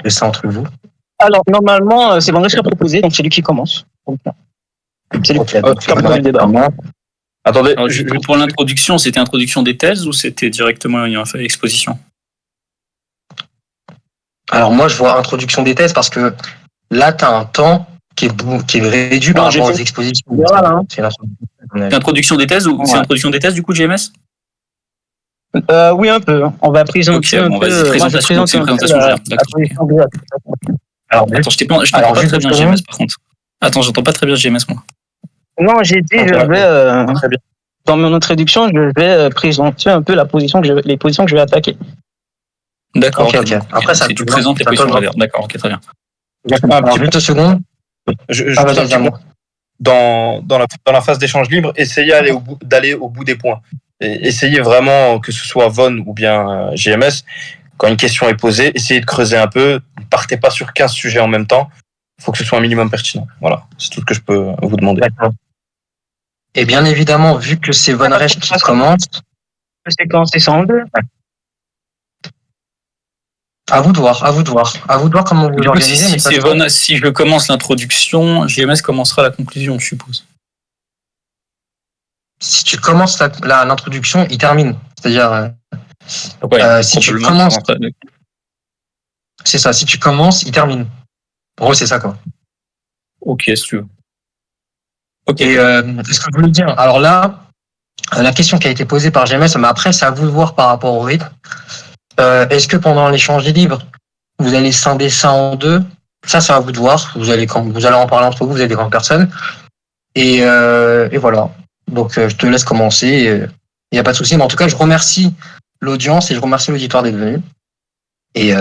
ça entre vous. Alors, normalement, c'est Vandré qui a proposé, donc c'est lui qui commence. C'est lui qui commence le débat. Attendez, Alors, pour l'introduction, c'était introduction des thèses ou c'était directement une exposition? Alors moi, je vois introduction des thèses parce que là, tu as un temps qui est réduit par rapport aux expositions. Voilà. C'est introduction des thèses ou c'est introduction des thèses du coup de GMS? Oui, un peu. On va présenter un peu. Présentation, D'accord. Alors, attends, je t'entends pas très bien GMS par contre. Attends, j'entends pas très bien GMS moi. Non, j'ai dit, dans mon introduction, je vais présenter un peu les positions que je vais attaquer. D'accord. Ok. Après, ça tu présentes les positions de D'accord, ok, très bien. Alors, 8 secondes. Dans la phase d'échange libre, essayez d'aller au bout des points. Et essayez vraiment, que ce soit Von ou bien GMS, quand une question est posée, essayez de creuser un peu. Ne partez pas sur 15 sujets en même temps. Il faut que ce soit un minimum pertinent. Voilà, c'est tout ce que je peux vous demander. D'accord. Et bien évidemment, vu que c'est Von Resch qui commence... C'est quand c'est 102. À vous de voir comment vous organisez. Si je commence l'introduction, GMS commencera la conclusion, je suppose. Si tu commences l'introduction, il termine. C'est-à-dire, si tu commences... C'est ça, si tu commences, il termine. En gros, c'est ça, quoi. Ok, si tu veux. Ok. Et ce que je voulais dire, alors là, la question qui a été posée par GMS, mais après, c'est à vous de voir par rapport au rythme. Est-ce que pendant l'échange libre, vous allez scinder ça en deux? Ça, c'est à vous de voir. Vous allez en parler entre vous, vous êtes des grandes personnes. Et voilà. Donc, je te laisse commencer. Il n'y a pas de souci. Mais en tout cas, je remercie l'audience et je remercie l'auditoire d'être venu. Et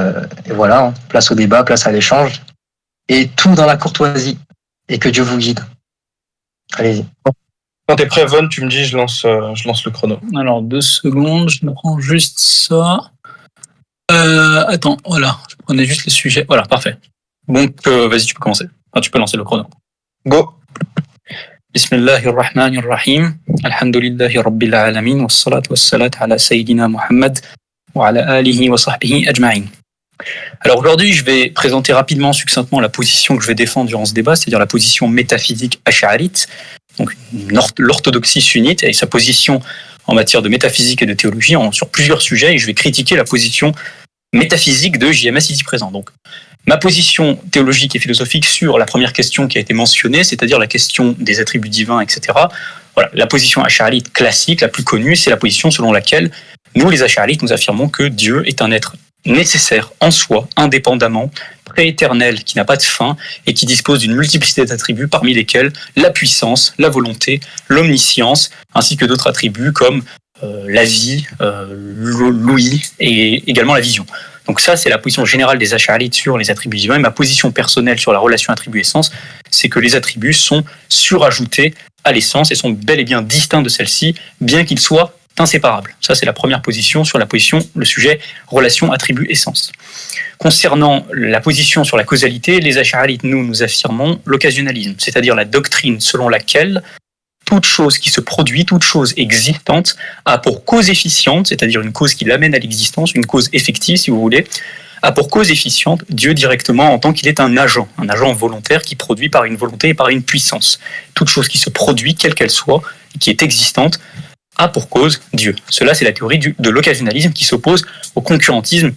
voilà, place au débat, place à l'échange. Et tout dans la courtoisie. Et que Dieu vous guide. Allez-y. Quand t'es prêt, Von, tu me dis, je lance le chrono. Alors, 2 secondes, je me prends juste ça. Attends, voilà, je prenais juste les sujets. Voilà, parfait. Donc, vas-y, tu peux commencer. Enfin, tu peux lancer le chrono. Go. Bismillahirrahmanirrahim. Alhamdulillahi rabbil alamin. Wassalatu wassalatu ala sayyidina Muhammad wa ala alihi wa sahbihi ajma'in. Alors aujourd'hui, je vais présenter rapidement, succinctement, la position que je vais défendre durant ce débat, c'est-à-dire la position métaphysique ash'arite, donc l'orthodoxie sunnite, et sa position en matière de métaphysique et de théologie sur plusieurs sujets, et je vais critiquer la position métaphysique de JMS ici présent. Donc, ma position théologique et philosophique sur la première question qui a été mentionnée, c'est-à-dire la question des attributs divins, etc. Voilà, la position ash'arite classique, la plus connue, c'est la position selon laquelle nous, les ash'arites, nous affirmons que Dieu est un être nécessaire en soi, indépendamment, prééternel, qui n'a pas de fin et qui dispose d'une multiplicité d'attributs parmi lesquels la puissance, la volonté, l'omniscience, ainsi que d'autres attributs comme la vie, l'ouïe et également la vision. Donc ça, c'est la position générale des ash'arites sur les attributs divins. Et ma position personnelle sur la relation attribut-essence, c'est que les attributs sont surajoutés à l'essence et sont bel et bien distincts de celle-ci, bien qu'ils soient inséparables. Ça, c'est la première position sur le sujet relation attribut-essence. Concernant la position sur la causalité, les ash'arites, nous affirmons l'occasionnalisme, c'est-à-dire la doctrine selon laquelle toute chose qui se produit, toute chose existante, a pour cause efficiente, c'est-à-dire une cause qui l'amène à l'existence, une cause effective, si vous voulez, a pour cause efficiente Dieu directement en tant qu'il est un agent volontaire qui produit par une volonté et par une puissance. Toute chose qui se produit, quelle qu'elle soit, et qui est existante, a pour cause Dieu. Cela, c'est la théorie de l'occasionnalisme qui s'oppose au concurrentisme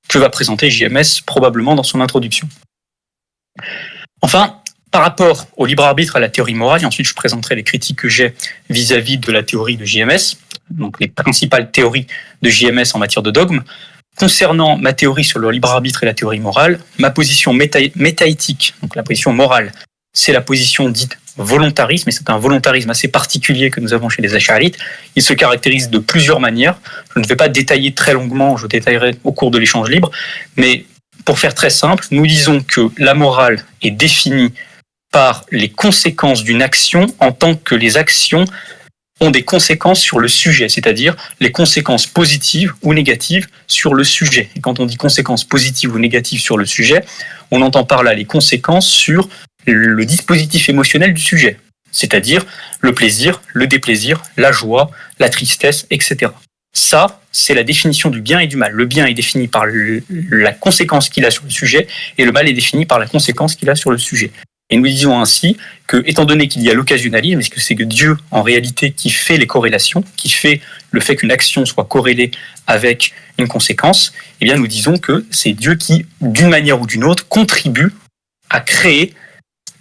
que va présenter JMS probablement dans son introduction. Enfin, par rapport au libre arbitre à la théorie morale, et ensuite je présenterai les critiques que j'ai vis-à-vis de la théorie de JMS, donc les principales théories de JMS en matière de dogme. Concernant ma théorie sur le libre arbitre et la théorie morale, ma position métaéthique, donc la position morale, c'est la position dite volontarisme, et c'est un volontarisme assez particulier que nous avons chez les ash'arites. Il se caractérise de plusieurs manières. Je ne vais pas détailler très longuement, je détaillerai au cours de l'échange libre, mais pour faire très simple, nous disons que la morale est définie par les conséquences d'une action en tant que les actions ont des conséquences sur le sujet, c'est-à-dire les conséquences positives ou négatives sur le sujet. Et quand on dit conséquences positives ou négatives sur le sujet, on entend par là les conséquences sur le dispositif émotionnel du sujet, c'est-à-dire le plaisir, le déplaisir, la joie, la tristesse, etc. Ça, c'est la définition du bien et du mal. Le bien est défini par la conséquence qu'il a sur le sujet, et le mal est défini par la conséquence qu'il a sur le sujet. Et nous disons ainsi que, étant donné qu'il y a l'occasionnalisme, est-ce que c'est que Dieu, en réalité, qui fait les corrélations, qui fait le fait qu'une action soit corrélée avec une conséquence, eh bien, nous disons que c'est Dieu qui, d'une manière ou d'une autre, contribue à créer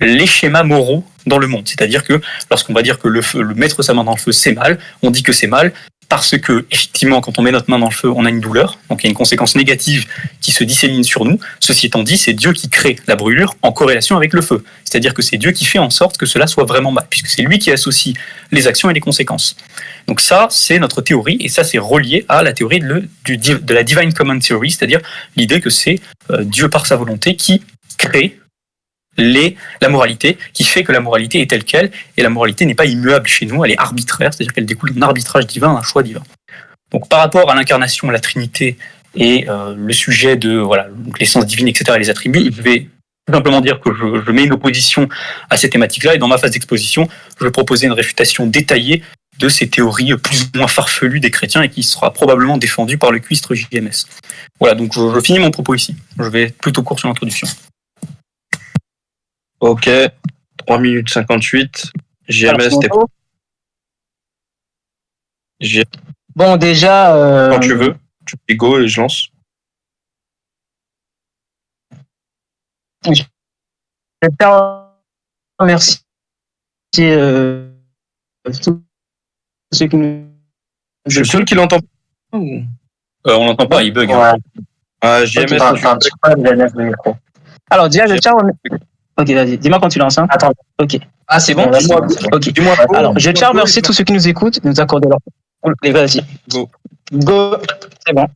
les schémas moraux dans le monde. C'est-à-dire que lorsqu'on va dire que le mettre sa main dans le feu, c'est mal, on dit que c'est mal parce que, effectivement, quand on met notre main dans le feu, on a une douleur, donc il y a une conséquence négative qui se dissémine sur nous. Ceci étant dit, c'est Dieu qui crée la brûlure en corrélation avec le feu. C'est-à-dire que c'est Dieu qui fait en sorte que cela soit vraiment mal, puisque c'est lui qui associe les actions et les conséquences. Donc ça, c'est notre théorie, et ça, c'est relié à la théorie de la Divine Command Theory, c'est-à-dire l'idée que c'est Dieu par sa volonté qui crée la moralité, qui fait que la moralité est telle qu'elle, et la moralité n'est pas immuable chez nous, elle est arbitraire, c'est-à-dire qu'elle découle d'un arbitrage divin, d'un choix divin. Donc par rapport à l'incarnation, la Trinité et le sujet de donc l'essence divine, etc., et les attributs, je vais tout simplement dire que je mets une opposition à ces thématiques-là, et dans ma phase d'exposition, je vais proposer une réfutation détaillée de ces théories plus ou moins farfelues des chrétiens et qui sera probablement défendue par le cuistre JMS. Voilà, donc je finis mon propos ici. Je vais être plutôt court sur l'introduction. Ok, 3 minutes 58. JMS, t'es Bon, déjà... quand tu veux, tu fais go et je lance. Je remercie tous ceux qui nous... Je suis le seul qui l'entend. On l'entend pas, il bug. Ouais. JMS, un petit problème de micro. Alors, déjà, je tiens à... Ok, vas-y, dis-moi quand tu lances. Hein. Attends. Ok. Ah, c'est bon. Ok. dis-moi. Alors, je tiens à remercier tous ceux qui nous écoutent, de nous accorder leur temps. Allez, vas-y. Go. Go. C'est bon.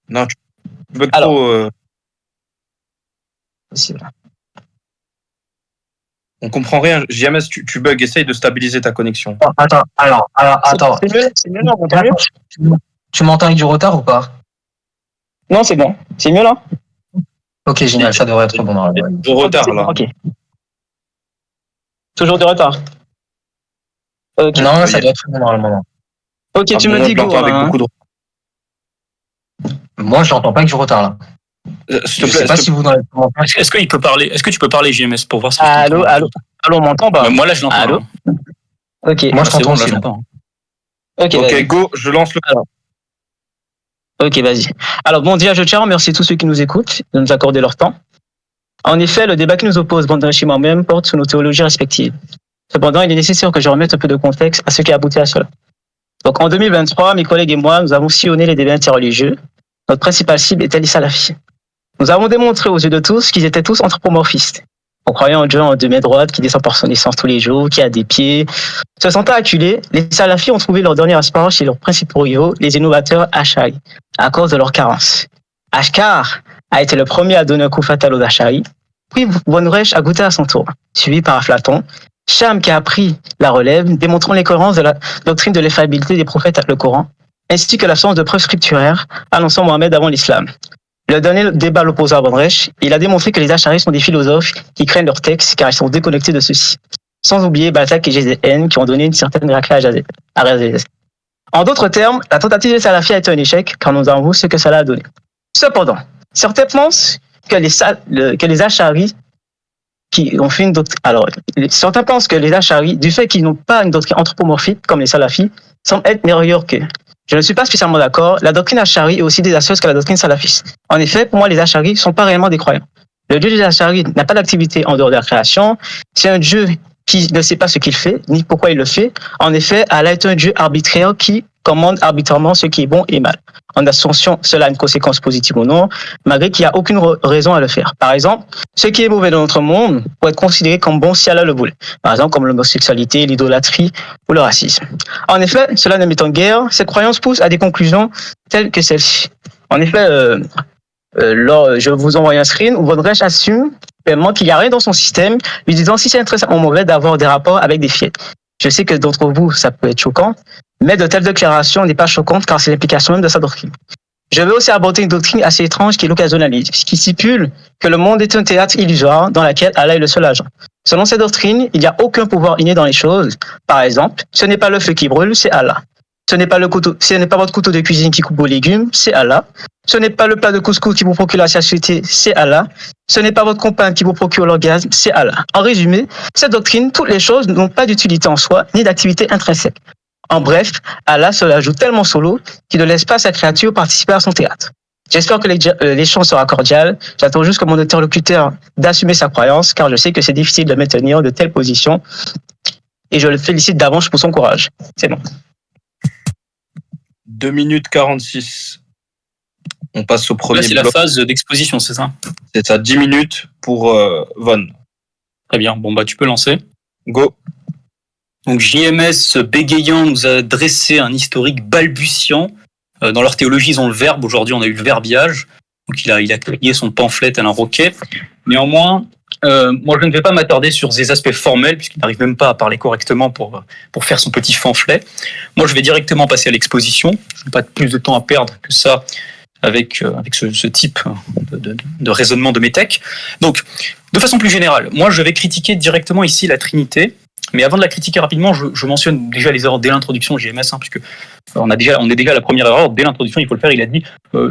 Non, tu bugs Alors. trop. C'est bon. On comprend rien. JMS, tu bugs, essaye de stabiliser ta connexion. Attends. Attends. C'est mieux là, on entend mieux. Tu m'entends avec du retard ou pas? Non, c'est bon. C'est mieux là? Ok, génial, ça devrait être bon normalement. De retard, là. Ok. Toujours de retard. Ok. Non, ça doit être bon normalement. Ok, tu me dis go. avec Hein. beaucoup de... Moi, je l'entends pas avec du retard là. S'il Je te sais pas plaît, si vous dans les commentaires. Est-ce que tu peux parler JMS pour voir si Allô, on m'entend pas? Moi là je l'entends. Allô. Ok. Moi, je C'est t'entends bon, là aussi. je l'entends. Ok, Ok, vas-y. go, je lance le... Ok, vas-y. Alors bon, déjà, je tiens à remercier tous ceux qui nous écoutent, de nous accorder leur temps. En effet, le débat qui nous oppose, Bandrech et moi-même, porte sur nos théologies respectives. Cependant, il est nécessaire que je remette un peu de contexte à ce qui a abouti à cela. Donc en 2023, mes collègues et moi, nous avons sillonné les débats interreligieux. Notre principale cible était les salafis. Nous avons démontré aux yeux de tous qu'ils étaient tous anthropomorphistes. On croyait en Dieu en deux mains droites qui descend par son essence tous les jours, qui a des pieds. Se sentant acculés, les salafis ont trouvé leur dernier espoir chez leurs principaux rivaux, les innovateurs Ash'ari, à cause de leur carence. Ashkar a été le premier à donner un coup fatal aux Ash'ari, puis Bonrech a goûté à son tour, suivi par Aflaton, Cham qui a pris la relève, démontrant l'incohérence de la doctrine de l'infaillibilité des prophètes avec le Coran, ainsi que l'absence de preuves scripturaires annonçant Mohammed avant l'islam. Le dernier débat l'opposant à Bonrech, il a démontré que les Ash'ari sont des philosophes qui craignent leurs textes car ils sont déconnectés de ceux-ci. Sans oublier Batak et GZN qui ont donné une certaine raclée à Razez. En d'autres termes, la tentative de Salafi a été un échec car nous avons vu ce que cela a donné. Cependant, certains pensent que les Ash'ari qui ont fait une doctrine. Alors, certains pensent que les Ash'ari, du fait qu'ils n'ont pas une doctrine anthropomorphique comme les Salafis, semblent être meilleurs qu'eux. Je ne suis pas spécialement d'accord. La doctrine Ash'ari est aussi désastreuse que la doctrine salafiste. En effet, pour moi, les Ash'ari ne sont pas réellement des croyants. Le Dieu des Ash'ari n'a pas d'activité en dehors de la création. C'est un Dieu qui ne sait pas ce qu'il fait, ni pourquoi il le fait. En effet, Allah est un Dieu arbitraire qui commande arbitrairement ce qui est bon et mal. En ascension, cela a une conséquence positive ou non, malgré qu'il n'y a aucune raison à le faire. Par exemple, ce qui est mauvais dans notre monde peut être considéré comme bon si Allah le voulait. Par exemple, comme l'homosexualité, l'idolâtrie ou le racisme. En effet, cela ne met en guerre, cette croyance pousse à des conclusions telles que celle-ci. En effet, je vous envoie un screen où Bonrech assume pleinement qu'il n'y a rien dans son système, lui disant si c'est intrinsèquement mauvais d'avoir des rapports avec des fillettes. Je sais que d'entre vous, ça peut être choquant, mais de telles déclarations n'est pas choquante car c'est l'implication même de sa doctrine. Je veux aussi aborder une doctrine assez étrange qui est l'occasionnalisme, qui stipule que le monde est un théâtre illusoire dans lequel Allah est le seul agent. Selon cette doctrine, il n'y a aucun pouvoir inné dans les choses. Par exemple, ce n'est pas le feu qui brûle, c'est Allah. Ce n'est pas votre couteau de cuisine qui coupe vos légumes, c'est Allah. Ce n'est pas le plat de couscous qui vous procure la satiété, c'est Allah. Ce n'est pas votre compagne qui vous procure l'orgasme, c'est Allah. En résumé, cette doctrine, toutes les choses n'ont pas d'utilité en soi, ni d'activité intrinsèque. En bref, Allah se la joue tellement solo qu'il ne laisse pas sa créature participer à son théâtre. J'espère que l'échange sera cordial. J'attends juste que mon interlocuteur d'assumer sa croyance, car je sais que c'est difficile de maintenir de telles positions. Et je le félicite d'avance pour son courage. C'est bon. 2 minutes 46. On passe au premier Là, c'est la bloc. phase d'exposition, c'est ça? C'est ça, 10 minutes pour Von. Très bien. Bon, bah, tu peux lancer. Go. Donc, JMS bégayant nous a dressé un historique balbutiant. Dans leur théologie, ils ont le verbe. Aujourd'hui, on a eu le verbiage. Donc, il a crié son pamphlet tel un roquet. Néanmoins, moi, je ne vais pas m'attarder sur ces aspects formels, puisqu'il n'arrive même pas à parler correctement pour faire son petit pamphlet. Moi, je vais directement passer à l'exposition. Je n'ai pas plus de temps à perdre que ça avec ce type de raisonnement de métèque. Donc, de façon plus générale, moi, je vais critiquer directement ici la Trinité. Mais avant de la critiquer rapidement, je mentionne déjà les erreurs dès l'introduction JMS, puisque on est déjà à la première erreur. Dès l'introduction, il faut le faire. Il a dit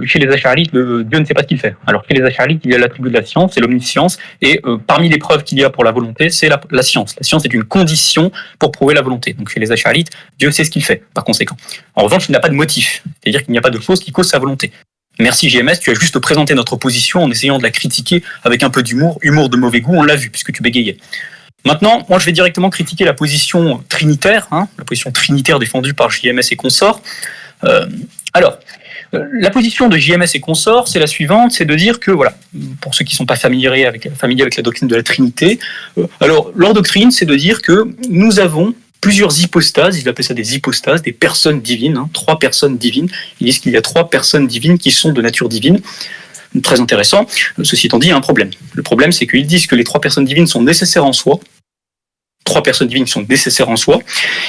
chez les Ash'arites, Dieu ne sait pas ce qu'il fait. Alors chez les Ash'arites, il y a l'attribut de la science, c'est l'omniscience, et parmi les preuves qu'il y a pour la volonté, c'est la science. La science est une condition pour prouver la volonté. Donc chez les Ash'arites, Dieu sait ce qu'il fait, par conséquent. En revanche, il n'a pas de motif, c'est-à-dire qu'il n'y a pas de chose qui cause sa volonté. Merci JMS, tu as juste présenté notre position en essayant de la critiquer avec un peu d'humour, humour de mauvais goût, on l'a vu, puisque tu bégayais. Maintenant, moi je vais directement critiquer la position trinitaire, la position trinitaire défendue par JMS et consorts. La position de JMS et consorts, c'est la suivante, c'est de dire que, voilà, pour ceux qui ne sont pas familiers avec la doctrine de la Trinité, leur doctrine, c'est de dire que nous avons plusieurs hypostases, ils appellent ça des hypostases, des personnes divines, 3 personnes divines. Ils disent qu'il y a 3 personnes divines qui sont de nature divine. Très intéressant. Ceci étant dit, il y a un problème. Le problème, c'est qu'ils disent que les 3 personnes divines sont nécessaires en soi. 3 personnes divines sont nécessaires en soi.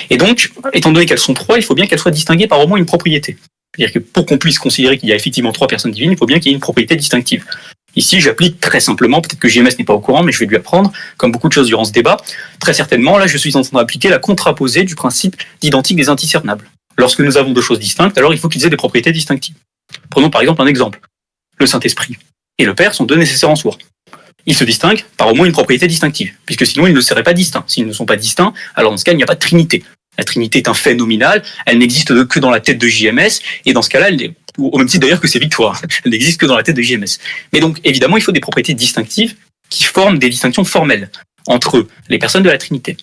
Et donc, étant donné qu'elles sont 3, il faut bien qu'elles soient distinguées par au moins une propriété. C'est-à-dire que pour qu'on puisse considérer qu'il y a effectivement 3 personnes divines, il faut bien qu'il y ait une propriété distinctive. Ici, j'applique très simplement, peut-être que JMS n'est pas au courant, mais je vais lui apprendre, comme beaucoup de choses durant ce débat. Très certainement, là, je suis en train d'appliquer la contraposée du principe d'identique des indiscernables. Lorsque nous avons 2 choses distinctes, alors il faut qu'ils aient des propriétés distinctives. Prenons par exemple un exemple. Le Saint-Esprit et le Père sont 2 nécessaires en soi. Ils se distinguent par au moins une propriété distinctive, puisque sinon ils ne seraient pas distincts. S'ils ne sont pas distincts, alors dans ce cas, il n'y a pas de Trinité. La Trinité est un fait nominal, elle n'existe que dans la tête de JMS, et dans ce cas-là, au même titre d'ailleurs que c'est Victoire, elle n'existe que dans la tête de JMS. Mais donc, évidemment, il faut des propriétés distinctives qui forment des distinctions formelles entre les personnes de la Trinité.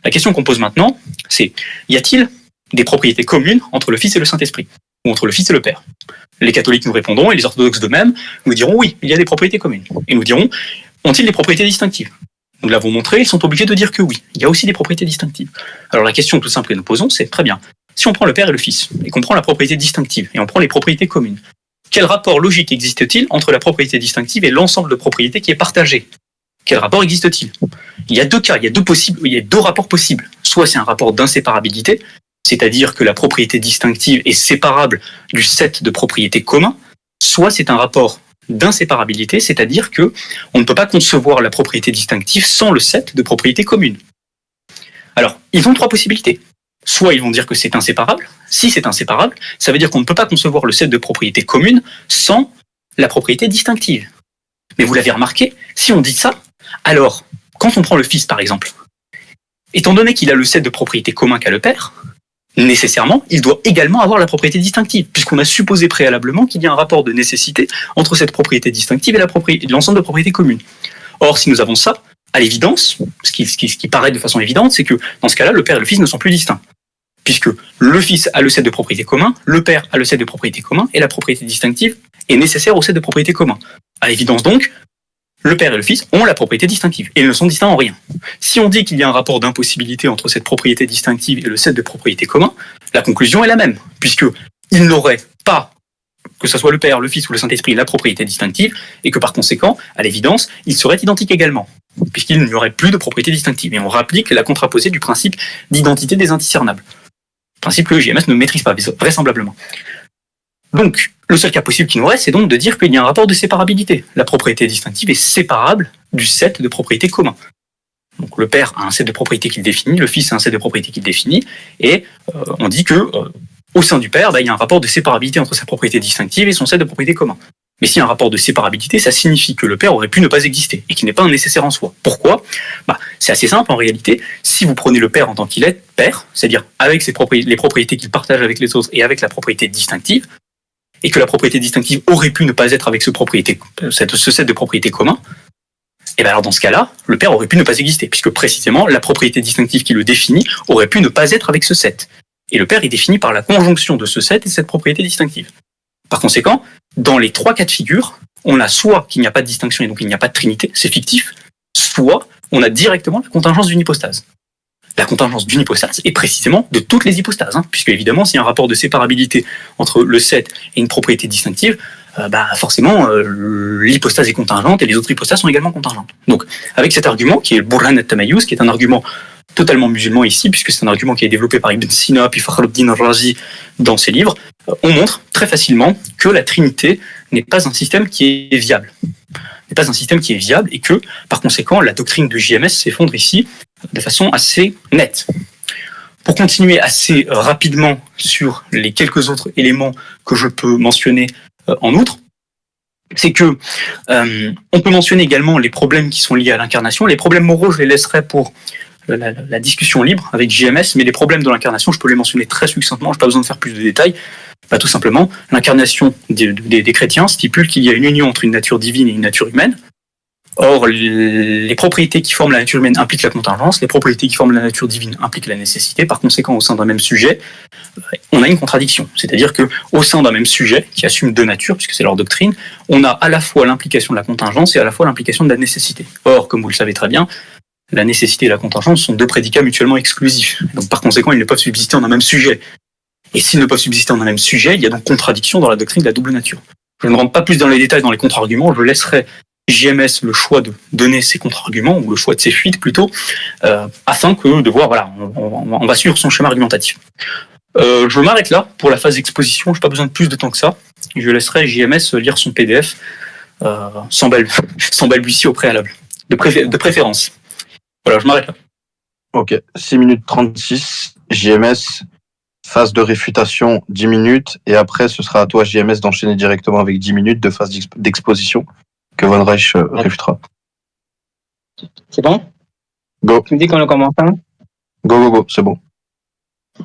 La question qu'on pose maintenant, c'est, y a-t-il des propriétés communes entre le Fils et le Saint-Esprit, ou entre le Fils et le Père? Les catholiques nous répondront, et les orthodoxes de même, nous diront oui, il y a des propriétés communes. Et nous dirons, ont-ils des propriétés distinctives? Nous l'avons montré, ils sont obligés de dire que oui, il y a aussi des propriétés distinctives. Alors la question tout simple que nous posons, c'est très bien, si on prend le Père et le Fils, et qu'on prend la propriété distinctive, et on prend les propriétés communes, quel rapport logique existe-t-il entre la propriété distinctive et l'ensemble de propriétés qui est partagé? Quel rapport existe-t-il? Il y a 2 cas, il y a 2 rapports possibles. Soit c'est un rapport d'inséparabilité, c'est-à-dire que la propriété distinctive est séparable du set de propriétés communs, soit c'est un rapport d'inséparabilité, c'est-à-dire que on ne peut pas concevoir la propriété distinctive sans le set de propriétés communes. Alors, ils ont 3 possibilités. Soit ils vont dire que c'est inséparable. Si c'est inséparable, ça veut dire qu'on ne peut pas concevoir le set de propriétés communes sans la propriété distinctive. Mais vous l'avez remarqué, si on dit ça, alors, quand on prend le Fils par exemple, étant donné qu'il a le set de propriétés communs qu'a le Père, nécessairement, il doit également avoir la propriété distinctive, puisqu'on a supposé préalablement qu'il y a un rapport de nécessité entre cette propriété distinctive et l'ensemble de propriétés communes. Or, si nous avons ça, à l'évidence, ce qui paraît de façon évidente, c'est que dans ce cas-là, le Père et le Fils ne sont plus distincts. Puisque le Fils a le set de propriétés communs, le Père a le set de propriétés communs, et la propriété distinctive est nécessaire au set de propriétés communs. À l'évidence donc, le Père et le Fils ont la propriété distinctive, et ils ne sont distincts en rien. Si on dit qu'il y a un rapport d'impossibilité entre cette propriété distinctive et le set de propriétés communs, la conclusion est la même, puisqu'ils n'auraient pas, que ce soit le Père, le Fils ou le Saint-Esprit, la propriété distinctive, et que par conséquent, à l'évidence, ils seraient identiques également, puisqu'il n'y aurait plus de propriété distinctive. Et on rapplique la contraposée du principe d'identité des indiscernables. Principe que le JMS ne maîtrise pas, vraisemblablement. Donc, le seul cas possible qui nous reste, c'est donc de dire qu'il y a un rapport de séparabilité. La propriété distinctive est séparable du set de propriétés communs. Donc le Père a un set de propriétés qu'il définit, le Fils a un set de propriétés qu'il définit, et on dit que au sein du père, il y a un rapport de séparabilité entre sa propriété distinctive et son set de propriétés communs. Mais s'il y a un rapport de séparabilité, ça signifie que le père aurait pu ne pas exister et qu'il n'est pas un nécessaire en soi. Pourquoi ? C'est assez simple en réalité. Si vous prenez le père en tant qu'il est, père, c'est-à-dire avec les propriétés qu'il partage avec les autres et avec la propriété distinctive, et que la propriété distinctive aurait pu ne pas être avec ce set de propriétés communs, et alors dans ce cas-là, le père aurait pu ne pas exister, puisque précisément la propriété distinctive qui le définit aurait pu ne pas être avec ce set. Et le père est défini par la conjonction de ce set et cette propriété distinctive. Par conséquent, dans les 3 cas de figure, on a soit qu'il n'y a pas de distinction et donc il n'y a pas de trinité, c'est fictif, soit on a directement la contingence d'une hypostase. La contingence d'une hypostase est précisément de toutes les hypostases, puisque évidemment, s'il y a un rapport de séparabilité entre le set et une propriété distinctive, forcément, l'hypostase est contingente et les autres hypostases sont également contingentes. Donc, avec cet argument, qui est le Burhan al-Tamayyuz, qui est un argument totalement musulman ici, puisque c'est un argument qui est développé par Ibn Sina puis Fakhruddin al-Razi dans ses livres, on montre très facilement que la Trinité n'est pas un système qui est viable. N'est pas un système qui est viable et que, par conséquent, la doctrine de JMS s'effondre ici de façon assez nette. Pour continuer assez rapidement sur les quelques autres éléments que je peux mentionner en outre, c'est que on peut mentionner également les problèmes qui sont liés à l'incarnation. Les problèmes moraux, je les laisserai pour la discussion libre avec JMS, mais les problèmes de l'incarnation, je peux les mentionner très succinctement, je n'ai pas besoin de faire plus de détails. Tout simplement, l'incarnation des chrétiens stipule qu'il y a une union entre une nature divine et une nature humaine. Or, les propriétés qui forment la nature humaine impliquent la contingence, les propriétés qui forment la nature divine impliquent la nécessité. Par conséquent, au sein d'un même sujet, on a une contradiction. C'est-à-dire qu'au sein d'un même sujet, qui assume 2 natures, puisque c'est leur doctrine, on a à la fois l'implication de la contingence et à la fois l'implication de la nécessité. Or, comme vous le savez très bien, la nécessité et la contingence sont 2 prédicats mutuellement exclusifs. Donc, par conséquent, ils ne peuvent subsister en un même sujet. Et s'ils ne peuvent subsister en un même sujet, il y a donc contradiction dans la doctrine de la double nature. Je ne rentre pas plus dans les détails dans les contre-arguments, je laisserai JMS le choix de donner ses contre-arguments, ou le choix de ses fuites plutôt, afin que de voir, voilà, on va suivre son schéma argumentatif. Je m'arrête là pour la phase d'exposition, je n'ai pas besoin de plus de temps que ça. Je laisserai JMS lire son PDF sans balbutier au préalable, de préférence. Voilà, je m'arrête là. Ok, 6 minutes 36, JMS, phase de réfutation 10 minutes, et après ce sera à toi JMS d'enchaîner directement avec 10 minutes de phase d'exposition que Von Reich réfutera. C'est bon ? Go. Tu me dis qu'on le commence, hein ? Go, c'est bon.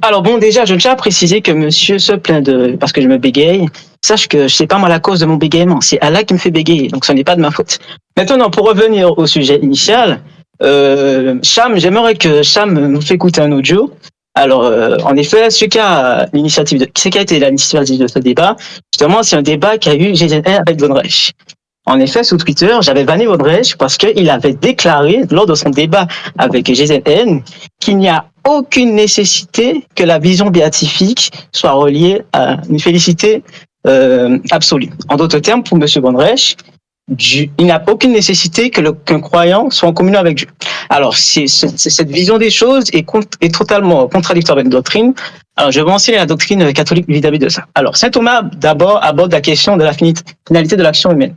Alors bon, déjà, je tiens à préciser que monsieur se plaint parce que je me bégaye. Sache que c'est pas moi la cause de mon bégaiement, c'est Allah qui me fait bégayer, donc ce n'est pas de ma faute. Maintenant, pour revenir au sujet initial, Cham, j'aimerais que Cham nous fait écouter un audio. Alors, en effet, ce qui a été l'initiative de ce débat, justement, c'est un débat qu'a eu GZN avec Von Reich. En effet, sur Twitter, j'avais banni Von Reich parce qu'il avait déclaré, lors de son débat avec GZN, qu'il n'y a aucune nécessité que la vision béatifique soit reliée à une félicité absolue. En d'autres termes, pour M. Von Reich, il n'y a aucune nécessité qu'un croyant soit en communion avec Dieu. Alors, cette vision des choses est totalement contradictoire avec la doctrine. Alors, je vais enseigner la doctrine catholique vis-à-vis de ça. Alors, saint Thomas, d'abord, aborde la question de la finalité de l'action humaine,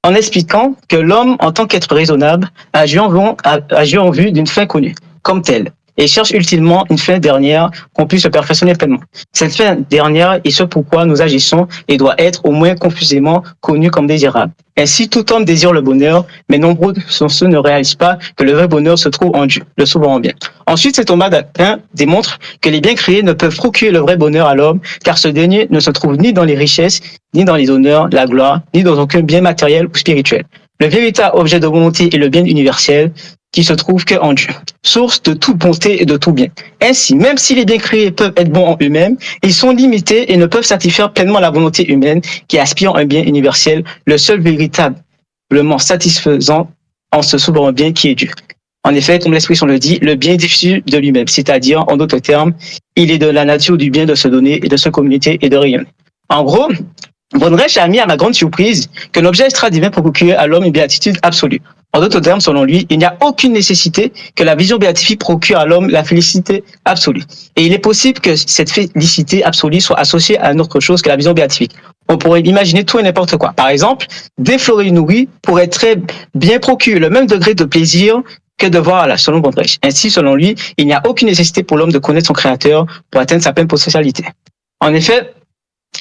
en expliquant que l'homme, en tant qu'être raisonnable, agit en vue d'une fin connue, comme telle, et cherche ultimement une fin dernière qu'on puisse se perfectionner pleinement. Cette fin dernière est ce pourquoi nous agissons et doit être au moins confusément connue comme désirable. Ainsi, tout homme désire le bonheur, mais nombreux sont ceux qui ne réalisent pas que le vrai bonheur se trouve en Dieu, le souverain bien. Ensuite, saint Thomas d'Aquin démontre que les biens créés ne peuvent procurer le vrai bonheur à l'homme, car ce dernier ne se trouve ni dans les richesses, ni dans les honneurs, la gloire, ni dans aucun bien matériel ou spirituel. Le véritable objet de volonté est le bien universel, qui se trouve qu'en Dieu, source de toute bonté et de tout bien. Ainsi, même si les biens créés peuvent être bons en eux-mêmes, ils sont limités et ne peuvent satisfaire pleinement la volonté humaine qui aspire à un bien universel, le seul véritablement satisfaisant en ce souverain bien qui est Dieu. En effet, comme l'expression le dit, le bien est issu de lui-même, c'est-à-dire, en d'autres termes, il est de la nature du bien de se donner et de se communiquer et de rayonner. En gros, Von Reich a admis à ma grande surprise que l'objet extra-divin procurer à l'homme une béatitude absolue. En d'autres termes, selon lui, il n'y a aucune nécessité que la vision béatifique procure à l'homme la félicité absolue. Et il est possible que cette félicité absolue soit associée à une autre chose que la vision béatifique. On pourrait imaginer tout et n'importe quoi. Par exemple, déflorer une nourrice pourrait très bien procurer le même degré de plaisir que de voir Allah, selon Von Reich. Ainsi, selon lui, il n'y a aucune nécessité pour l'homme de connaître son créateur pour atteindre sa pleine potentialité. En effet,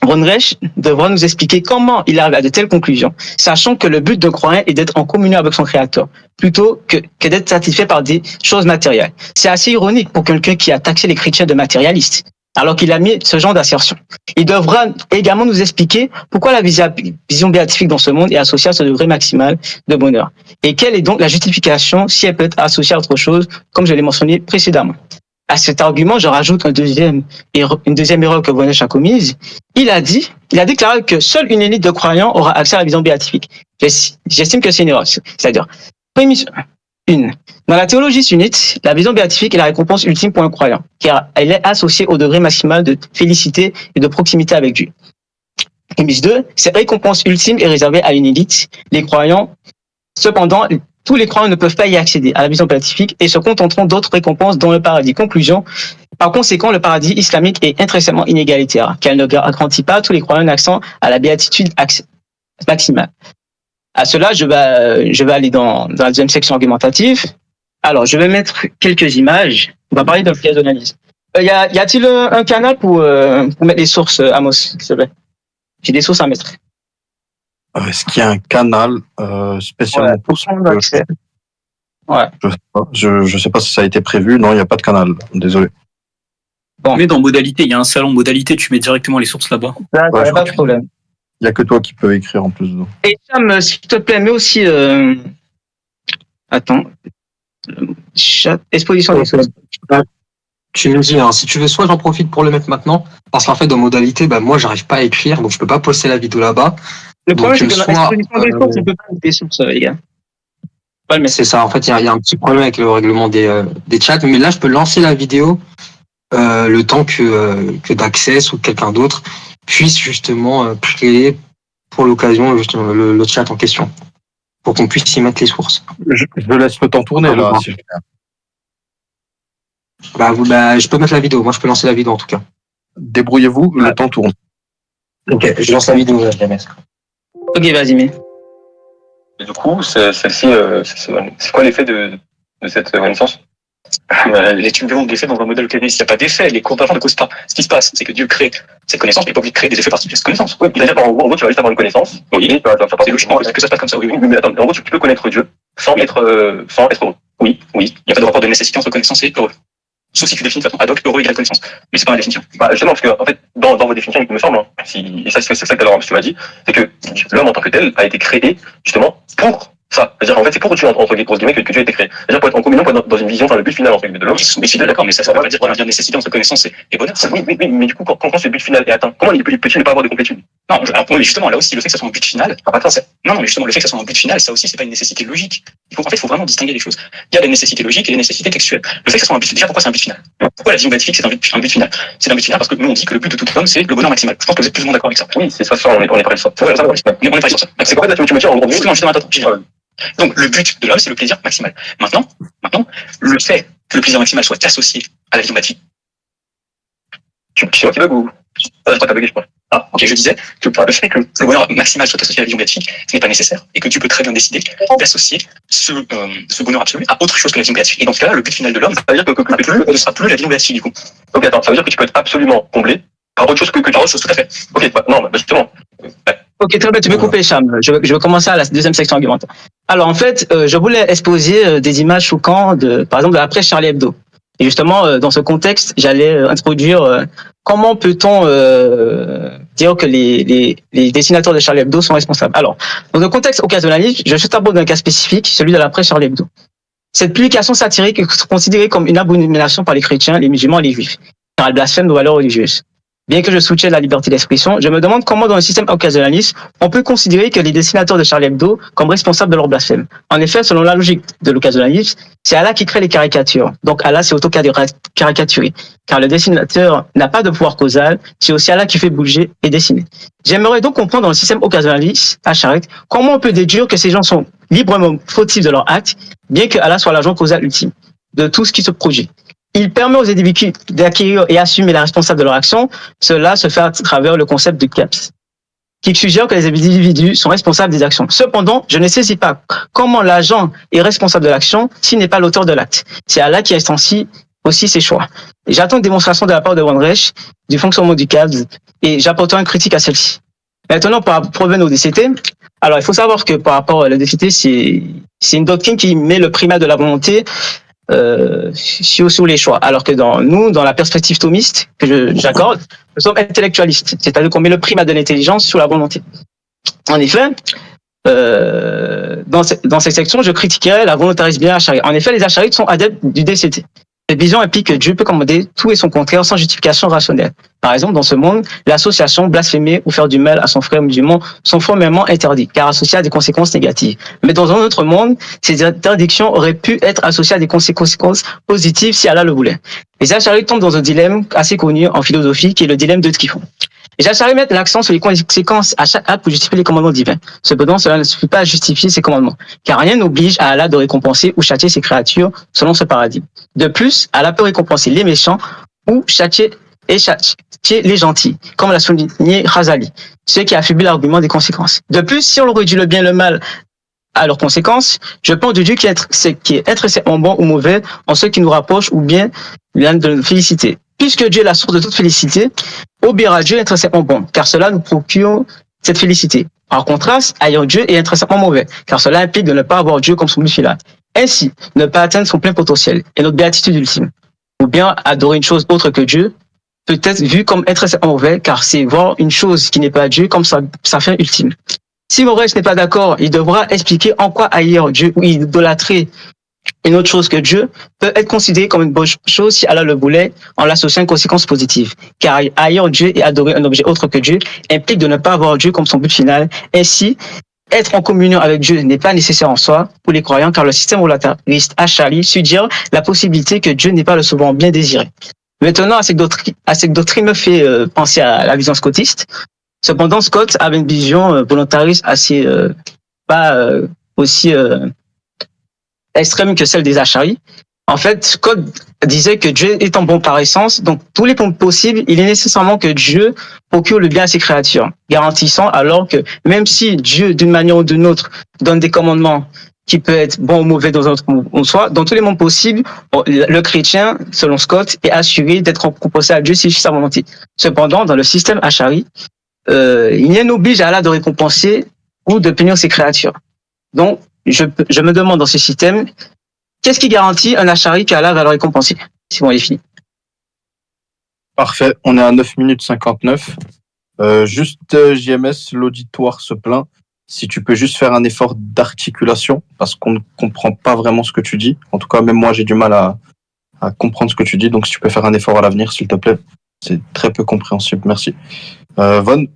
Brundreich devra nous expliquer comment il arrive à de telles conclusions, sachant que le but de croyant est d'être en communion avec son créateur, plutôt que d'être satisfait par des choses matérielles. C'est assez ironique pour quelqu'un qui a taxé les chrétiens de matérialistes, alors qu'il a mis ce genre d'assertion. Il devra également nous expliquer pourquoi la vision béatifique dans ce monde est associée à ce degré maximal de bonheur. Et quelle est donc la justification si elle peut être associée à autre chose, comme je l'ai mentionné précédemment. À cet argument, je rajoute une deuxième erreur que Brundreich a commise. Il a déclaré que seule une élite de croyants aura accès à la vision béatifique. J'estime que c'est une erreur. C'est-à-dire, prémisse 1. Dans la théologie sunnite, la vision béatifique est la récompense ultime pour un croyant, car elle est associée au degré maximal de félicité et de proximité avec Dieu. Prémisse 2. Cette récompense ultime est réservée à une élite, les croyants. Cependant, tous les croyants ne peuvent pas y accéder à la vision béatifique et se contenteront d'autres récompenses dans le paradis. Conclusion. Par conséquent, le paradis islamique est intrinsèquement inégalitaire, car il ne garantit pas à tous les croyants un accès à la béatitude maximale. À cela, je vais aller dans la deuxième section argumentative. Alors, je vais mettre quelques images. On va parler d'un piège d'analyse. Y a-t-il un canal pour mettre les sources, Amos, s'il te plaît? J'ai des sources à mettre. Est-ce qu'il y a un canal spécialement pour ça? Ouais. Je sais pas si ça a été prévu. Non, il n'y a pas de canal. Désolé. Bon. Mais dans modalité, il y a un salon modalité, tu mets directement les sources là-bas. Ouais, pas de problème. Il n'y a que toi qui peux écrire en plus. Et Sam, s'il te plaît, mets aussi... Attends. Chat, exposition des sources. Tu me dis, hein, si tu veux, soit j'en profite pour le mettre maintenant, parce qu'en fait, dans modalité, moi, j'arrive pas à écrire, donc je peux pas poster la vidéo là-bas. Le problème, c'est que soit, dans l'exposition des sources, on peut pas mettre des sources, les gars. Ouais, mais c'est ça. En fait, il y a un petit problème avec le règlement des chats, mais là, je peux lancer la vidéo le temps que d'Access ou quelqu'un d'autre puisse justement créer pour l'occasion justement le chat en question, pour qu'on puisse y mettre les sources. Je laisse le temps tourner là. Si je... je peux mettre la vidéo. Moi, je peux lancer la vidéo en tout cas. Débrouillez-vous, le temps tourne. Ok, je lance la vidéo, jamais. Ok, vas-y, mais. Et du coup, celle-ci, c'est quoi l'effet de cette connaissance? L'étude demande d'effet dans un modèle auquel il n'y a pas d'effet, les cours d'argent ne causent pas. Ce qui se passe, c'est que Dieu crée cette connaissance, mais il n'est pas obligé de créer des effets particuliers de cette connaissance. Oui, c'est-à-dire qu'en gros, tu vas juste avoir une connaissance. Oui, C'est logiquement que ça se passe comme ça. Oui, mais attends, en gros, tu peux connaître Dieu sans être heureux. oui. Il n'y a pas de rapport de nécessité entre connaissance et heureux. Sauf si tu définis de façon ad hoc heureux égale connaissance. Mais c'est pas la définition. Justement, parce que, en fait, dans vos définitions, il me semble, hein, et ça, c'est ça que tu m'as dit, c'est que l'homme en tant que tel a été créé, justement, pour ça. C'est-à-dire, en fait, c'est pour Dieu, entre guillemets, que Dieu a été créé. C'est-à-dire, pour être en communion, pour être dans une vision, le but final, entre guillemets, de l'homme. Mais si, d'accord, mais ça veut pas dire qu'on va dire nécessité entre connaissance et bonheur. Oui, mais du coup, quand ce but final est atteint, comment il peut-il ne pas avoir de complétude? Non, mais justement, là aussi, le fait que ça soit un but final. Non, mais justement, le fait que ça soit un but final, ça aussi, c'est pas une nécessité logique. Il faut vraiment distinguer les choses. Il y a les nécessités logiques et les nécessités textuelles. Le fait que ça soit un but final, déjà, pourquoi c'est un but final? Pourquoi la vision béatifique, c'est un but final? C'est un but final parce que nous, on dit que le but de tout homme, c'est le bonheur maximal. Je pense que vous êtes plus ou moins d'accord avec ça. Oui, c'est ça, on est pas sur ça. Mais on est pas sur ça. C'est quoi, là, tu me dis, en gros, justement, attends. Donc, le but de l'homme, c'est le plaisir maximal. Maintenant, le fait que le plaisir maximal soit associé à la vision béatifique. Tu sais qui bug ou? Je crois que t'as bugué, je crois. Ah, ok, je disais que le fait que le bonheur maximal soit associé à la vision béatifique, ce n'est pas nécessaire, et que tu peux très bien décider d'associer ce bonheur absolu à autre chose que la vision béatifique. Et dans ce cas-là, le but final de l'homme, ça veut dire que ne sera plus la vision béatifique, du coup. Ok, attends, ça veut dire que tu peux être absolument comblé par autre chose que par autre chose, tout à fait. Ok, non, justement. Ok, très bien, tu peux couper, Cham. Je vais commencer à la deuxième section argumentaire. Alors, en fait, je voulais exposer des images choquantes, par exemple, de la presse Charlie Hebdo. Et justement, dans ce contexte, j'allais introduire comment peut-on dire que les dessinateurs de Charlie Hebdo sont responsables. Alors, dans un contexte occasionnaliste, je vais juste aborder un cas spécifique, celui de la presse Charlie Hebdo. Cette publication satirique est considérée comme une abomination par les chrétiens, les musulmans et les juifs, car elle blasphème nos valeurs religieuses. Bien que je soutienne la liberté d'expression, je me demande comment dans un système occasionnaliste, on peut considérer que les dessinateurs de Charlie Hebdo comme responsables de leur blasphème. En effet, selon la logique de l'occasionnalisme, c'est Allah qui crée les caricatures. Donc Allah s'est auto-caricaturé. Car le dessinateur n'a pas de pouvoir causal, c'est aussi Allah qui fait bouger et dessiner. J'aimerais donc comprendre dans le système occasionnaliste, à Charette, comment on peut déduire que ces gens sont librement fautifs de leur acte, bien que Allah soit l'agent causal ultime de tout ce qui se produit. Il permet aux individus d'acquérir et assumer la responsabilité de leur action. Cela se fait à travers le concept de CAPS, qui suggère que les individus sont responsables des actions. Cependant, je ne saisis pas comment l'agent est responsable de l'action s'il n'est pas l'auteur de l'acte. C'est Allah qui est ainsi aussi ses choix. J'attends une démonstration de la part de Wondreich du fonctionnement du cadre et j'apporterai une critique à celle-ci. Maintenant, par rapport aux DCT, alors il faut savoir que par rapport à la DCT, c'est une doctrine qui met le primat de la volonté sur les choix, alors que dans la perspective thomiste que j'accorde, nous sommes intellectualistes, c'est-à-dire qu'on met le primat de l'intelligence sur la volonté. En effet, dans cette section, je critiquerai la volontarisme bien Ash'ari. En effet, les Ash'arites sont adeptes du DCT. Cette vision implique que Dieu peut commander tout et son contraire sans justification rationnelle. Par exemple, dans ce monde, l'association, blasphémer ou faire du mal à son frère musulman sont formellement interdites, car associées à des conséquences négatives. Mais dans un autre monde, ces interdictions auraient pu être associées à des conséquences positives si Allah le voulait. Les Ash'arites tombent dans un dilemme assez connu en philosophie, qui est le dilemme de Tchifon. Les Ash'arites mettent l'accent sur les conséquences à chaque acte pour justifier les commandements divins. Cependant, cela ne suffit pas à justifier ces commandements, car rien n'oblige à Allah de récompenser ou châtier ses créatures selon ce paradigme. De plus, Allah peut récompenser les méchants ou châtier les gentils, comme l'a souligné Razali, ce qui affaiblit l'argument des conséquences. De plus, si on réduit le bien et le mal à leurs conséquences, je pense de Dieu qui est intrinsèquement bon ou mauvais en ce qui nous rapproche ou bien de nous féliciter. Puisque Dieu est la source de toute félicité, obéir à Dieu est intrinsèquement bon, car cela nous procure cette félicité. En contraste, haïr Dieu est intrinsèquement mauvais, car cela implique de ne pas avoir Dieu comme son but final. Ainsi, ne pas atteindre son plein potentiel est notre béatitude ultime. Ou bien adorer une chose autre que Dieu peut être vu comme intrinsèquement mauvais, car c'est voir une chose qui n'est pas Dieu comme sa fin ultime. Si Maurice n'est pas d'accord, il devra expliquer en quoi haïr Dieu ou idolâtrer une autre chose que Dieu peut être considéré comme une bonne chose si Allah le voulait en l'associant à une conséquence positive. Car haïr Dieu et adorer un objet autre que Dieu implique de ne pas avoir Dieu comme son but final. Ainsi, être en communion avec Dieu n'est pas nécessaire en soi pour les croyants, car le système volontariste Ash'ari suggère la possibilité que Dieu n'est pas le sauveur bien désiré. Maintenant, cette doctrine me fait penser à la vision scotiste. Cependant, Scott avait une vision volontariste assez pas aussi extrême que celle des Ash'ari. En fait, Scott disait que Dieu étant bon par essence, donc tous les points possibles, il est nécessairement que Dieu procure le bien à ses créatures, garantissant alors que même si Dieu, d'une manière ou d'une autre, donne des commandements qui peuvent être bons ou mauvais dans un autre monde, dans tous les mondes possibles, le chrétien, selon Scott, est assuré d'être composé à Dieu si sa volonté. Cependant, dans le système Ash'ari, il n'y a n'oblige à Allah de récompenser ou de punir ses créatures. Donc, je me demande dans ce système, qu'est-ce qui garantit un Ash'ari qu'Allah va le récompenser? C'est bon, il est fini. Parfait, on est à 9 minutes 59. JMS, l'auditoire se plaint. Si tu peux juste faire un effort d'articulation, parce qu'on ne comprend pas vraiment ce que tu dis. En tout cas, même moi, j'ai du mal à comprendre ce que tu dis. Donc, si tu peux faire un effort à l'avenir, s'il te plaît. C'est très peu compréhensible. Merci. Von?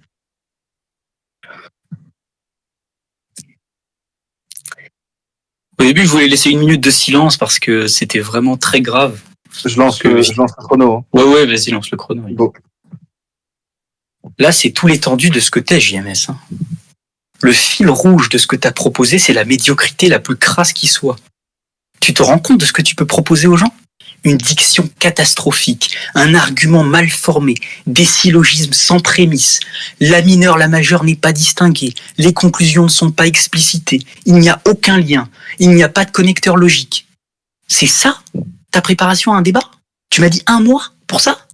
Au début, je voulais laisser 1 minute de silence parce que c'était vraiment très grave. Je lance le chrono. Hein. Ouais, vas-y, lance le chrono. Oui. Bon. Là, c'est tout l'étendue de ce que t'es, JMS. Hein. Le fil rouge de ce que t'as proposé, c'est la médiocrité la plus crasse qui soit. Tu te rends compte de ce que tu peux proposer aux gens ? Une diction catastrophique, un argument mal formé, des syllogismes sans prémisse. La mineure, la majeure n'est pas distinguée, les conclusions ne sont pas explicitées, il n'y a aucun lien, il n'y a pas de connecteur logique. C'est ça, ta préparation à un débat ? Tu m'as dit 1 mois pour ça ?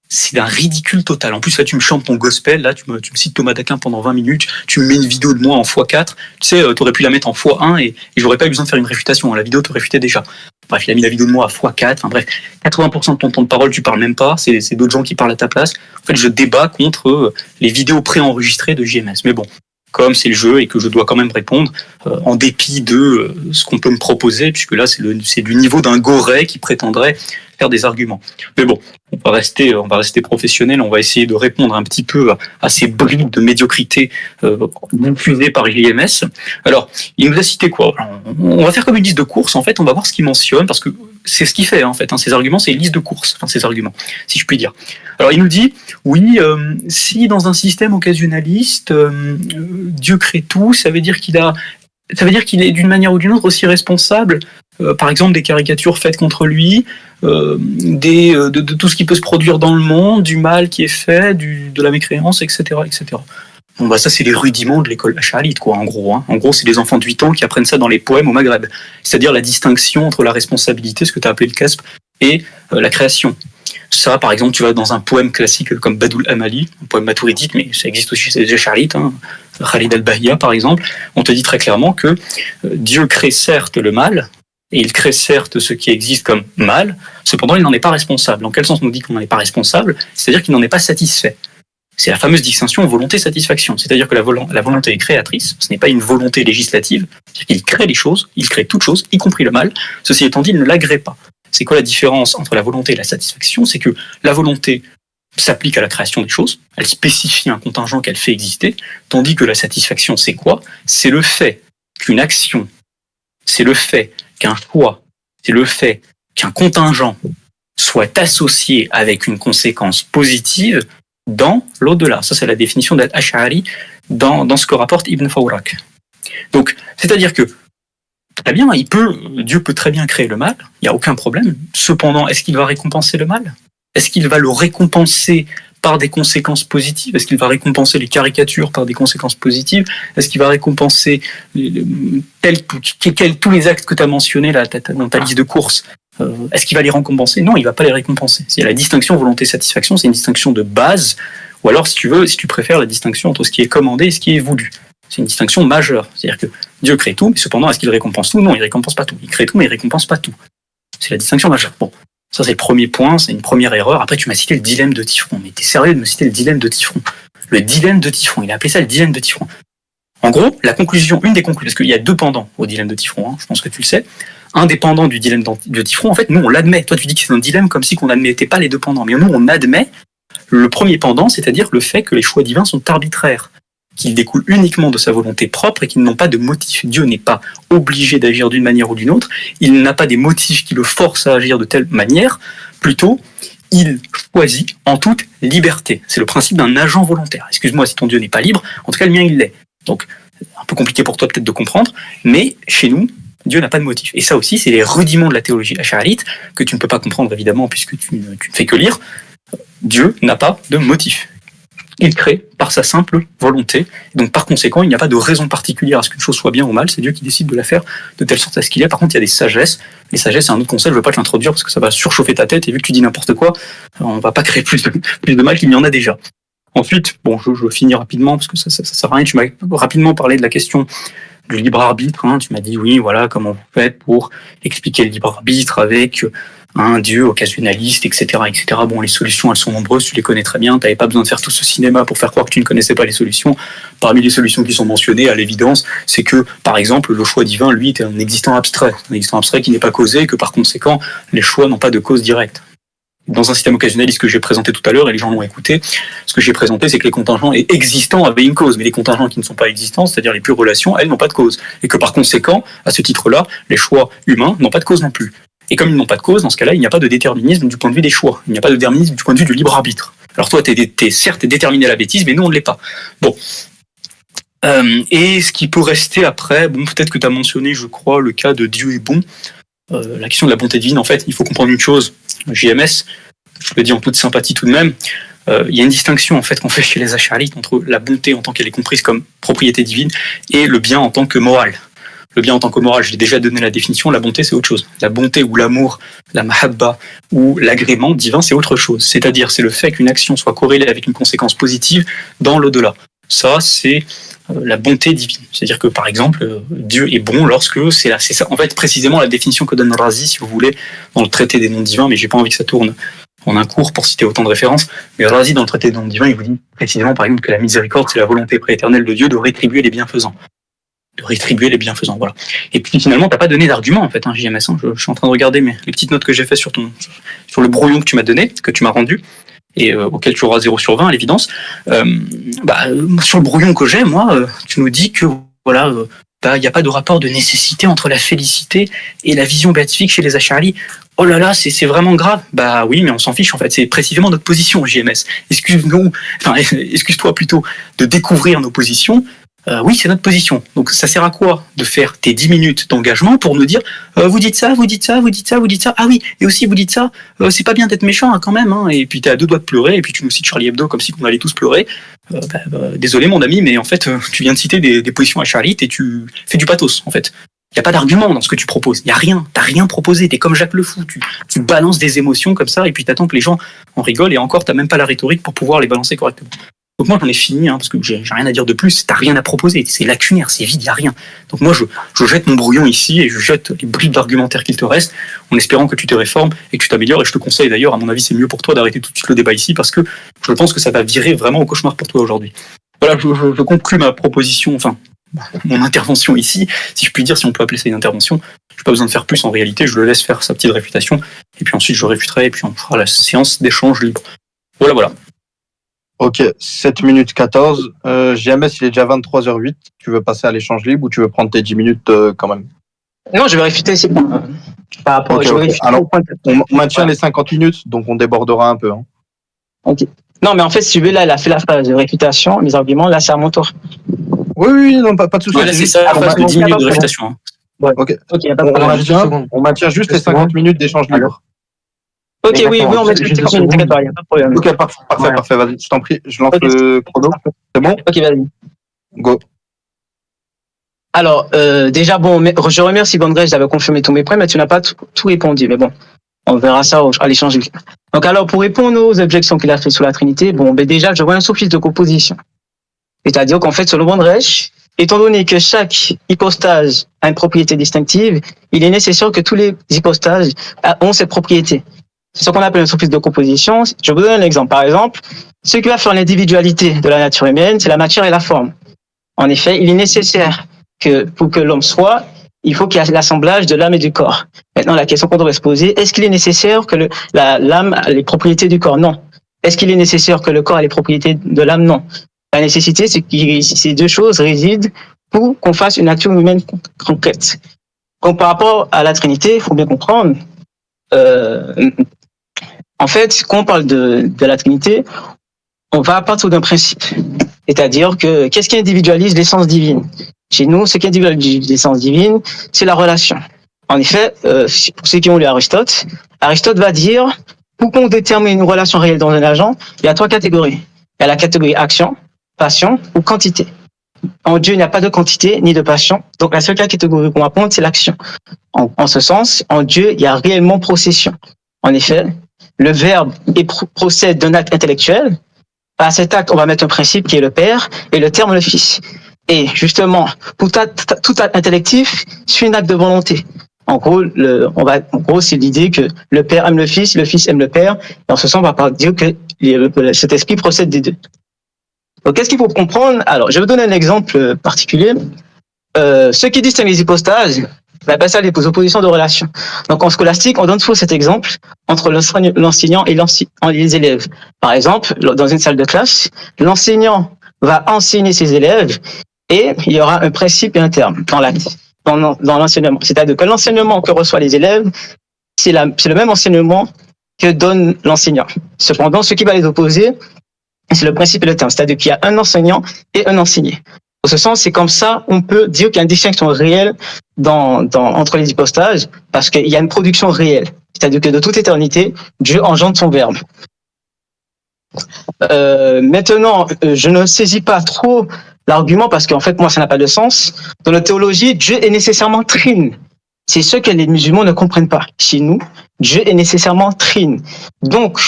C'est d'un ridicule total. En plus, là, tu me chantes ton gospel, là, tu me cites Thomas d'Aquin pendant 20 minutes, tu me mets une vidéo de moi en x4. Tu sais, t'aurais pu la mettre en x1 et j'aurais pas eu besoin de faire une réfutation. La vidéo te réfutait déjà. Bref, il a mis la vidéo de moi à x4. Enfin bref, 80% de ton temps de parole, tu parles même pas. C'est d'autres gens qui parlent à ta place. En fait, je débat contre les vidéos préenregistrées de JMS. Mais bon, comme c'est le jeu et que je dois quand même répondre, en dépit de ce qu'on peut me proposer, puisque là, c'est du niveau d'un Goré qui prétendrait faire des arguments. Mais bon, on va rester professionnel, on va essayer de répondre un petit peu à ces bribes de médiocrité infusées par JMS. Alors, il nous a cité quoi ? On va faire comme une liste de courses, en fait, on va voir ce qu'il mentionne, parce que c'est ce qu'il fait, en fait, hein, ces arguments, c'est une liste de courses, enfin, ces arguments, si je puis dire. Alors, il nous dit, oui, si dans un système occasionaliste, Dieu crée tout, ça veut dire qu'il est d'une manière ou d'une autre aussi responsable, par exemple, des caricatures faites contre lui, de tout ce qui peut se produire dans le monde, du mal qui est fait, de la mécréance, etc., etc. Bon, bah ça, c'est les rudiments de l'école ash'arite, quoi, en gros. Hein. En gros, c'est les enfants de 8 ans qui apprennent ça dans les poèmes au Maghreb. C'est-à-dire la distinction entre la responsabilité, ce que tu as appelé le kasb, et la création. Ça, par exemple, tu vas dans un poème classique comme Badoul Amali, un poème maturidite, mais ça existe aussi chez les Jacharites, Khalid al-Bahia par exemple, on te dit très clairement que Dieu crée certes le mal, et il crée certes ce qui existe comme mal, cependant il n'en est pas responsable. Dans quel sens on dit qu'on n'en est pas responsable? C'est-à-dire qu'il n'en est pas satisfait. C'est la fameuse distinction volonté-satisfaction. C'est-à-dire que la volonté est créatrice, ce n'est pas une volonté législative, c'est-à-dire qu'il crée les choses, il crée toutes choses, y compris le mal. Ceci étant dit, il ne l'agrée pas. C'est quoi la différence entre la volonté et la satisfaction? C'est que la volonté s'applique à la création des choses, elle spécifie un contingent qu'elle fait exister, tandis que la satisfaction, c'est quoi? C'est le fait qu'une action, c'est le fait qu'un choix, c'est le fait qu'un contingent soit associé avec une conséquence positive dans l'au-delà. Ça, c'est la définition d'Al-Ash'ari dans ce que rapporte Ibn Fawrak. Donc, c'est-à-dire que, très bien, Dieu peut très bien créer le mal, il n'y a aucun problème. Cependant, est-ce qu'il va récompenser le mal? Est-ce qu'il va le récompenser par des conséquences positives? Est-ce qu'il va récompenser les caricatures par des conséquences positives? Est-ce qu'il va récompenser tous les actes que tu as mentionnés là, dans ta liste de courses? Est-ce qu'il va les récompenser? Non, il ne va pas les récompenser. C'est la distinction volonté-satisfaction, c'est une distinction de base, ou alors, si tu préfères, la distinction entre ce qui est commandé et ce qui est voulu. C'est une distinction majeure. C'est-à-dire que Dieu crée tout, mais cependant, est-ce qu'il récompense tout? Non, il ne récompense pas tout. Il crée tout, mais il ne récompense pas tout. C'est la distinction majeure. Bon, ça c'est le premier point, c'est une première erreur. Après, tu m'as cité le dilemme de Tifron. Mais t'es sérieux de me citer le dilemme de Tifron? Le dilemme de Tifron, il a appelé ça le dilemme de Tifron. En gros, une des conclusions, parce qu'il y a deux pendants au dilemme de Tifron, je pense que tu le sais. Un des pendants du dilemme de Tifron, en fait, nous on l'admet. Toi tu dis que c'est un dilemme comme si on n'admettait pas les deux pendants. Mais nous on admet le premier pendant, c'est-à-dire le fait que les choix divins sont arbitraires, qu'ils découlent uniquement de sa volonté propre et qu'ils n'ont pas de motif. Dieu n'est pas obligé d'agir d'une manière ou d'une autre, il n'a pas des motifs qui le forcent à agir de telle manière, plutôt il choisit en toute liberté. C'est le principe d'un agent volontaire. Excuse-moi si ton Dieu n'est pas libre, en tout cas le mien il l'est. Donc un peu compliqué pour toi peut-être de comprendre, mais chez nous, Dieu n'a pas de motif. Et ça aussi, c'est les rudiments de la théologie ash'arite que tu ne peux pas comprendre évidemment puisque tu ne fais que lire. Dieu n'a pas de motif. Il crée par sa simple volonté. Donc par conséquent, il n'y a pas de raison particulière à ce qu'une chose soit bien ou mal. C'est Dieu qui décide de la faire de telle sorte à ce qu'il est. Par contre, il y a des sagesses. Les sagesses, c'est un autre concept. Je ne veux pas te l'introduire parce que ça va surchauffer ta tête. Et vu que tu dis n'importe quoi, on ne va pas créer plus de mal qu'il n'y en a déjà. Ensuite, bon, je finis rapidement parce que ça sert à rien. Tu m'as rapidement parlé de la question du libre arbitre. Tu m'as dit oui, voilà comment vous faites pour expliquer le libre arbitre avec un Dieu occasionnaliste, etc., etc. Bon, les solutions, elles sont nombreuses, tu les connais très bien. Tu n'avais pas besoin de faire tout ce cinéma pour faire croire que tu ne connaissais pas les solutions. Parmi les solutions qui sont mentionnées, à l'évidence, c'est que, par exemple, le choix divin, lui, est un existant abstrait qui n'est pas causé, et que par conséquent, les choix n'ont pas de cause directe. Dans un système occasionnaliste que j'ai présenté tout à l'heure, et les gens l'ont écouté, ce que j'ai présenté, c'est que les contingents existants avaient une cause, mais les contingents qui ne sont pas existants, c'est-à-dire les pures relations, elles n'ont pas de cause. Et que par conséquent, à ce titre-là, les choix humains n'ont pas de cause non plus. Et comme ils n'ont pas de cause, dans ce cas-là, il n'y a pas de déterminisme du point de vue des choix. Il n'y a pas de déterminisme du point de vue du libre arbitre. Alors toi, t'es certes déterminé à la bêtise, mais nous, on ne l'est pas. Bon. Et ce qui peut rester après, bon, peut-être que tu as mentionné, je crois, le cas de Dieu est bon. La question de la bonté divine, en fait, il faut comprendre une chose. JMS, je le dis en toute sympathie tout de même, il y a une distinction en fait qu'on fait chez les ash'arites entre la bonté en tant qu'elle est comprise comme propriété divine et le bien en tant que morale. Le bien en tant que morale, j'ai déjà donné la définition, la bonté c'est autre chose. La bonté ou l'amour, la mahabba ou l'agrément divin c'est autre chose. C'est-à-dire c'est le fait qu'une action soit corrélée avec une conséquence positive dans l'au-delà. Ça c'est la bonté divine. C'est-à-dire que par exemple, Dieu est bon lorsque c'est ça en fait précisément la définition que donne Razi, si vous voulez, dans le traité des noms divins, mais j'ai pas envie que ça tourne en un cours pour citer autant de références. Mais Razi, dans le traité des noms divins, il vous dit précisément par exemple que la miséricorde, c'est la volonté prééternelle de Dieu de rétribuer les bienfaisants. Voilà. Et puis finalement, t'as pas donné d'argument en fait, JMS. Je suis en train de regarder les petites notes que j'ai fait sur le brouillon que tu m'as donné, que tu m'as rendu, et auquel tu auras 0 sur 20 à l'évidence. Sur le brouillon que j'ai, moi, tu nous dis que voilà, il n'y a pas de rapport de nécessité entre la félicité et la vision béatifique chez les Ash'ari. Oh là là, c'est vraiment grave. Bah oui, mais on s'en fiche en fait. C'est précisément notre position, JMS. Excuse-toi plutôt de découvrir nos positions. Oui, c'est notre position. Donc ça sert à quoi de faire tes 10 minutes d'engagement pour nous dire vous dites ça. Ah oui, et aussi vous dites ça, c'est pas bien d'être méchant quand même. Et puis t'es à 2 doigts de pleurer, et puis tu nous cites Charlie Hebdo comme si on allait tous pleurer. Désolé mon ami, mais en fait tu viens de citer des positions ash'arites et tu fais du pathos en fait. Il n'y a pas d'argument dans ce que tu proposes. Il n'y a rien. Tu n'as rien proposé. Tu es comme Jacques Le Fou. Tu balances des émotions comme ça et puis tu attends que les gens en rigolent et encore, tu n'as même pas la rhétorique pour pouvoir les balancer correctement. Donc moi, j'en ai fini parce que j'ai rien à dire de plus. Tu n'as rien à proposer. C'est lacunaire, c'est vide, il n'y a rien. Donc moi, je jette mon brouillon ici et je jette les bribes d'argumentaire qu'il te reste en espérant que tu te réformes et que tu t'améliores. Et je te conseille d'ailleurs, à mon avis, c'est mieux pour toi d'arrêter tout de suite le débat ici parce que je pense que ça va virer vraiment au cauchemar pour toi aujourd'hui. Voilà, je conclue ma proposition, enfin, mon intervention ici, si je puis dire, si on peut appeler ça une intervention. Je n'ai pas besoin de faire plus en réalité, je le laisse faire sa petite réfutation, et puis ensuite je réfuterai, et puis on fera la séance d'échange libre. Voilà. Ok, 7 minutes 14. GMS, il est déjà 23h08. Tu veux passer à l'échange libre ou tu veux prendre tes 10 minutes quand même? Non, je vais réfuter ces points. Par rapport, Ok, je vais ok. réfuter Alors, au point de- on maintient les 50 minutes, donc on débordera un peu. Hein. Ok. Non, mais en fait, si tu veux, là, elle a fait la phase de réfutation, mes arguments, là, c'est à mon tour. Oui, non, pas de souci. Voilà, c'est ça, la phase de 10 minutes de réfutation. Hein. Ok, Ok, y a pas de on problème. maintient juste les 50 minutes d'échange libre. Ok, oui, Exactement. on met Juste juste deux 50 minutes, secondes. t'inquiète pas, y a pas de problème. Ok, parfait, vas-y, je t'en prie, je lance Ok. le chrono. C'est bon? Ok, vas-y. Go. Alors, déjà, bon, je remercie Bandré, j'avais confirmé tous mes points, mais tu n'as pas tout répondu. Mais bon, on verra ça à l'échange. Donc, alors, pour répondre aux objections qu'il a fait sur la Trinité, bon, ben déjà, je vois un sophisme de composition. C'est-à-dire qu'en fait, selon Bandré, étant donné que chaque hypostase a une propriété distinctive, il est nécessaire que tous les hypostases ont cette propriété. C'est ce qu'on appelle un sophisme de composition. Je vous donne un exemple. Par exemple, ce qui va faire l'individualité de la nature humaine, c'est la matière et la forme. En effet, il est nécessaire que pour que l'homme soit, il faut qu'il y ait l'assemblage de l'âme et du corps. Maintenant, la question qu'on devrait se poser, est-ce qu'il est nécessaire que l'âme ait les propriétés du corps? Non. Est-ce qu'il est nécessaire que le corps ait les propriétés de l'âme? Non. La nécessité, c'est que ces deux choses résident pour qu'on fasse une action humaine concrète. Donc, par rapport à la Trinité, il faut bien comprendre, en fait, quand on parle de la Trinité, on va partir d'un principe. C'est-à-dire que qu'est-ce qui individualise l'essence divine? Chez nous, ce qui individualise l'essence divine, c'est la relation. En effet, pour ceux qui ont lu Aristote, Aristote va dire, pour qu'on détermine une relation réelle dans un agent, il y a 3 catégories. Il y a la catégorie action, passion ou quantité. En Dieu, il n'y a pas de quantité ni de passion. Donc, la seule catégorie qu'on va prendre, c'est l'action. En ce sens, en Dieu, il y a réellement procession. En effet, le Verbe procède d'un acte intellectuel. À cet acte, on va mettre un principe qui est le Père et le terme le Fils. Et justement, pour tout acte intellectif, suit un acte de volonté. En gros, c'est l'idée que le Père aime le Fils aime le Père. Et en ce sens, on va pas dire que cet esprit procède des deux. Donc, qu'est-ce qu'il faut comprendre? Alors, je vais vous donner un exemple particulier. Ce qui distingue les hypostases, on appelle ça les oppositions de relations. Donc, en scolastique, on donne souvent cet exemple entre l'enseignant et les élèves. Par exemple, dans une salle de classe, l'enseignant va enseigner ses élèves et il y aura un principe et un terme dans l'enseignement. C'est-à-dire que l'enseignement que reçoivent les élèves, c'est le même enseignement que donne l'enseignant. Cependant, ce qui va les opposer, c'est le principe et le terme. C'est-à-dire qu'il y a un enseignant et un enseigné. En ce sens, c'est comme ça, on peut dire qu'il y a une distinction réelle entre les hypostases, parce qu'il y a une production réelle. C'est-à-dire que de toute éternité, Dieu engendre son Verbe. Maintenant, je ne saisis pas trop l'argument, parce qu'en fait, moi, ça n'a pas de sens. Dans la théologie, Dieu est nécessairement trine. C'est ce que les musulmans ne comprennent pas. Chez nous, Dieu est nécessairement trine. Donc,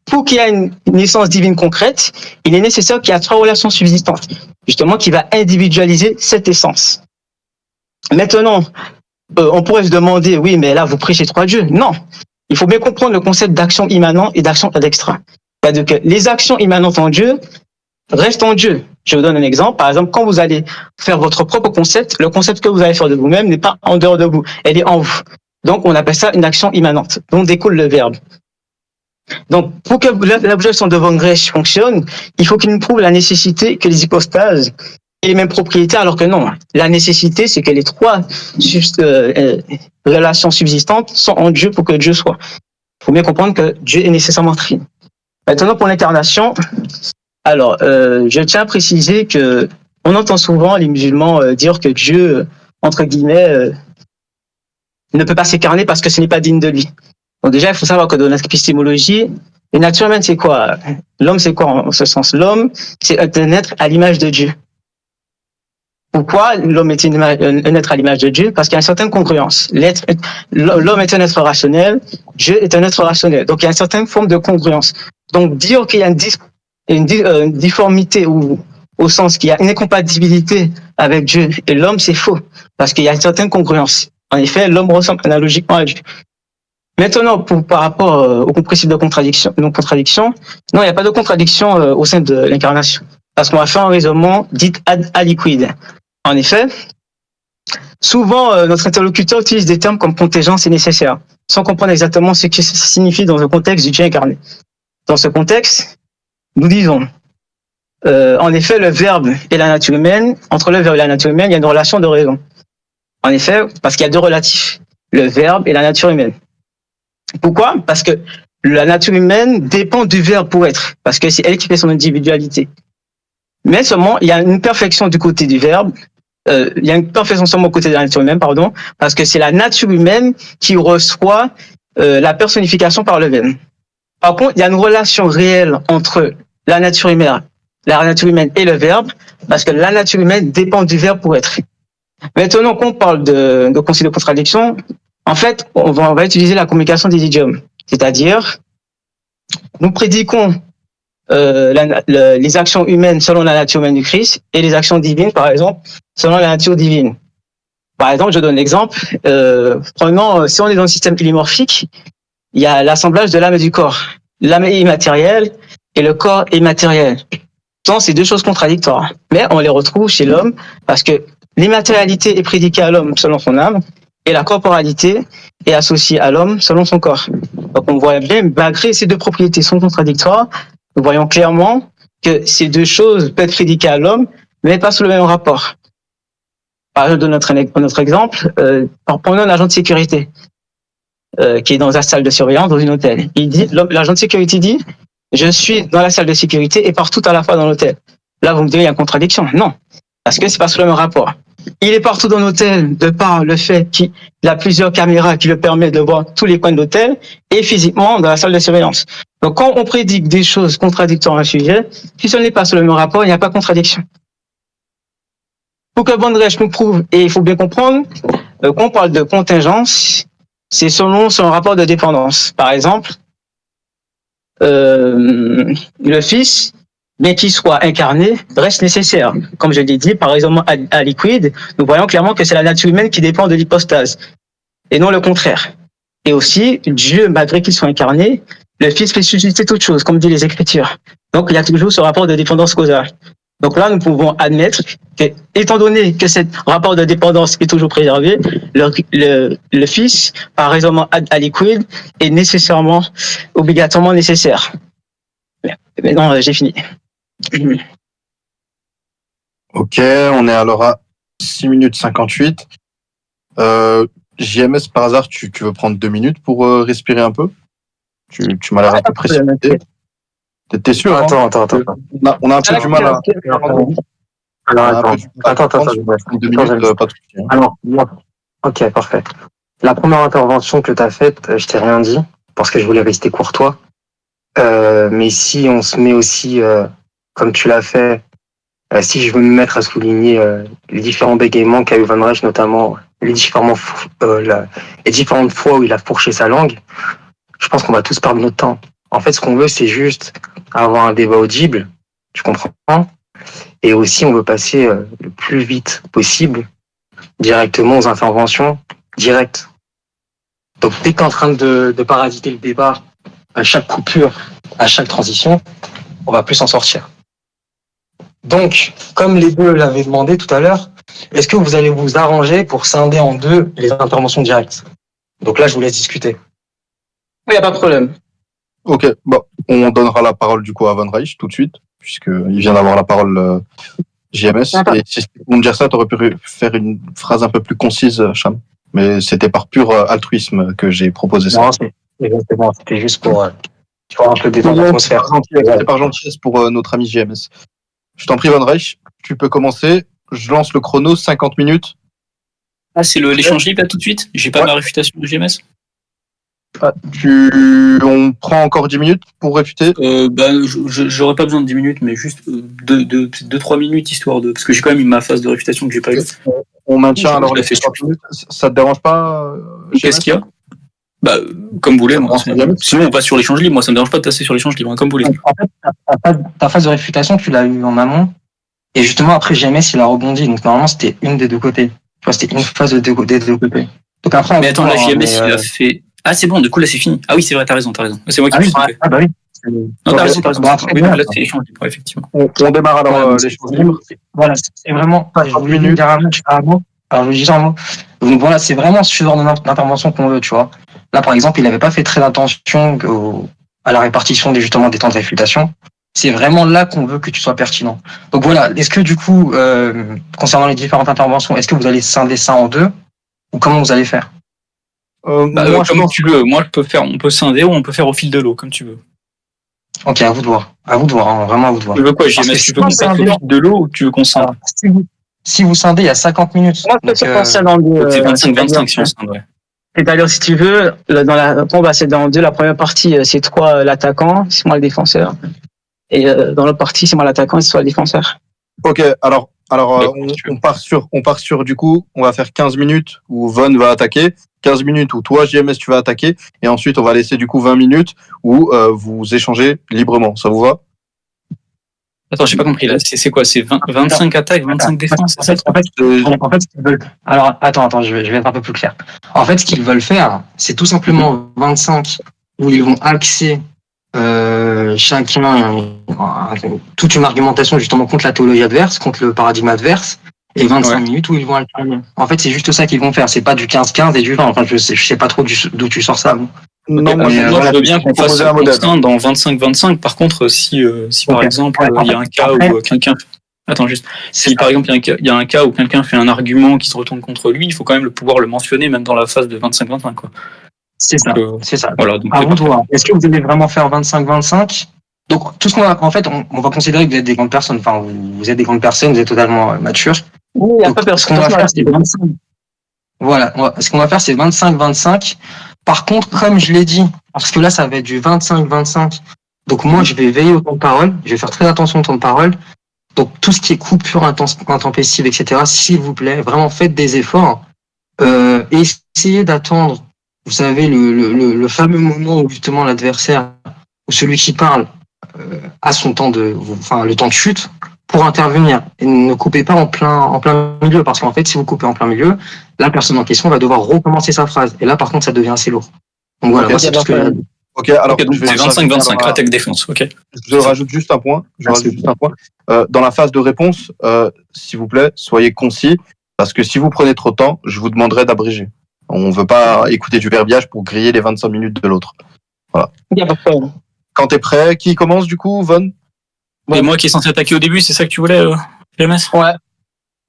pour qu'il y ait une naissance divine concrète, il est nécessaire qu'il y ait 3 relations subsistantes, justement, qui va individualiser cette essence. Maintenant, on pourrait se demander, oui, mais là, vous prêchez 3 dieux. Non. Il faut bien comprendre le concept d'action immanente et d'action ad extra. C'est-à-dire que les actions immanentes en Dieu restent en Dieu. Je vous donne un exemple. Par exemple, quand vous allez faire votre propre concept, le concept que vous allez faire de vous-même n'est pas en dehors de vous. Elle est en vous. Donc, on appelle ça une action immanente, dont découle le verbe. Donc, pour que l'objection de Von Grech fonctionne, il faut qu'il nous prouve la nécessité que les hypostases aient les mêmes propriétés, alors que non. La nécessité, c'est que les 3 relations subsistantes sont en Dieu pour que Dieu soit. Il faut bien comprendre que Dieu est nécessairement trine. Maintenant, pour l'incarnation, alors, je tiens à préciser que on entend souvent les musulmans dire que Dieu, entre guillemets, ne peut pas s'incarner parce que ce n'est pas digne de lui. Donc déjà, il faut savoir que dans l'épistémologie, la nature humaine, c'est quoi? L'homme, c'est quoi en ce sens? L'homme, c'est un être à l'image de Dieu. Pourquoi l'homme est un être à l'image de Dieu? Parce qu'il y a une certaine congruence. L'homme est un être rationnel, Dieu est un être rationnel. Donc il y a une certaine forme de congruence. Donc dire qu'il y a une difformité ou au sens qu'il y a une incompatibilité avec Dieu et l'homme, c'est faux. Parce qu'il y a une certaine congruence. En effet, l'homme ressemble analogiquement à Dieu. Maintenant, par rapport au principe de contradiction, non, il n'y a pas de contradiction au sein de l'incarnation. Parce qu'on va faire un raisonnement dit ad aliquid. En effet, souvent, notre interlocuteur utilise des termes comme contingence et nécessaire, sans comprendre exactement ce que ça signifie dans le contexte du Dieu incarné. Dans ce contexte, nous disons, en effet, le verbe et la nature humaine, entre le verbe et la nature humaine, il y a une relation de raison. En effet, parce qu'il y a deux relatifs, le verbe et la nature humaine. Pourquoi? Parce que la nature humaine dépend du verbe pour être, parce que c'est elle qui fait son individualité. Mais seulement, il y a une perfection du côté du verbe, il y a une perfection seulement au côté de la nature humaine, pardon, parce que c'est la nature humaine qui reçoit la personnification par le verbe. Par contre, il y a une relation réelle entre la nature humaine et le verbe, parce que la nature humaine dépend du verbe pour être. Maintenant, quand on parle de concept de contradiction, en fait, on va utiliser la communication des idiomes, c'est-à-dire, nous prédiquons les actions humaines selon la nature humaine du Christ et les actions divines, par exemple, selon la nature divine. Par exemple, je donne l'exemple, prenons, si on est dans le système polymorphique, il y a l'assemblage de l'âme et du corps. L'âme est immatérielle et le corps est matériel. Donc, c'est deux choses contradictoires, mais on les retrouve chez l'homme parce que l'immatérialité est prédiquée à l'homme selon son âme et la corporalité est associée à l'homme selon son corps. Donc, on voit bien, malgré ces deux propriétés sont contradictoires, nous voyons clairement que ces deux choses peuvent être prédiquées à l'homme, mais pas sous le même rapport. Par exemple, notre exemple, prenons un agent de sécurité qui est dans la salle de surveillance dans une hôtel. L'agent de sécurité dit, je suis dans la salle de sécurité et partout à la fois dans l'hôtel. Là, vous me direz, il y a une contradiction. Non, parce que c'est pas sous le même rapport. Il est partout dans l'hôtel de par le fait qu'il a plusieurs caméras qui le permettent de voir tous les coins de l'hôtel et physiquement dans la salle de surveillance. Donc, quand on prédit des choses contradictoires à un sujet, si ce n'est pas sous le même rapport, il n'y a pas de contradiction. Pour que Bandrèche nous prouve, et il faut bien comprendre, quand on parle de contingence, c'est selon son rapport de dépendance. Par exemple, le Fils, bien qu'il soit incarné, reste nécessaire. Comme je l'ai dit, par exemple, à liquide, nous voyons clairement que c'est la nature humaine qui dépend de l'hypostase, et non le contraire. Et aussi, Dieu, malgré qu'il soit incarné, le Fils fait susciter toute chose, comme dit les Écritures. Donc, il y a toujours ce rapport de dépendance causale. Donc là, nous pouvons admettre que, étant donné que ce rapport de dépendance est toujours préservé, le Fils, par raisonnement à liquide, est nécessairement, obligatoirement nécessaire. Maintenant, j'ai fini. Ok, on est alors à 6 minutes 58. JMS, par hasard, tu veux prendre 2 minutes pour respirer un peu? Tu m'as l'air un peu précipité. T'es sûr? Attends. On a un peu du mal à... Attends. 2 minutes, pas de souci. Alors, ok, parfait. La première intervention que tu as faite, je t'ai rien dit, parce que je voulais rester courtois. Mais si on se met aussi, comme tu l'as fait, si je veux me mettre à souligner les différents bégaiements qu'a eu Van Reich, notamment les différentes fois où il a fourché sa langue, je pense qu'on va tous perdre notre temps. En fait, ce qu'on veut, c'est juste avoir un débat audible, tu comprends? Et aussi, on veut passer le plus vite possible directement aux interventions directes. Donc, dès que tu es en train de parasiter le débat à chaque coupure, à chaque transition, on va plus s'en sortir. Donc, comme les deux l'avaient demandé tout à l'heure, est-ce que vous allez vous arranger pour scinder en deux les interventions directes? Donc là, je vous laisse discuter. Il n'y a pas de problème. Ok, bon, on donnera la parole du coup à Van Reich tout de suite, puisqu'il vient d'avoir la parole JMS. Et si c'était pour me dire ça, tu aurais pu faire une phrase un peu plus concise, Cham. Mais c'était par pur altruisme que j'ai proposé ça. Non, exactement, c'était juste pour un peu détendre l'atmosphère. C'est par gentillesse pour notre ami JMS. Je t'en prie, Van Reich, tu peux commencer. Je lance le chrono, 50 minutes. Ah, c'est l'échange libre là tout de suite? J'ai pas ma réfutation de GMS? On prend encore 10 minutes pour réfuter. J'aurais pas besoin de 10 minutes, mais juste 2-3 minutes, histoire de. Parce que j'ai quand même eu ma phase de réfutation que j'ai pas eu. On maintient Je alors l'ai les fait 30 minutes. Ça te dérange pas Qu'est-ce qu'il y a? Comme vous voulez, moi. Ça me dérange. Sinon, on passe sur l'échange libre. Moi, ça me dérange pas de passer sur l'échange libre, hein, comme vous voulez. En fait, ta phase de réfutation, tu l'as eu en amont. Et justement, après, GMS, il a rebondi. Donc, normalement, c'était une des deux côtés. Tu vois, c'était une phase des deux côtés. Donc, après, Mais attends, là, JMS, il a fait. Ah, c'est bon, du coup, là, c'est fini. Ah oui, c'est vrai, t'as raison. C'est moi qui me suis trompé. Ah, bah oui. Non, t'as raison. Bon, après, Oui, voilà. là, c'est l'échange libre, effectivement. On démarre alors l'échange libre. Voilà, c'est vraiment. Je voulais dire un mot. Alors, je vous dis un mot. Donc, voilà, c'est vraiment ce genre d'intervention qu'on veut, tu vois. Là, par exemple, il n'avait pas fait très attention à la répartition justement des temps de réfutation. C'est vraiment là qu'on veut que tu sois pertinent. Donc voilà, est-ce que du coup, concernant les différentes interventions, est-ce que vous allez scinder ça en deux ou comment vous allez faire? Moi, Comme tu veux. Moi, on peut scinder ou on peut faire au fil de l'eau, comme tu veux. Ok, à vous de voir. À vous de voir, hein, vraiment à vous de voir. Tu veux quoi, Parce JMS? que Tu si veux qu'on vous fasse au scindez- fil de l'eau ou tu veux qu'on scinde? Alors, si vous scindez, il y a 50 minutes. Moi, je peux Donc, faire ça dans deux. C'est 25-25 si on scinde, ouais. C'est-à-dire, si tu veux, dans la pompe, c'est dans deux. La première partie, c'est toi l'attaquant, c'est moi le défenseur. Et dans l'autre partie, c'est moi l'attaquant et c'est toi le défenseur. Ok, alors D'accord, on part sur du coup, on va faire 15 minutes où Von va attaquer, 15 minutes où toi JMS tu vas attaquer, et ensuite on va laisser du coup 20 minutes où vous échangez librement. Ça vous va? Attends, j'ai pas compris là. C'est quoi? C'est 25 attaques, 25 défenses, c'est ça? En fait, ce qu'ils veulent. Alors, attends, je vais être un peu plus clair. En fait, ce qu'ils veulent faire, c'est tout simplement 25 où ils vont axer chacun toute une argumentation justement contre la théologie adverse, contre le paradigme adverse, et 25 minutes où ils vont alterner. En fait, c'est juste ça qu'ils vont faire. C'est pas du 15-15 et du 20. Enfin, je sais pas trop d'où tu sors ça. Bon. Non, Moi, je veux bien qu'on fasse un modèle. dans 25-25. Par contre, si par exemple, il y a un cas où quelqu'un. Attends, juste. Si par exemple, il y a un cas où quelqu'un fait un argument qui se retourne contre lui, il faut quand même pouvoir le mentionner, même dans la phase de 25-25, quoi. C'est ça. C'est ça. Voilà, donc, à vous de voir. Est-ce que vous allez vraiment faire 25-25? Donc, tout ce qu'on va, en fait, on va considérer que vous êtes des grandes personnes. Enfin, vous êtes des grandes personnes, vous êtes totalement matures. Oui, il n'y a Donc, pas ce qu'on personne. va faire, c'est 25. Voilà. Ce qu'on va faire, c'est 25-25. Par contre, comme je l'ai dit, parce que là, ça va être du 25-25. Donc, moi, je vais veiller au temps de parole. Je vais faire très attention au temps de parole. Donc, tout ce qui est coupure intempestive, etc., s'il vous plaît, vraiment faites des efforts. Essayez d'attendre, vous savez, le fameux moment où justement l'adversaire ou celui qui parle a son temps le temps de chute pour intervenir. Et ne coupez pas en plein milieu, parce qu'en fait, si vous coupez en plein milieu, la personne en question va devoir recommencer sa phrase. Et là, par contre, ça devient assez lourd. Donc voilà, Ok. moi, c'est tout ce que j'ai à dire. Ok, alors donc c'est 25-25, attaque-défense, ok. Je rajoute juste un point. Dans la phase de réponse, s'il vous plaît, soyez concis, parce que si vous prenez trop de temps, je vous demanderai d'abréger. On ne veut pas écouter du verbiage pour griller les 25 minutes de l'autre. Voilà. Il n'y a pas de problème. Quand t'es prêt, qui commence du coup, Von? Et moi qui est censé attaquer au début, c'est ça que tu voulais, JMS? Ouais.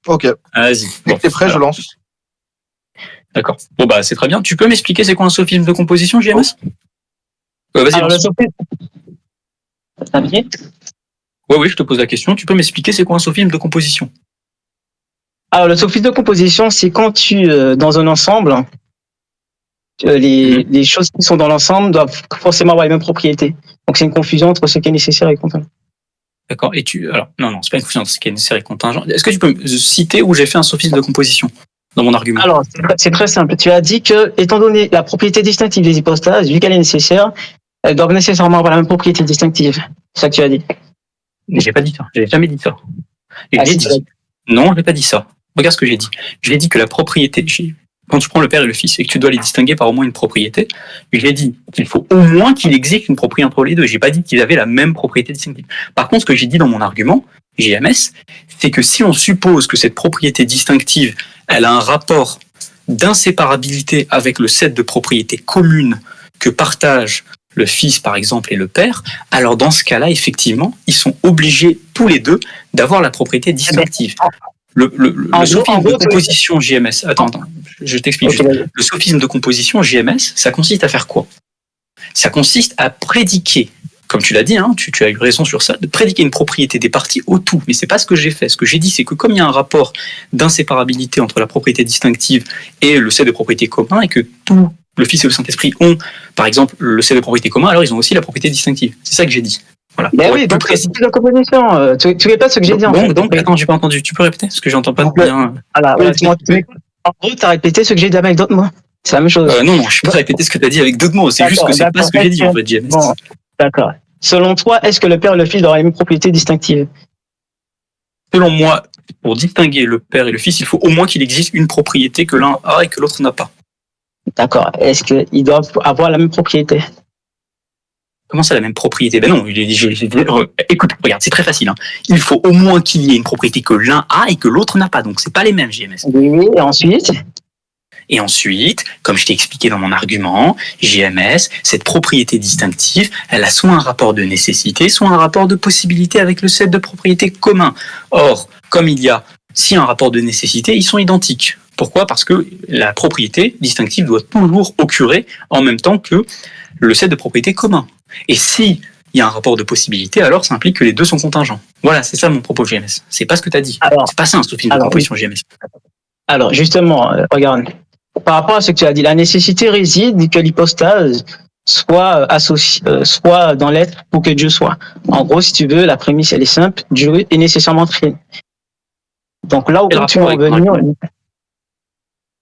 Ok. Vas-y. Dès que t'es prêt, je lance. D'accord. Bon, bah, c'est très bien. Tu peux m'expliquer c'est quoi un sophisme de composition, JMS? Vas-y. Alors, le sophisme. T'as fini? Oui, je te pose la question. Tu peux m'expliquer c'est quoi un sophisme de composition? Alors, le sophisme de composition, c'est quand dans un ensemble, les choses qui sont dans l'ensemble doivent forcément avoir les mêmes propriétés. Donc, c'est une confusion entre ce qui est nécessaire et contingent. D'accord. Alors, non, c'est pas une confusion entre ce qui est nécessaire et contingent. Est-ce que tu peux me citer où j'ai fait un sophisme de composition dans mon argument? Alors, c'est très simple. Tu as dit que, étant donné la propriété distinctive des hypostases, vu qu'elle est nécessaire, elles doivent nécessairement avoir la même propriété distinctive. C'est ça que tu as dit. J'ai pas dit ça. J'ai jamais dit ça. Si, tu l'as dit. Non, je n'ai pas dit ça. Regarde ce que j'ai dit. J'ai dit que la propriété, quand tu prends le père et le fils et que tu dois les distinguer par au moins une propriété, j'ai dit qu'il faut au moins qu'il existe une propriété entre les deux. J'ai pas dit qu'ils avaient la même propriété distinctive. Par contre, ce que j'ai dit dans mon argument, JMS, c'est que si on suppose que cette propriété distinctive, elle a un rapport d'inséparabilité avec le set de propriétés communes que partagent le fils, par exemple, et le père, alors dans ce cas-là, effectivement, ils sont obligés tous les deux d'avoir la propriété distinctive. Le sophisme de composition JMS, attends, je t'explique juste. Le sophisme de composition JMS, ça consiste à faire quoi? Ça consiste à prédiquer, comme tu l'as dit, hein, tu as eu raison sur ça, de prédiquer une propriété des parties au tout. Mais c'est pas ce que j'ai fait. Ce que j'ai dit, c'est que comme il y a un rapport d'inséparabilité entre la propriété distinctive et le set de propriétés communs, et que tout le Fils et le Saint-Esprit ont, par exemple, le set de propriétés communs, alors ils ont aussi la propriété distinctive. C'est ça que j'ai dit. Voilà. Mais oui, donc c'est la composition. Tu répètes ce que j'ai dit en fait. Donc, attends, j'ai pas entendu. Tu peux répéter? Parce que j'entends pas Donc, bien. Alors, Voilà, en gros, tu as répété ce que j'ai dit avec d'autres mots. C'est la même chose. non, je peux pas répéter ce que tu as dit avec d'autres mots. C'est juste que c'est pas ce que j'ai dit, en fait, JMS. Bon, d'accord. Selon toi, est-ce que le Père et le Fils auraient les mêmes propriétés distinctives? Selon moi, pour distinguer le Père et le Fils, il faut au moins qu'il existe une propriété que l'un a et que l'autre n'a pas. D'accord. Est-ce qu'ils doivent avoir la même propriété? Comment ça, la même propriété? Ben non, écoute, regarde, c'est très facile. Hein. Il faut au moins qu'il y ait une propriété que l'un a et que l'autre n'a pas. Donc, c'est pas les mêmes, JMS. Oui, et ensuite? Et ensuite, comme je t'ai expliqué dans mon argument, JMS, cette propriété distinctive, elle a soit un rapport de nécessité, soit un rapport de possibilité avec le set de propriétés commun. Or, comme il y a, si un rapport de nécessité, ils sont identiques. Pourquoi? Parce que la propriété distinctive doit toujours occurrer en même temps que le set de propriétés commun. Et si il y a un rapport de possibilité, alors ça implique que les deux sont contingents. Voilà, c'est ça mon propos, JMS. C'est pas ce que tu as dit. C'est pas ça un sophiste de composition, JMS. Alors, justement, regarde. Par rapport à ce que tu as dit, la nécessité réside que l'hypostase soit associée, soit dans l'être pour que Dieu soit. En gros, si tu veux, la prémisse, elle est simple. Dieu est nécessairement trine. Donc là où tu vas revenir,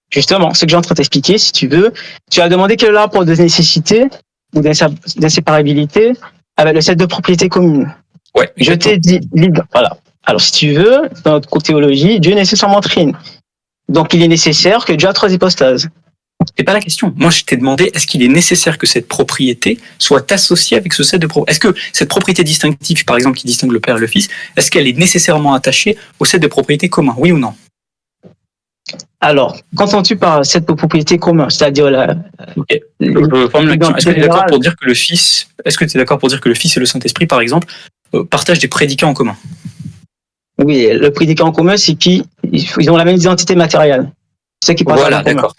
justement, ce que j'ai en train de t'expliquer, si tu veux, tu as demandé quel est le rapport de nécessité ou d'inséparabilité avec le set de propriétés communes. Ouais. Je t'ai dit, voilà. Alors, si tu veux, dans notre théologie, Dieu est nécessairement trine. Donc, il est nécessaire que Dieu a 3 hypostases. C'est pas la question. Moi, je t'ai demandé, est-ce qu'il est nécessaire que cette propriété soit associée avec ce set de propriétés? Est-ce que cette propriété distinctive, par exemple, qui distingue le Père et le Fils, est-ce qu'elle est nécessairement attachée au set de propriétés commun? Oui ou non? Alors, qu'entends-tu par set de propriétés commun? C'est-à-dire je formule la question. Est-ce que tu es d'accord pour dire que le Fils, et le Saint-Esprit, par exemple, partagent des prédicats en commun? Oui, le prédicat en commun, c'est qu'ils ont la même identité matérielle. C'est qui voilà, d'accord.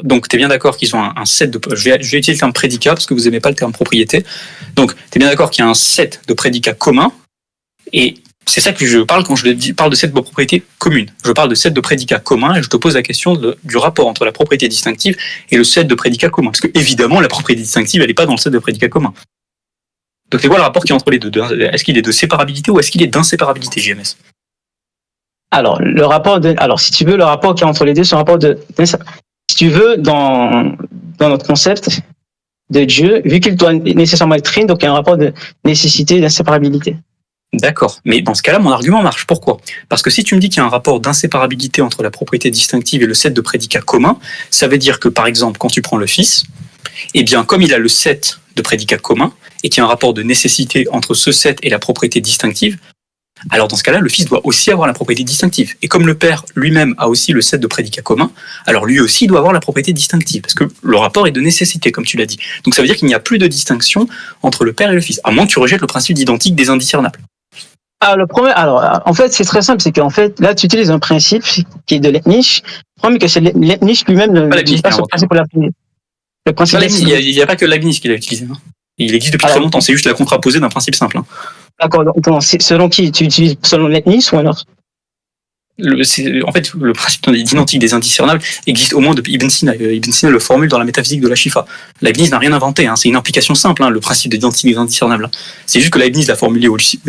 Donc, tu es bien d'accord qu'ils ont un set de... Je vais utiliser le terme prédicat parce que vous n'aimez pas le terme propriété. Donc, tu es bien d'accord qu'il y a un set de prédicats communs. Et c'est ça que je parle quand je parle de set de propriété commune. Je parle de set de prédicats communs et je te pose la question du rapport entre la propriété distinctive et le set de prédicats communs. Parce que, évidemment, la propriété distinctive, elle n'est pas dans le set de prédicats communs. Donc, c'est quoi le rapport qui est entre les deux? Est-ce qu'il est de séparabilité ou est-ce qu'il est d'inséparabilité, JMS? Alors, si tu veux, le rapport qui est entre les deux, c'est un rapport si tu veux, dans notre concept de Dieu, vu qu'il doit nécessairement être trine, donc il y a un rapport de nécessité et d'inséparabilité. D'accord. Mais dans ce cas-là, mon argument marche. Pourquoi? Parce que si tu me dis qu'il y a un rapport d'inséparabilité entre la propriété distinctive et le set de prédicats communs, ça veut dire que, par exemple, quand tu prends le Fils, eh bien, comme il a le set de prédicats communs, et qu'il y a un rapport de nécessité entre ce set et la propriété distinctive, alors dans ce cas-là, le Fils doit aussi avoir la propriété distinctive. Et comme le Père lui-même a aussi le set de prédicats communs, alors lui aussi doit avoir la propriété distinctive, parce que le rapport est de nécessité, comme tu l'as dit. Donc ça veut dire qu'il n'y a plus de distinction entre le Père et le Fils, à moins que tu rejettes le principe d'identique des indiscernables. En fait, c'est très simple, c'est qu'en fait, là, tu utilises un principe qui est de Leibniz. Le problème, c'est que Leibniz lui-même ne dit pas ce principe pour l'appliquer. Il n'y a pas que Leibniz qui l'a utilisé. Hein. Il existe depuis très longtemps, c'est juste la contraposée d'un principe simple. Hein. D'accord, donc selon qui? Tu utilises selon Leibniz ou un autre? En fait, le principe d'identique des indiscernables existe au moins depuis Ibn Sina. Ibn Sina le formule dans la métaphysique de la Shifa. Leibniz n'a rien inventé, hein. C'est une implication simple, hein, le principe d'identique des indiscernables. C'est juste que Leibniz l'a formulé aussi,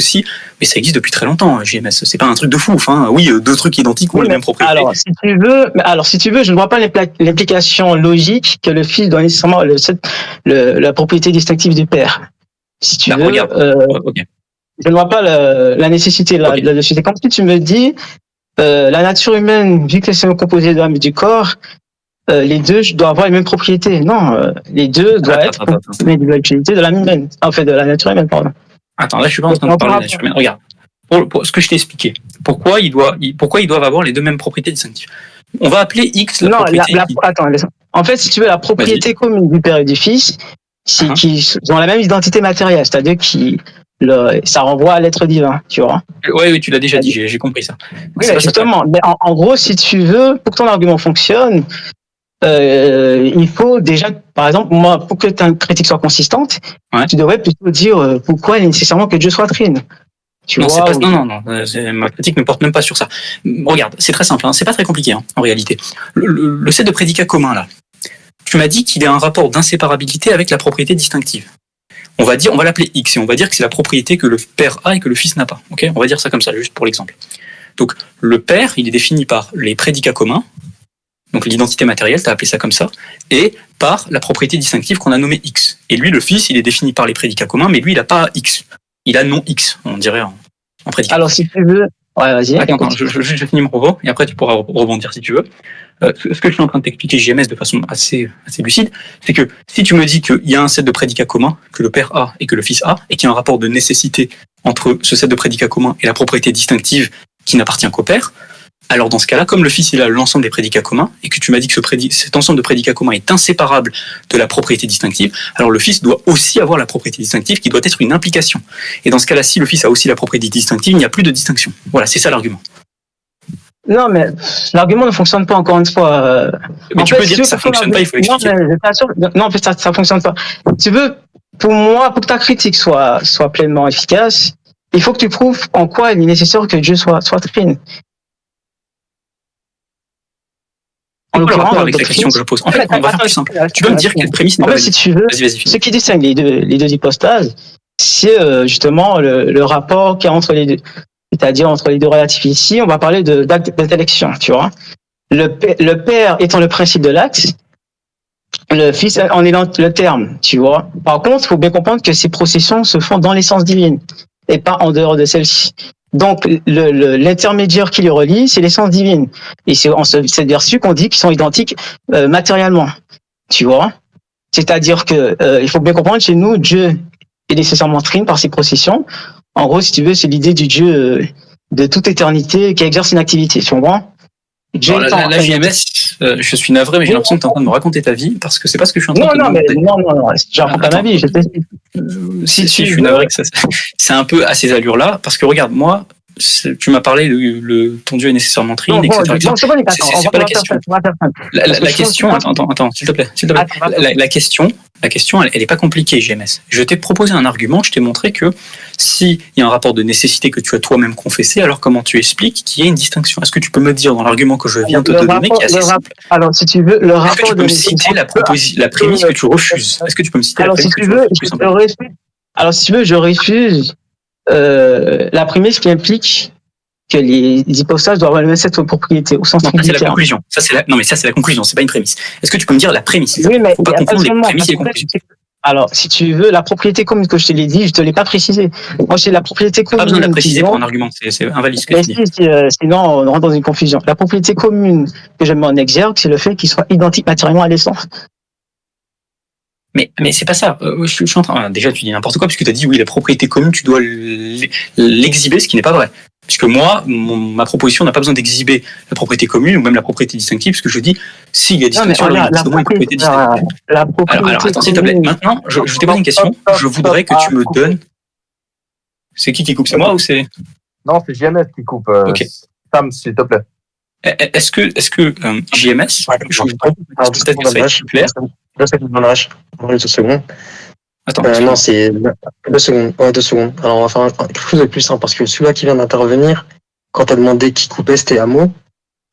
mais ça existe depuis très longtemps, JMS. C'est pas un truc de fou. Hein. Oui, deux trucs identiques ont les mêmes propriétés. Alors, si tu veux, je ne vois pas l'implication logique que le Fils doit nécessairement la propriété distinctive du Père. Si tu veux, okay. Je ne vois pas la nécessité là-dessus. C'est comme si tu me dis, la nature humaine, vu que c'est composé de l'âme et du corps, les deux doivent avoir les mêmes propriétés. Non, les deux doivent être l'individualité de l'âme humaine. En fait, de la nature humaine, pardon. Attends, là, je suis pas en train de parler de la nature humaine. Regarde, pour ce que je t'ai expliqué, pourquoi ils doivent avoir les deux mêmes propriétés distinctives. On va appeler X la propriété. Attends, en fait, si tu veux, la propriété commune du Père et du Fils, c'est qu'ils ont la même identité matérielle, c'est-à-dire ça renvoie à l'être divin, tu vois. Oui, tu l'as déjà dit, j'ai compris ça. Oui, justement. Mais en gros, si tu veux, pour que ton argument fonctionne, il faut déjà, par exemple, moi, pour que ta critique soit consistante, tu devrais plutôt dire pourquoi il est nécessairement que Dieu soit trine. Non, ma critique ne porte même pas sur ça. Regarde, c'est très simple, hein, c'est pas très compliqué, hein, en réalité. Le set de prédicats communs, là, tu m'as dit qu'il a un rapport d'inséparabilité avec la propriété distinctive. On va l'appeler X et on va dire que c'est la propriété que le père a et que le fils n'a pas. Okay, on va dire ça comme ça, juste pour l'exemple. Donc le père, il est défini par les prédicats communs, donc l'identité matérielle, tu as appelé ça comme ça, et par la propriété distinctive qu'on a nommée X. Et lui, le fils, il est défini par les prédicats communs, mais lui, il n'a pas X. Il a non X, on dirait en prédicat. Alors, si tu veux... Ouais, vas-y. Attends, je finis mon propos, et après tu pourras rebondir si tu veux. Ce que je suis en train de t'expliquer, JMS, de façon assez lucide, c'est que si tu me dis qu'il y a un set de prédicats communs, que le père a et que le fils a, et qu'il y a un rapport de nécessité entre ce set de prédicats communs et la propriété distinctive qui n'appartient qu'au père, alors dans ce cas-là, comme le fils il a l'ensemble des prédicats communs, et que tu m'as dit que cet ensemble de prédicats communs est inséparable de la propriété distinctive, alors le fils doit aussi avoir la propriété distinctive qui doit être une implication. Et dans ce cas-là, si le fils a aussi la propriété distinctive, il n'y a plus de distinction. Voilà, c'est ça l'argument. Non, mais l'argument ne fonctionne pas, encore une fois. Mais tu peux dire que ça fonctionne pas, il faut expliquer. Non, en fait, ça fonctionne pas. Tu veux, pour moi, pour que ta critique soit pleinement efficace, il faut que tu prouves en quoi il est nécessaire que Dieu soit trine. En l'occurrence, avec la question que je pose. En fait, on va faire plus simple. Tu peux me dire quelle prémisse n'est pas valide. Si tu veux, ce qui distingue les deux hypostases, c'est justement le rapport qu'il y a entre les deux. C'est-à-dire entre les deux relatifs. Ici, on va parler d'acte d'intellection, tu vois. Le père étant le principe de l'acte, le fils en est le terme, tu vois. Par contre, il faut bien comprendre que ces processions se font dans l'essence divine et pas en dehors de celle-ci. Donc, l'intermédiaire qui les relie, c'est l'essence divine. Et c'est en cette version qu'on dit qu'ils sont identiques matériellement, tu vois. C'est-à-dire que il faut bien comprendre, chez nous, Dieu est nécessairement trine par ses processions. En gros, si tu veux, c'est l'idée du Dieu de toute éternité qui exerce une activité, tu comprends? La JMS, je suis navré, mais j'ai l'impression que tu es en train de me raconter ta vie, parce que c'est pas ce que je suis en train de te demander. Non, je raconte pas ma vie, je t'explique. Si, je suis navré que c'est un peu à ces allures-là, parce que regarde, moi, tu m'as parlé de ton Dieu est nécessairement trine, etc. C'est pas la question. La question, attends, s'il te plaît. La question, elle est pas compliquée, JMS. Je t'ai proposé un argument, je t'ai montré que s'il y a un rapport de nécessité que tu as toi-même confessé, alors comment tu expliques qu'il y a une distinction? Est-ce que tu peux me dire dans l'argument que je viens de te donner, qui est assez simple? Alors, si tu veux, le rapport est-ce que tu peux me citer la prémisse que tu refuses? Est-ce que tu peux me citer la prémisse que tu refuses? Alors, si tu veux, je refuse la prémisse qui implique que les hypostases doivent avoir cette propriété au sens strict du terme. C'est la conclusion. Mais ça, c'est la conclusion, c'est pas une prémisse. Est-ce que tu peux me dire la prémisse? Oui, mais faut pas confondre les prémisses et les conclusions. Alors, si tu veux, la propriété commune que je te l'ai dit, je te l'ai pas précisé. Moi, c'est la propriété commune. Pas besoin de la préciser pour un argument, c'est invalide ce que tu dis. Sinon, on rentre dans une confusion. La propriété commune que je mets en exergue, c'est le fait qu'il soit identique matériellement à l'essence. Mais c'est pas ça. Je suis en train. Déjà, tu dis n'importe quoi, puisque tu as dit oui, la propriété commune, tu dois l'exhiber, ce qui n'est pas vrai. Puisque moi, ma proposition n'a pas besoin d'exhiber la propriété commune ou même la propriété distinctive, parce que je dis s'il y a distinction, il y a une propriété distinctive. Alors, attends, s'il te plaît. Maintenant, je t'ai posé une question. Je voudrais que tu me donnes. C'est qui coupe? C'est moi ou c'est? Non, c'est JMS qui coupe. Ok. Sam, s'il te plaît. Est-ce que JMS, peut-être que ça va être plus clair. 2 secondes. Attends. Non, c'est 2 secondes. Ouais, 2 secondes. Alors, on va faire quelque chose de plus simple parce que celui-là qui vient d'intervenir, quand tu as demandé qui coupait, c'était Amo.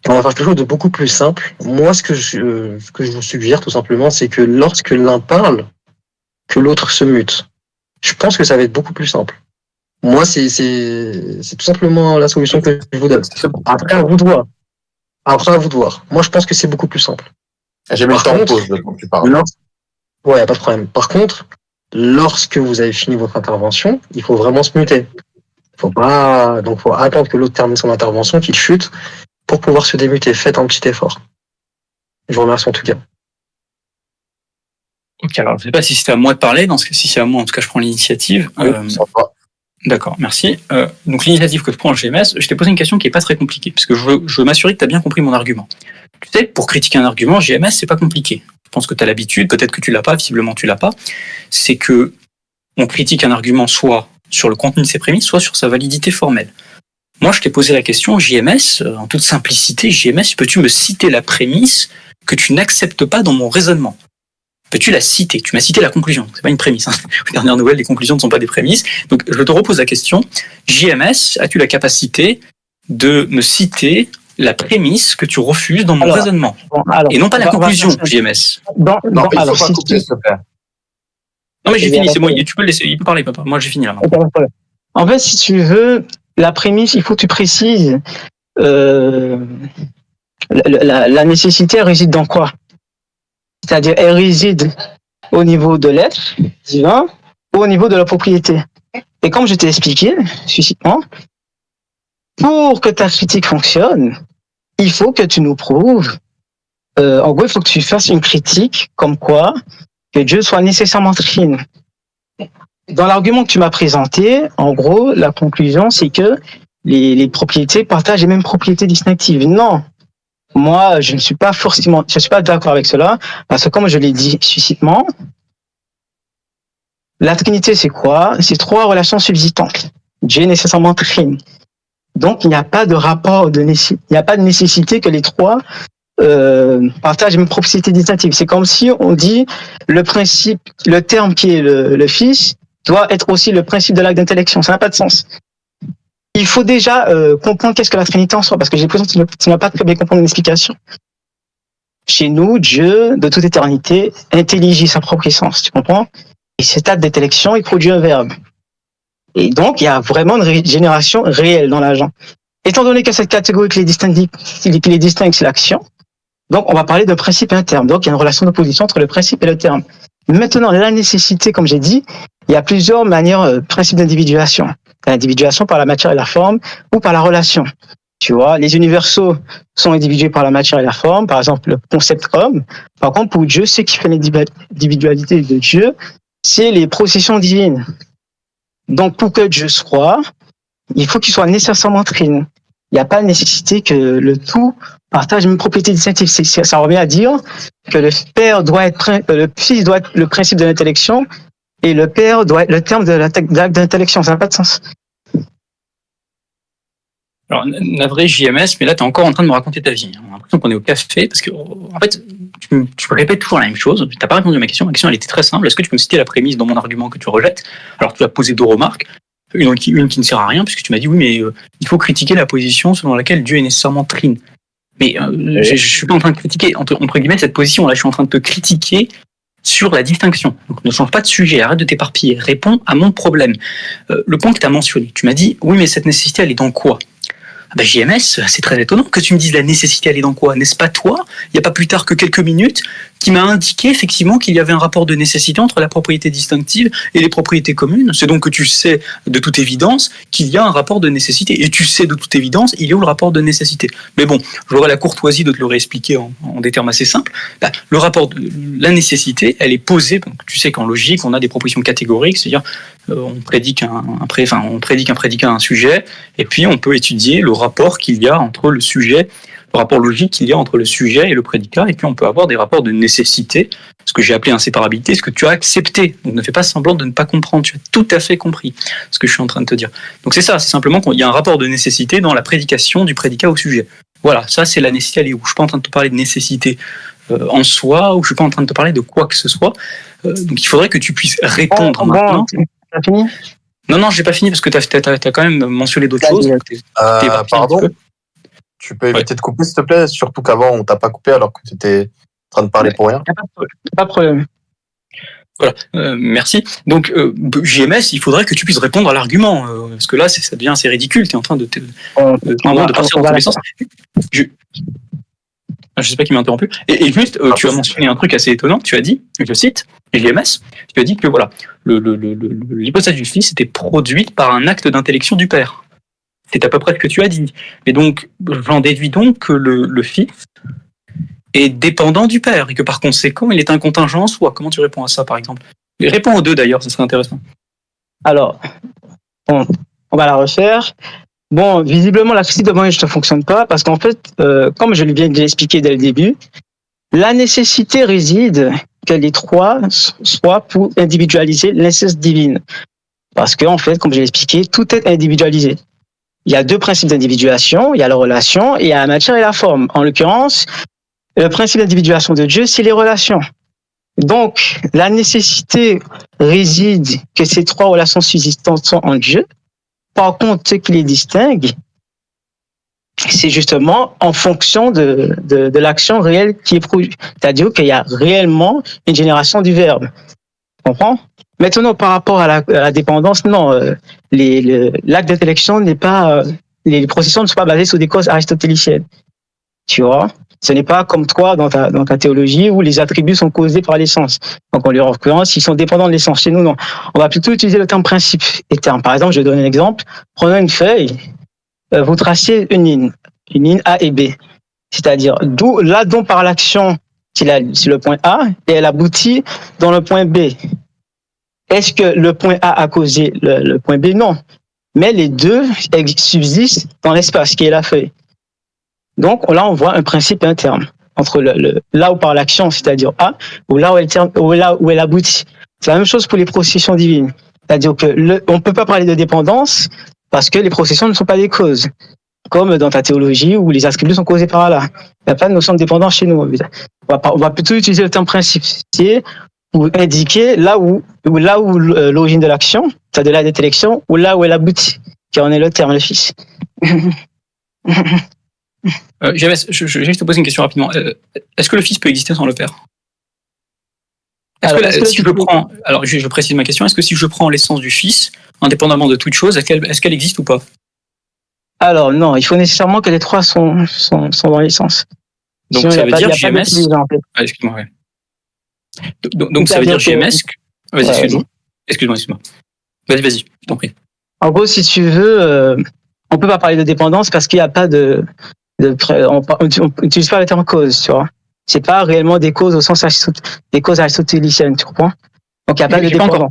On va faire quelque chose de beaucoup plus simple. Moi, ce que je vous suggère, tout simplement, c'est que lorsque l'un parle, que l'autre se mute. Je pense que ça va être beaucoup plus simple. Moi, c'est tout simplement la solution que je vous donne. Après, à vous de voir. Moi, je pense que c'est beaucoup plus simple. J'ai mis le temps en pause quand tu parles. Ouais, pas de problème. Par contre, lorsque vous avez fini votre intervention, il faut vraiment se muter. Faut attendre que l'autre termine son intervention, qu'il chute, pour pouvoir se démuter. Faites un petit effort. Je vous remercie en tout cas. Ok, alors je sais pas si c'était à moi de parler, si c'est à moi, en tout cas je prends l'initiative. D'accord, merci. Donc l'initiative que je prends en GMS, je t'ai posé une question qui est pas très compliquée, parce que je veux m'assurer que tu as bien compris mon argument. Tu sais, pour critiquer un argument, GMS, c'est pas compliqué. Je pense que tu as l'habitude, peut-être que tu l'as pas, visiblement tu l'as pas. C'est que on critique un argument soit sur le contenu de ses prémices, soit sur sa validité formelle. Moi, je t'ai posé la question, JMS, en toute simplicité, JMS, peux-tu me citer la prémisse que tu n'acceptes pas dans mon raisonnement? Peux-tu la citer? Tu m'as cité la conclusion, c'est pas une prémisse. Hein. Aux dernières nouvelles, les conclusions ne sont pas des prémices. Donc, je te repose la question. JMS, as-tu la capacité de me citer la prémisse que tu refuses dans mon Alors, raisonnement. Et non pas la conclusion, JMS. Non, il alors, faut pas si couper, s'il te plaît. Non, mais j'ai Il y a fini, pas c'est de bon, problème. tu peux le laisser, il peut parler, papa. Moi, j'ai fini là. Ok, pas de problème. En fait, si tu veux, la prémisse, il faut que tu précises la nécessité elle réside dans quoi? C'est-à-dire, elle réside au niveau de l'être divin ou au niveau de la propriété. Et comme je t'ai expliqué, succinctement, pour que ta critique fonctionne, il faut que tu nous prouves, en gros, il faut que tu fasses une critique comme quoi que Dieu soit nécessairement trine. Dans l'argument que tu m'as présenté, en gros, la conclusion, c'est que les propriétés partagent les mêmes propriétés distinctives. Non. Moi, je ne suis pas forcément, je suis pas d'accord avec cela, parce que comme je l'ai dit succinctement, la Trinité, c'est quoi? C'est trois relations subsistantes. Dieu est nécessairement trine. Donc, il n'y a pas de rapport il n'y a pas de nécessité que les trois partagent les mêmes propriétés distinctives. C'est comme si on dit le principe, le terme qui est le Fils doit être aussi le principe de l'acte d'intellection. Ça n'a pas de sens. Il faut déjà comprendre qu'est-ce que la Trinité en soi, parce que j'ai l'impression que tu n'as pas très bien compris mon explication. Chez nous, Dieu, de toute éternité, intelligit sa propre essence, tu comprends? Et cet acte d'intellection, il produit un verbe. Et donc, il y a vraiment une génération réelle dans l'agent. Étant donné que cette catégorie qui les distingue, c'est l'action, donc on va parler d'un principe et un terme. Donc, il y a une relation d'opposition entre le principe et le terme. Maintenant, la nécessité, comme j'ai dit, il y a plusieurs manières, principes d'individuation. L'individuation par la matière et la forme ou par la relation. Tu vois, les universaux sont individués par la matière et la forme. Par exemple, le concept homme. Par contre, pour Dieu, ce qui fait l'individualité de Dieu, c'est les processions divines. Donc, pour que Dieu soit, il faut qu'il soit nécessairement trine. Il n'y a pas de nécessité que le tout partage une propriété distinctive. Ça revient à dire que le Fils doit être le principe de l'intellection et le Père doit être le terme de l'acte d'intellection. Ça n'a pas de sens. Alors, navré JMS, mais là, tu es encore en train de me raconter ta vie. On a l'impression qu'on est au café, parce que, en fait, tu répètes toujours la même chose. Tu n'as pas répondu à ma question. Ma question, elle était très simple. Est-ce que tu peux me citer la prémisse dans mon argument que tu rejettes? Alors, tu as posé deux remarques. Une qui ne sert à rien, puisque tu m'as dit, oui, mais il faut critiquer la position selon laquelle Dieu est nécessairement trine. Mais je suis pas en train de critiquer, entre guillemets, cette position. Là, je suis en train de te critiquer sur la distinction. Donc, ne change pas de sujet, arrête de t'éparpiller. Réponds à mon problème. Le point que tu as mentionné, tu m'as dit, oui, mais cette nécessité, elle est dans quoi? JMS, c'est très étonnant que tu me dises la nécessité, elle est dans quoi? N'est-ce pas toi, il n'y a pas plus tard que quelques minutes, qui m'a indiqué effectivement qu'il y avait un rapport de nécessité entre la propriété distinctive et les propriétés communes. C'est donc que tu sais de toute évidence qu'il y a un rapport de nécessité. Et tu sais de toute évidence, il y a où le rapport de nécessité. Mais bon, j'aurai la courtoisie de te le réexpliquer en des termes assez simples. Le rapport de la nécessité, elle est posée, donc tu sais qu'en logique, on a des propositions catégoriques, c'est-à-dire on prédique un prédicat à un sujet, et puis on peut étudier le rapport qu'il y a entre le sujet, le rapport logique qu'il y a entre le sujet et le prédicat, et puis on peut avoir des rapports de nécessité, ce que j'ai appelé inséparabilité, ce que tu as accepté. Donc ne fais pas semblant de ne pas comprendre, tu as tout à fait compris ce que je suis en train de te dire. Donc c'est ça, c'est simplement qu'il y a un rapport de nécessité dans la prédication du prédicat au sujet. Voilà, ça c'est la nécessité, elle est où? Je suis pas en train de te parler de nécessité en soi, ou je suis pas en train de te parler de quoi que ce soit. Donc il faudrait que tu puisses répondre maintenant. T'as fini? Non, j'ai pas fini parce que t'as quand même mentionné d'autres choses. Pardon, tu peux éviter de couper, s'il te plaît, surtout qu'avant, on t'a pas coupé alors que tu étais en train de parler pour rien. Pas de problème. Voilà, merci. Donc, JMS, il faudrait que tu puisses répondre à l'argument, parce que là, ça devient assez ridicule. Tu es en train de partir dans tous les sens. Je sais pas qui m'a interrompu. Et juste, tu as mentionné un truc assez étonnant. Tu as dit, je cite, JMS, tu as dit que voilà, l'hypothèse du Fils était produite par un acte d'intellection du Père. C'est à peu près ce que tu as dit. Et donc, j'en déduis donc que le Fils est dépendant du Père et que par conséquent, il est un contingent en soi. Comment tu réponds à ça, par exemple? Réponds aux deux d'ailleurs, ça serait intéressant. Alors, on va la refaire. Bon, visiblement, la critique de moyens ne fonctionne pas parce qu'en fait, comme je l'ai bien expliqué dès le début, la nécessité réside que les trois soient pour individualiser l'essence divine. Parce qu'en fait, comme je l'ai expliqué, tout est individualisé. Il y a deux principes d'individuation, il y a la relation et il y a la matière et la forme. En l'occurrence, le principe d'individuation de Dieu, c'est les relations. Donc, la nécessité réside que ces trois relations subsistantes sont en Dieu. Par contre, ce qui les distingue, c'est justement en fonction de l'action réelle qui est produite. C'est-à-dire qu'il y a réellement une génération du verbe. Tu comprends? Maintenant, par rapport à la dépendance, non, l'acte d'intellection n'est pas, les processus ne sont pas basés sur des causes aristotéliciennes. Tu vois? Ce n'est pas comme toi dans ta théologie où les attributs sont causés par l'essence. Donc, en l'occurrence, ils sont dépendants de l'essence. Chez nous, non. On va plutôt utiliser le terme principe et terme. Par exemple, je donne un exemple. Prenons une feuille. Vous tracez une ligne A et B. C'est-à-dire, là dont par l'action qu'il a sur le point A et elle aboutit dans le point B. Est-ce que le point A a causé le point B? Non. Mais les deux subsistent dans l'espace qui est la feuille. Donc là, on voit un principe et un terme entre là où par l'action, c'est-à-dire A, ou là où elle aboutit. C'est la même chose pour les processions divines. C'est-à-dire que on peut pas parler de dépendance parce que les processions ne sont pas des causes, comme dans ta théologie où les attributs sont causés par là. Il n'y a pas de notion de dépendance chez nous. On va plutôt utiliser le terme principe pour indiquer là où l'origine de l'action, c'est-à-dire de la d'intellection, ou là où elle aboutit, qui en est le terme, le fils. Je vais te poser une question rapidement. Est-ce que le fils peut exister sans le père? Alors, je précise ma question. Est-ce que si je prends l'essence du fils, indépendamment de toute chose, est-ce qu'elle existe ou pas? Alors non, il faut nécessairement que les trois sont dans l'essence. Donc sinon, ça veut dire GMS. Excuse-moi. Ouais. Donc ça veut dire GMS. Vas-y, excuse-moi. Vas-y, je t'en prie. En gros, si tu veux, on peut pas parler de dépendance parce qu'il n'y a pas on n'utilise pas le terme cause, tu vois. C'est pas réellement des causes au sens des causes aristotéliciennes, tu comprends? Donc il n'y a pas de dépendance.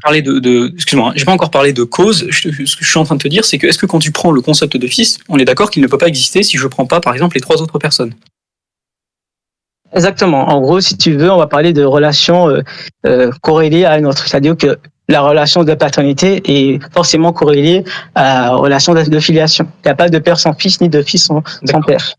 Excuse-moi, j'ai pas encore parlé de cause. Ce que je suis en train de te dire, c'est que est-ce que quand tu prends le concept de fils, on est d'accord qu'il ne peut pas exister si je prends pas, par exemple, les trois autres personnes? Exactement. En gros, si tu veux, on va parler de relations corrélées à une autre. C'est-à-dire que la relation de paternité est forcément corrélée à la relation de filiation. Il n'y a pas de père sans fils, ni de fils sans père.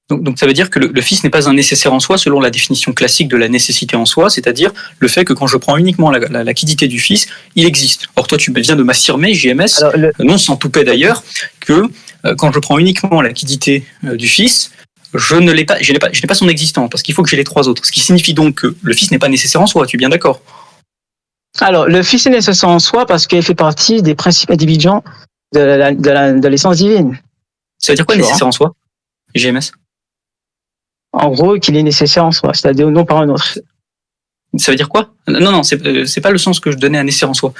Donc ça veut dire que le fils n'est pas un nécessaire en soi selon la définition classique de la nécessité en soi, c'est-à-dire le fait que quand je prends uniquement la quiddité du fils, il existe. Or toi tu viens de m'affirmer, JMS, non sans toupet d'ailleurs, que quand je prends uniquement la quiddité du fils, je n'ai pas son existence, parce qu'il faut que j'ai les trois autres. Ce qui signifie donc que le fils n'est pas nécessaire en soi, tu es bien d'accord? Alors le fils est nécessaire en soi parce qu'il fait partie des principes individuels de l'essence divine. Ça veut dire quoi nécessaire en soi, JMS? En gros, qu'il est nécessaire en soi, c'est-à-dire non par un autre. Ça veut dire quoi? Non, c'est pas le sens que je donnais à nécessaire en soi.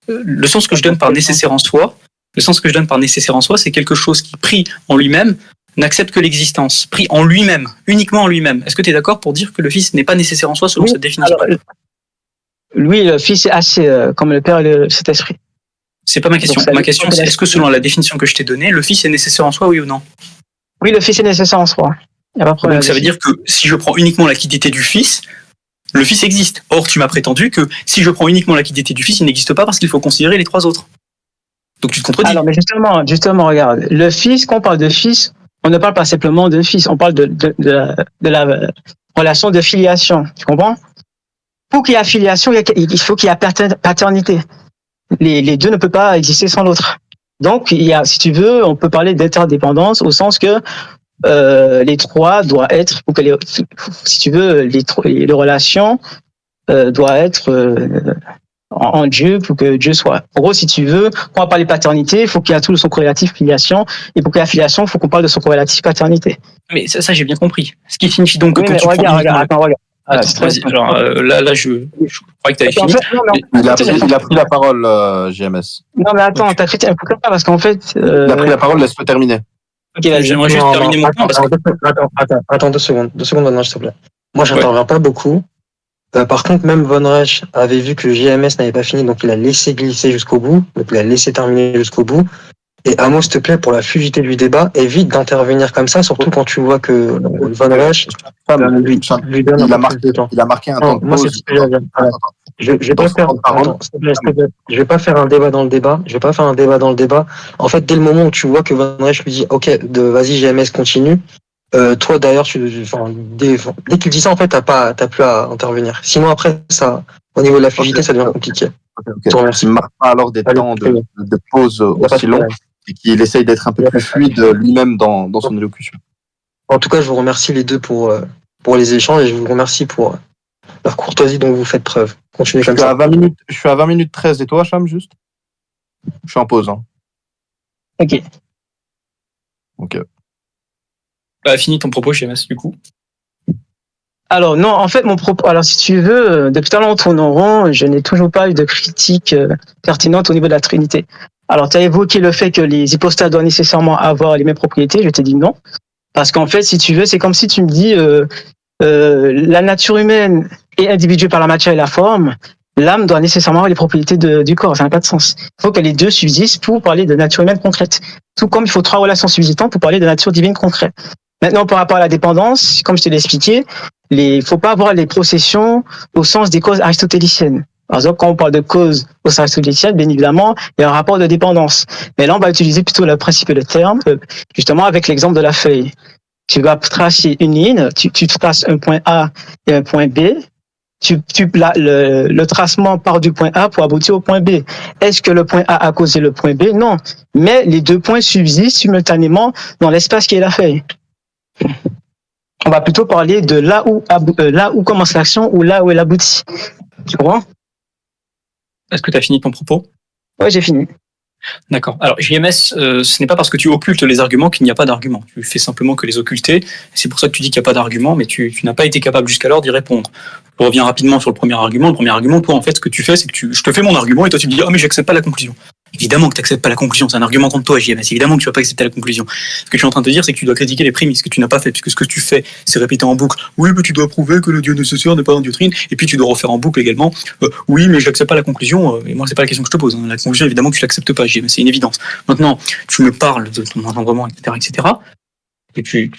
Le sens que je donne par nécessaire en soi, c'est quelque chose qui, pris en lui-même, n'accepte que l'existence. Pris en lui-même, uniquement en lui-même. Est-ce que tu es d'accord pour dire que le Fils n'est pas nécessaire en soi selon cette définition? Alors, lui, le Fils est assez comme le Père et le Saint-Esprit. C'est pas ma question. Ma question, c'est est-ce que selon la définition que je t'ai donnée, le Fils est nécessaire en soi, oui ou non? Oui, le Fils est nécessaire en soi. Donc ça veut dire que si je prends uniquement la quiddité du Fils, le Fils existe. Or, tu m'as prétendu que si je prends uniquement la quiddité du Fils, il n'existe pas parce qu'il faut considérer les trois autres. Donc tu te contredis. Alors, mais justement, regarde. Le Fils, quand on parle de Fils, on ne parle pas simplement de Fils, on parle de la relation de filiation. Tu comprends? Pour qu'il y ait filiation, il faut qu'il y ait paternité. Les deux ne peuvent pas exister sans l'autre. Donc, si tu veux, on peut parler d'interdépendance au sens que les trois doivent être, si tu veux, les relations doivent être en Dieu pour que Dieu soit. En gros, si tu veux, quand on parle de paternité, il faut qu'il y ait tout son corrélatif filiation, et pour qu'il y ait filiation, il faut qu'on parle de son corrélatif paternité. Mais ça j'ai bien compris. Ce qui signifie donc que quand tu regarde. Vas-y, alors là, je crois que tu avais fini. Il a pris la parole, GMS. Non, mais attends, t'as fait un peu comme ça, parce qu'en fait. Il a pris la parole, laisse-le terminer. Ok, j'aimerais juste terminer mon point. Attends 2 secondes, Von Reich, s'il te plaît. Moi, j'interviens pas beaucoup. Par contre, même Von Reich avait vu que JMS n'avait pas fini, donc il a laissé glisser jusqu'au bout, donc il a laissé terminer jusqu'au bout. Et Amo, s'il te plaît, pour la fluidité du débat, évite d'intervenir comme ça, surtout quand tu vois que Von Reich lui donne un peu plus de temps. Il a marqué un temps de pause. Je vais pas faire un débat dans le débat. En fait, dès le moment où tu vois que Von Reich lui dit, ok, vas-y, JMS continue. Toi, d'ailleurs, dès qu'il dit ça, en fait, t'as plus à intervenir. Sinon, après, ça, au niveau de la fluidité, ça devient compliqué. Il ne marque pas alors des temps de pause aussi longs et qu'il essaye d'être un peu plus fluide lui-même dans son élocution. En tout cas, je vous remercie les deux pour les échanges et je vous remercie pour la courtoisie dont vous faites preuve. Continuez Je comme suis à ça. 20 minutes, je suis à 20 minutes 13 et toi, Cham, juste? Je suis en pause, hein. Ok. Ok. Bah, finis ton propos, JMS, du coup. Alors non, en fait, mon propos. Alors si tu veux, depuis tout à l'heure on tourne en rond. Je n'ai toujours pas eu de critique pertinente au niveau de la Trinité. Alors tu as évoqué le fait que les hypostases doivent nécessairement avoir les mêmes propriétés. Je t'ai dit non, parce qu'en fait, si tu veux, c'est comme si tu me dis la nature humaine est individuée par la matière et la forme. L'âme doit nécessairement avoir les propriétés du corps. Ça n'a pas de sens. Il faut que les deux subsistent pour parler de nature humaine concrète. Tout comme il faut trois relations subsistantes pour parler de nature divine concrète. Maintenant, par rapport à la dépendance, comme je te l'ai expliqué, il faut pas avoir les processions au sens des causes aristotéliciennes. Par exemple, quand on parle de causes au sens aristotélicienne, bien évidemment, il y a un rapport de dépendance. Mais là, on va utiliser plutôt le principe et le terme, justement avec l'exemple de la feuille. Tu vas tracer une ligne, tu traces un point A et un point B. Le tracement part du point A pour aboutir au point B. Est-ce que le point A a causé le point B? Non. Mais les deux points subsistent simultanément dans l'espace qui est la feuille. On va plutôt parler de là où commence l'action ou là où elle aboutit. Tu comprends? Est-ce que tu as fini ton propos? Ouais, j'ai fini. D'accord. Alors, JMS, ce n'est pas parce que tu occultes les arguments qu'il n'y a pas d'arguments. Tu fais simplement que les occulter. C'est pour ça que tu dis qu'il n'y a pas d'arguments, mais tu n'as pas été capable jusqu'alors d'y répondre. Je reviens rapidement sur le premier argument. Le premier argument, toi, en fait, ce que tu fais, c'est que je te fais mon argument et toi, tu me dis, oh, mais j'accepte pas la conclusion. Évidemment que tu n'acceptes pas la conclusion. C'est un argument contre toi, JMS. Évidemment que tu vas pas accepter la conclusion. Ce que tu es en train de te dire, c'est que tu dois critiquer les prémices, que tu n'as pas fait, puisque ce que tu fais, c'est répéter en boucle. Oui, mais tu dois prouver que le Dieu nécessaire n'est pas un dieutrine. Et puis tu dois refaire en boucle également. Oui, mais je n'accepte pas la conclusion. Et moi, c'est pas la question que je te pose. La conclusion, évidemment, que tu l'acceptes pas, JMS. C'est une évidence. Maintenant, tu me parles de ton engendrement, etc. Et tu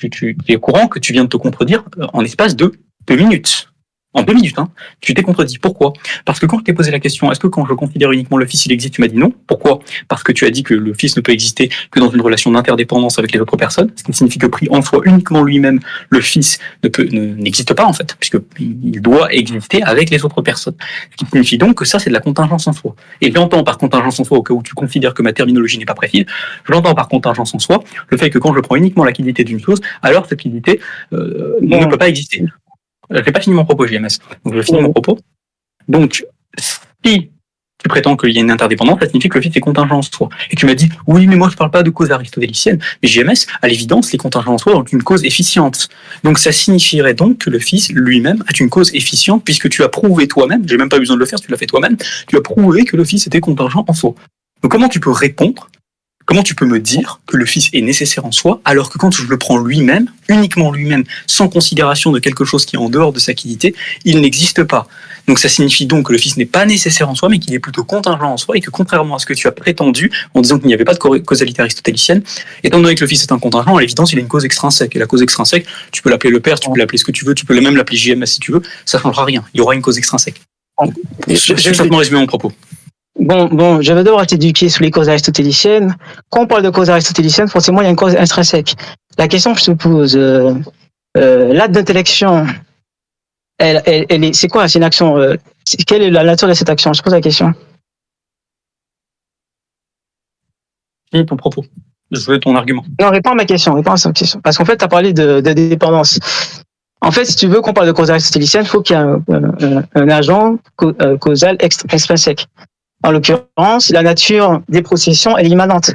es au courant que tu viens de te contredire en l'espace de 2 minutes. En 2 minutes, hein, tu t'es contredit. Pourquoi? Parce que quand je t'ai posé la question, est-ce que quand je considère uniquement le Fils, il existe, tu m'as dit non. Pourquoi? Parce que tu as dit que le Fils ne peut exister que dans une relation d'interdépendance avec les autres personnes, ce qui signifie que pris en soi uniquement lui-même, le Fils n'existe pas en fait, puisqu'il doit exister avec les autres personnes. Ce qui signifie donc que ça, c'est de la contingence en soi. Et j'entends par contingence en soi, au cas où tu considères que ma terminologie n'est pas précise, j'entends par contingence en soi le fait que quand je prends uniquement la quidité d'une chose, alors cette quidité ne peut pas exister. Je n'ai pas fini mon propos, JMS. Donc, je finis mon propos. Donc, si tu prétends qu'il y a une interdépendance, ça signifie que le Fils est contingent en soi. Et tu m'as dit, oui, mais moi, je ne parle pas de cause aristotélicienne. Mais JMS, à l'évidence, les contingents en soi ont une cause efficiente. Donc, ça signifierait donc que le Fils lui-même a une cause efficiente, puisque tu as prouvé toi-même, j'ai même pas besoin de le faire, tu l'as fait toi-même, tu as prouvé que le Fils était contingent en soi. Donc, comment tu peux répondre? Comment tu peux me dire que le Fils est nécessaire en soi, alors que quand je le prends lui-même, uniquement lui-même, sans considération de quelque chose qui est en dehors de sa quidité, il n'existe pas. Donc ça signifie donc que le Fils n'est pas nécessaire en soi, mais qu'il est plutôt contingent en soi, et que contrairement à ce que tu as prétendu, en disant qu'il n'y avait pas de causalité aristotélicienne, étant donné que le Fils est un contingent, à l'évidence, il a une cause extrinsèque. Et la cause extrinsèque, tu peux l'appeler le Père, tu peux l'appeler ce que tu veux, tu peux même l'appeler JMS si tu veux, ça ne changera rien. Il y aura une cause extrinsèque. Je vais simplement résumer mon propos. Bon, je vais devoir t'éduquer sur les causes aristotéliciennes. Quand on parle de causes aristotéliciennes, forcément, il y a une cause intrinsèque. La question que je te pose, l'acte d'intellection, c'est quoi? C'est une action. Quelle est la nature de cette action? Je pose la question. Finis ton propos. Je veux ton argument. Non, réponds à ma question. Réponds à cette question. Parce qu'en fait, tu as parlé de dépendance. En fait, si tu veux qu'on parle de cause aristotélicienne, il faut qu'il y ait un agent causal extrinsèque. En l'occurrence, la nature des processions, elle est immanente.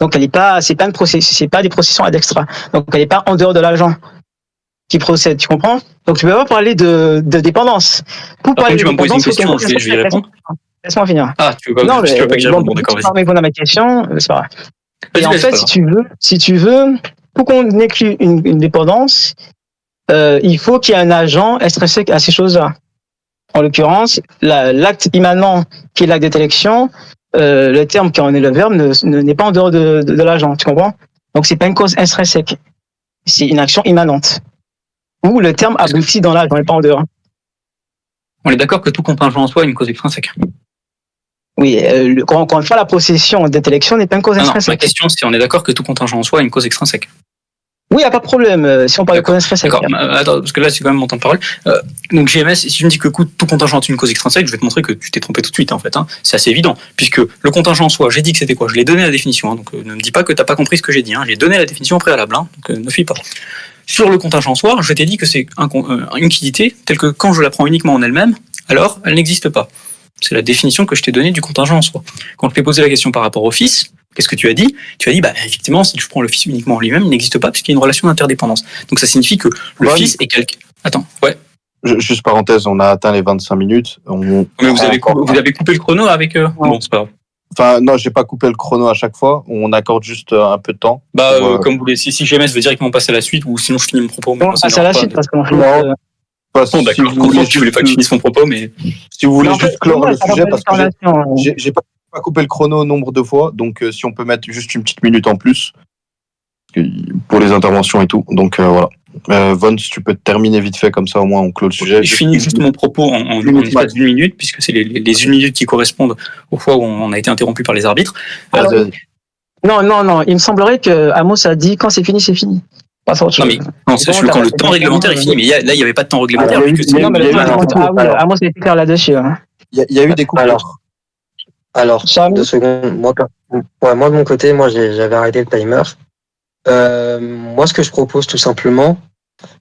Donc, c'est pas des processions ad extra. Donc, elle n'est pas en dehors de l'agent qui procède. Tu comprends? Donc, tu peux pas parler de dépendance. Pour parler tu vas me poser une question, je vais y répondre. Laisse-moi finir. Ah, tu veux pas que j'y réponde? Bon, d'accord, vas-y. Tu vas répondre à ma question, c'est pas grave. Et en Vas-y, fait, si tu veux, pour qu'on inclue une dépendance, il faut qu'il y ait un agent extrinsèque à ces choses-là. En l'occurrence, l'acte immanent qui est l'acte d'intellection, le terme qui en est le verbe n'est pas en dehors de l'agent, tu comprends? Donc c'est pas une cause intrinsèque, c'est une action immanente. Ou le terme aboutit dans l'agent, n'est pas en dehors. On est d'accord que tout contingent en soi est une cause extrinsèque. Oui, quand on fait la procession d'intellection n'est pas une cause intrinsèque. Non, ma question c'est on est d'accord que tout contingent en soi est une cause extrinsèque. Oui, il n'y a pas de problème, si on parle de cause intrinsèque. D'accord, attends, parce que là, c'est quand même mon temps de parole. Donc, GMS, si tu me dis que tout contingent est une cause extrinsèque, je vais te montrer que tu t'es trompé tout de suite, en fait. Hein. C'est assez évident, puisque le contingent en soi, j'ai dit que c'était quoi? Je l'ai donné la définition, hein, donc ne me dis pas que tu n'as pas compris ce que j'ai dit. Hein. J'ai donné la définition au préalable, hein, donc ne fuis pas. sur le contingensoir, je t'ai dit que c'est une quiddité telle que quand je la prends uniquement en elle-même, alors elle n'existe pas. C'est la définition que je t'ai donnée du contingent en soi. Quand je t'ai posé la question par rapport au fils, qu'est-ce que tu as dit ? Tu as dit, effectivement, si je prends le fils uniquement en lui-même, il n'existe pas puisqu'il y a une relation d'interdépendance. Donc ça signifie que le fils est quelqu'un... Attends, ouais. Juste parenthèse, on a atteint les 25 minutes. Mais vous avez coupé le chrono avec... Bon, c'est pas grave. Enfin, non, j'ai pas coupé le chrono à chaque fois. On accorde juste un peu de temps. Comme vous voulez. Si GMS veut directement passer à la suite, ou sinon je finis mon propos. On passe à la suite parce qu'on fait... Bon, d'accord. Si vous voulez pas que je finisse mon propos, mais... Si vous voulez juste clore le sujet, parce que j'ai pas coupé le chrono nombre de fois, donc si on peut mettre juste une petite minute en plus pour les interventions et tout. Donc voilà. Von, si tu peux terminer vite fait, comme ça au moins on clôt le sujet. Je finis juste mon propos en espace d'une minute, puisque c'est les 1 minute qui correspondent aux fois où on a été interrompu par les arbitres. Non, il me semblerait que Amos a dit quand c'est fini, c'est fini. Pas autre chose. Quand le temps réglementaire est fini, mais là il n'y avait pas de temps réglementaire. Amos a été clair là-dessus. Il y a eu des coupures. Alors, 2 secondes. Moi, de mon côté, j'avais arrêté le timer. Moi, ce que je propose tout simplement,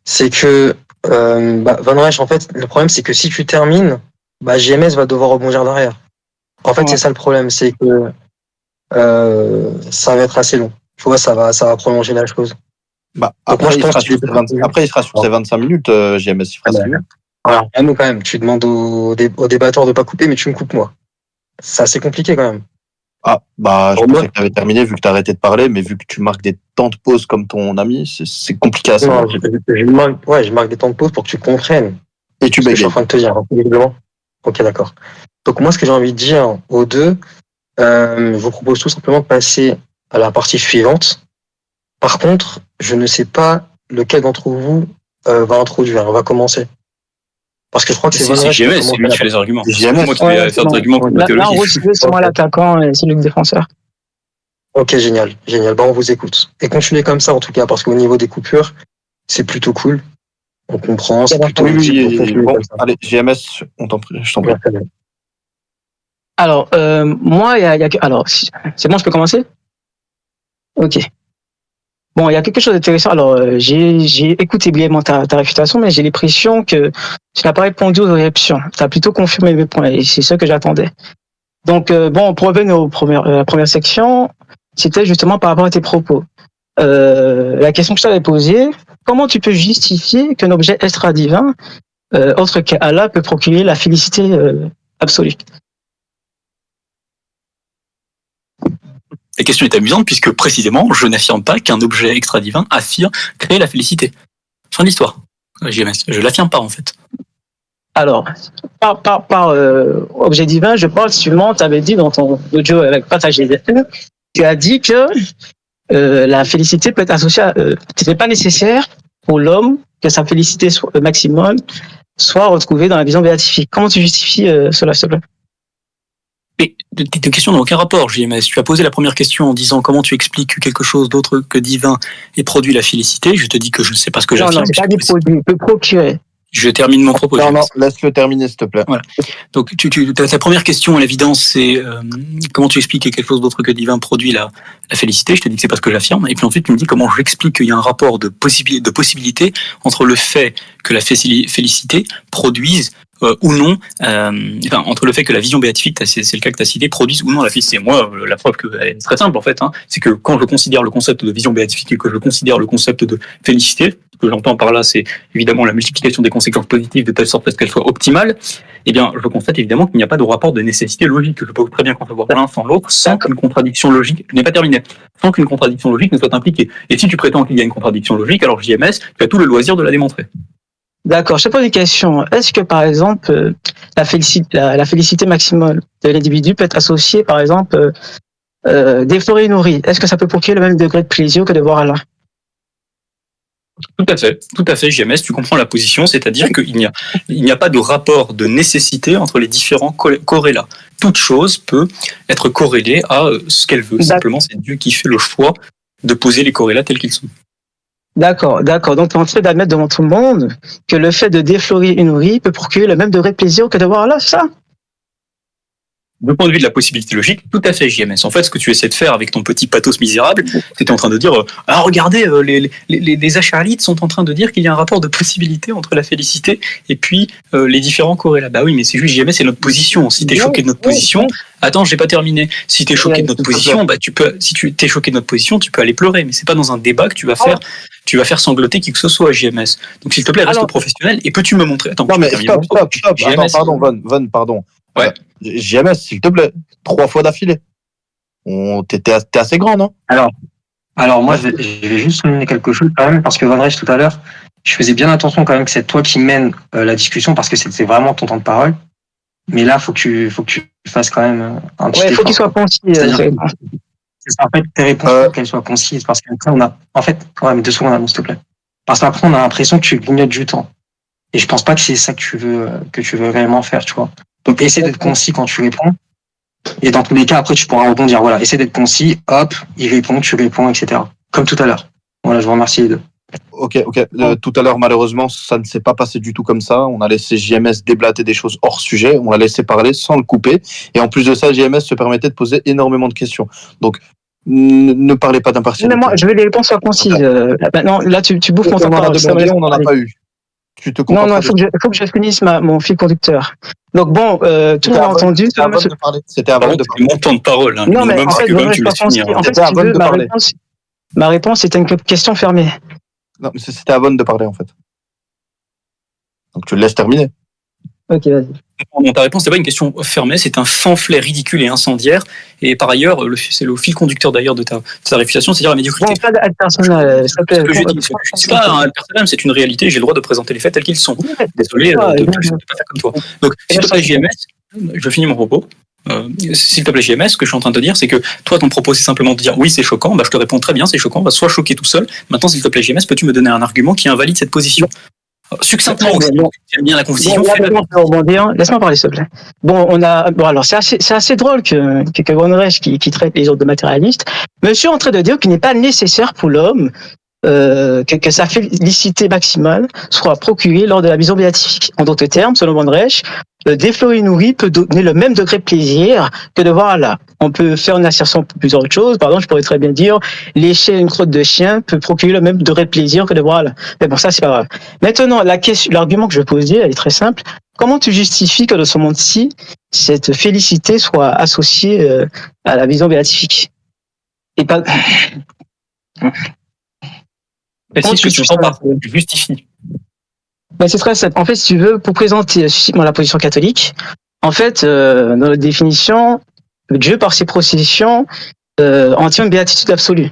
c'est que Van Reich, en fait, le problème, c'est que si tu termines, GMS va devoir rebondir derrière. En fait, c'est ça le problème, c'est que ça va être assez long. Tu vois, ça va prolonger la chose. Après, il sera sur ses 25 minutes, GMS. Il fera 6 minutes. Alors, quand même, tu demandes aux débatteurs de pas couper, mais tu me coupes moi. C'est assez compliqué quand même. Je pensais que tu avais terminé vu que tu as arrêté de parler, mais vu que tu marques des temps de pause comme ton ami, c'est compliqué à savoir. Je marque des temps de pause pour que tu comprennes. Et tu bégayes. Je suis en train de te dire, évidemment. Ok, d'accord. Donc moi, ce que j'ai envie de dire aux deux, je vous propose tout simplement de passer à la partie suivante. Par contre, je ne sais pas lequel d'entre vous va introduire, on va commencer. Parce que je crois que c'est GMS, c'est lui qui fait les arguments. C'est moi qui vais faire des arguments théologiques. Là, en gros, c'est moi l'attaquant et c'est lui le défenseur. Ok, génial. On vous écoute. Et continuez comme ça, en tout cas, parce qu'au niveau des coupures, c'est plutôt cool. On comprend, c'est plutôt allez, GMS, je t'en prie. Alors, moi, alors, c'est bon, je peux commencer ? Ok. Bon, il y a quelque chose d'intéressant. Alors, j'ai écouté brièvement ta réfutation, mais j'ai l'impression que tu n'as pas répondu aux objections. Tu as plutôt confirmé mes points, et c'est ce que j'attendais. Donc, pour revenir à la première section, c'était justement par rapport à tes propos. La question que je t'avais posée, comment tu peux justifier qu'un objet extra-divin, autre qu'Allah, peut procurer la félicité absolue ? La question est amusante puisque précisément, je n'affirme pas qu'un objet extra-divin crée la félicité. Fin de l'histoire. Je l'affirme pas en fait. Alors, par objet divin, je parle suivant, tu avais dit dans ton audio avec partagé, tu as dit que la félicité peut être associée à... c'était pas nécessaire pour l'homme que sa félicité maximum soit retrouvée dans la vision béatifique. Comment tu justifies cela, s'il te plaît ? Mais tes questions n'ont aucun rapport, JMS. Tu as posé la première question en disant comment tu expliques que quelque chose d'autre que divin ait produit la félicité. Je te dis que je ne sais pas ce que j'affirme. Non, c'est pas des produits, peut procurer. Je termine mon propos. Non, laisse-le terminer, s'il te plaît. Voilà. Donc, ta première question, à l'évidence, c'est comment tu expliques que quelque chose d'autre que divin produit la félicité. Je te dis que c'est pas ce que j'affirme. Et puis ensuite, tu me dis comment j'explique qu'il y a un rapport de possibilité entre le fait que la félicité produise ou non, entre le fait que la vision béatifique, c'est le cas que tu as cité, produise ou non la félicité. Moi, la preuve est très simple en fait, c'est que quand je considère le concept de vision béatifique et que je considère le concept de félicité, ce que j'entends par là, c'est évidemment la multiplication des conséquences positives de telle sorte à ce qu'elles soient optimales, eh bien, je constate évidemment qu'il n'y a pas de rapport de nécessité logique, que je peux très bien concevoir l'un sans l'autre, sans qu'une contradiction logique n'est pas terminée, sans qu'une contradiction logique ne soit impliquée. Et si tu prétends qu'il y a une contradiction logique, alors JMS, tu as tout le loisir de la démontrer. D'accord, je te pose une question. Est-ce que, par exemple, la félicité maximale de l'individu peut être associée, par exemple, déflorer une nourrice ? Est-ce que ça peut procurer le même degré de plaisir que de voir Allah ? Tout à fait, JMS, tu comprends la position, c'est-à-dire qu'il n'y a pas de rapport de nécessité entre les différents corrélats. Toute chose peut être corrélée à ce qu'elle veut. Simplement, c'est Dieu qui fait le choix de poser les corrélats tels qu'ils sont. D'accord. Donc, tu es en train d'admettre devant tout le monde que le fait de déflorer une nourrice peut procurer le même degré de plaisir que de voir Allah, c'est ça ? du point de vue de la possibilité logique, tout à fait JMS. En fait, ce que tu essaies de faire avec ton petit pathos misérable, tu étais en train de dire ah regardez, les Ash'arites sont en train de dire qu'il y a un rapport de possibilité entre la félicité et puis les différents corrélats. Bah oui, mais c'est juste JMS, c'est notre position. Si t'es choqué de notre position, attends, j'ai pas terminé. Si t'es choqué de notre position, bah si tu t'es choqué de notre position, tu peux aller pleurer, mais c'est pas dans un débat que tu vas faire sangloter qui que ce soit à JMS. Donc s'il te plaît, reste professionnel et peux-tu me montrer. Attends, Non, mais stop. JMS, Attends, pardon, Von, pardon. Ouais. JMS, s'il te plaît, 3 fois d'affilée. T'es assez grand, non? Alors moi, je vais juste souligner quelque chose quand même, parce que Van Reich, tout à l'heure, je faisais bien attention quand même que c'est toi qui mènes la discussion, parce que c'était vraiment ton temps de parole. Mais là, faut que tu fasses quand même un petit Ouais, il faut effort. qu'il soit concis. C'est-à-dire que, en fait, tes réponses, faut qu'elles soient concises, parce qu'après, mais 2 secondes, s'il te plaît. Parce qu'après, on a l'impression que tu grignotes du temps. Et je pense pas que c'est ça que tu veux réellement faire, tu vois. Donc, essaie d'être concis quand tu réponds. Et dans tous les cas, après, tu pourras rebondir. Voilà, essaie d'être concis, hop, il répond, tu réponds, etc. Comme tout à l'heure. Voilà, je vous remercie les deux. Ok. Tout à l'heure, malheureusement, ça ne s'est pas passé du tout comme ça. On a laissé JMS déblater des choses hors sujet. On l'a laissé parler sans le couper. Et en plus de ça, JMS se permettait de poser énormément de questions. Donc, ne parlez pas d'impartialité. Mais moi, je veux les réponses soient concises. Maintenant, là, tu bouffes mon temps de parole. On n'en a pas eu. Tu te Non, il faut que je finisse mon fil conducteur. Donc bon, tout le monde a entendu. C'était avant de parler. Mon temps de parole. Non, mais en fait, tu laisses finir. En fait, si tu veux, ma réponse était une question fermée. Non, mais c'était à Von de parler, en fait. Donc tu le laisses terminer. Ok, vas-y. Non, ta réponse, c'est pas une question fermée, c'est un pamphlet ridicule et incendiaire. Et par ailleurs, c'est le fil conducteur d'ailleurs de ta réfutation, c'est-à-dire la médiocrité. Bon, pas ad personnel, c'est pas un ad personnel, c'est une réalité. J'ai le droit de présenter les faits tels qu'ils sont. Désolé de pas faire comme toi. Donc, s'il te plaît, JMS, je finis mon propos. S'il te plaît, JMS, ce que je suis en train de te dire, c'est que toi, ton propos, c'est simplement de dire oui, c'est choquant. Bah, je te réponds très bien, c'est choquant. Bah, sois choqué tout seul. Maintenant, s'il te plaît, JMS, peux-tu me donner un argument qui invalide cette position? Succinctement, j'aime bien la concision. Laisse-moi parler, s'il te plaît. Alors c'est assez drôle que Von Reich qui traite les autres de matérialistes. Monsieur est en train de dire qu'il n'est pas nécessaire pour l'homme que sa félicité maximale soit procurée lors de la vision béatifique. En d'autres termes, selon Von Reich, déflorer nourri peut donner le même degré de plaisir que de voir Allah. On peut faire une assertion pour plusieurs autres choses. Par exemple, je pourrais très bien dire lécher une crotte de chien peut procurer le même degré de plaisir que de voir Allah. Mais bon, ça c'est pas grave. Maintenant, l'argument que je vais poser, elle est très simple. Comment tu justifies que dans ce monde-ci, cette félicité soit associée à la vision béatifique et pas. Si tu ne pas, tu justifies. Ben c'est très simple. En fait, si tu veux, pour présenter la position catholique, en fait, dans la définition, Dieu, par ses processions, en tient une béatitude absolue.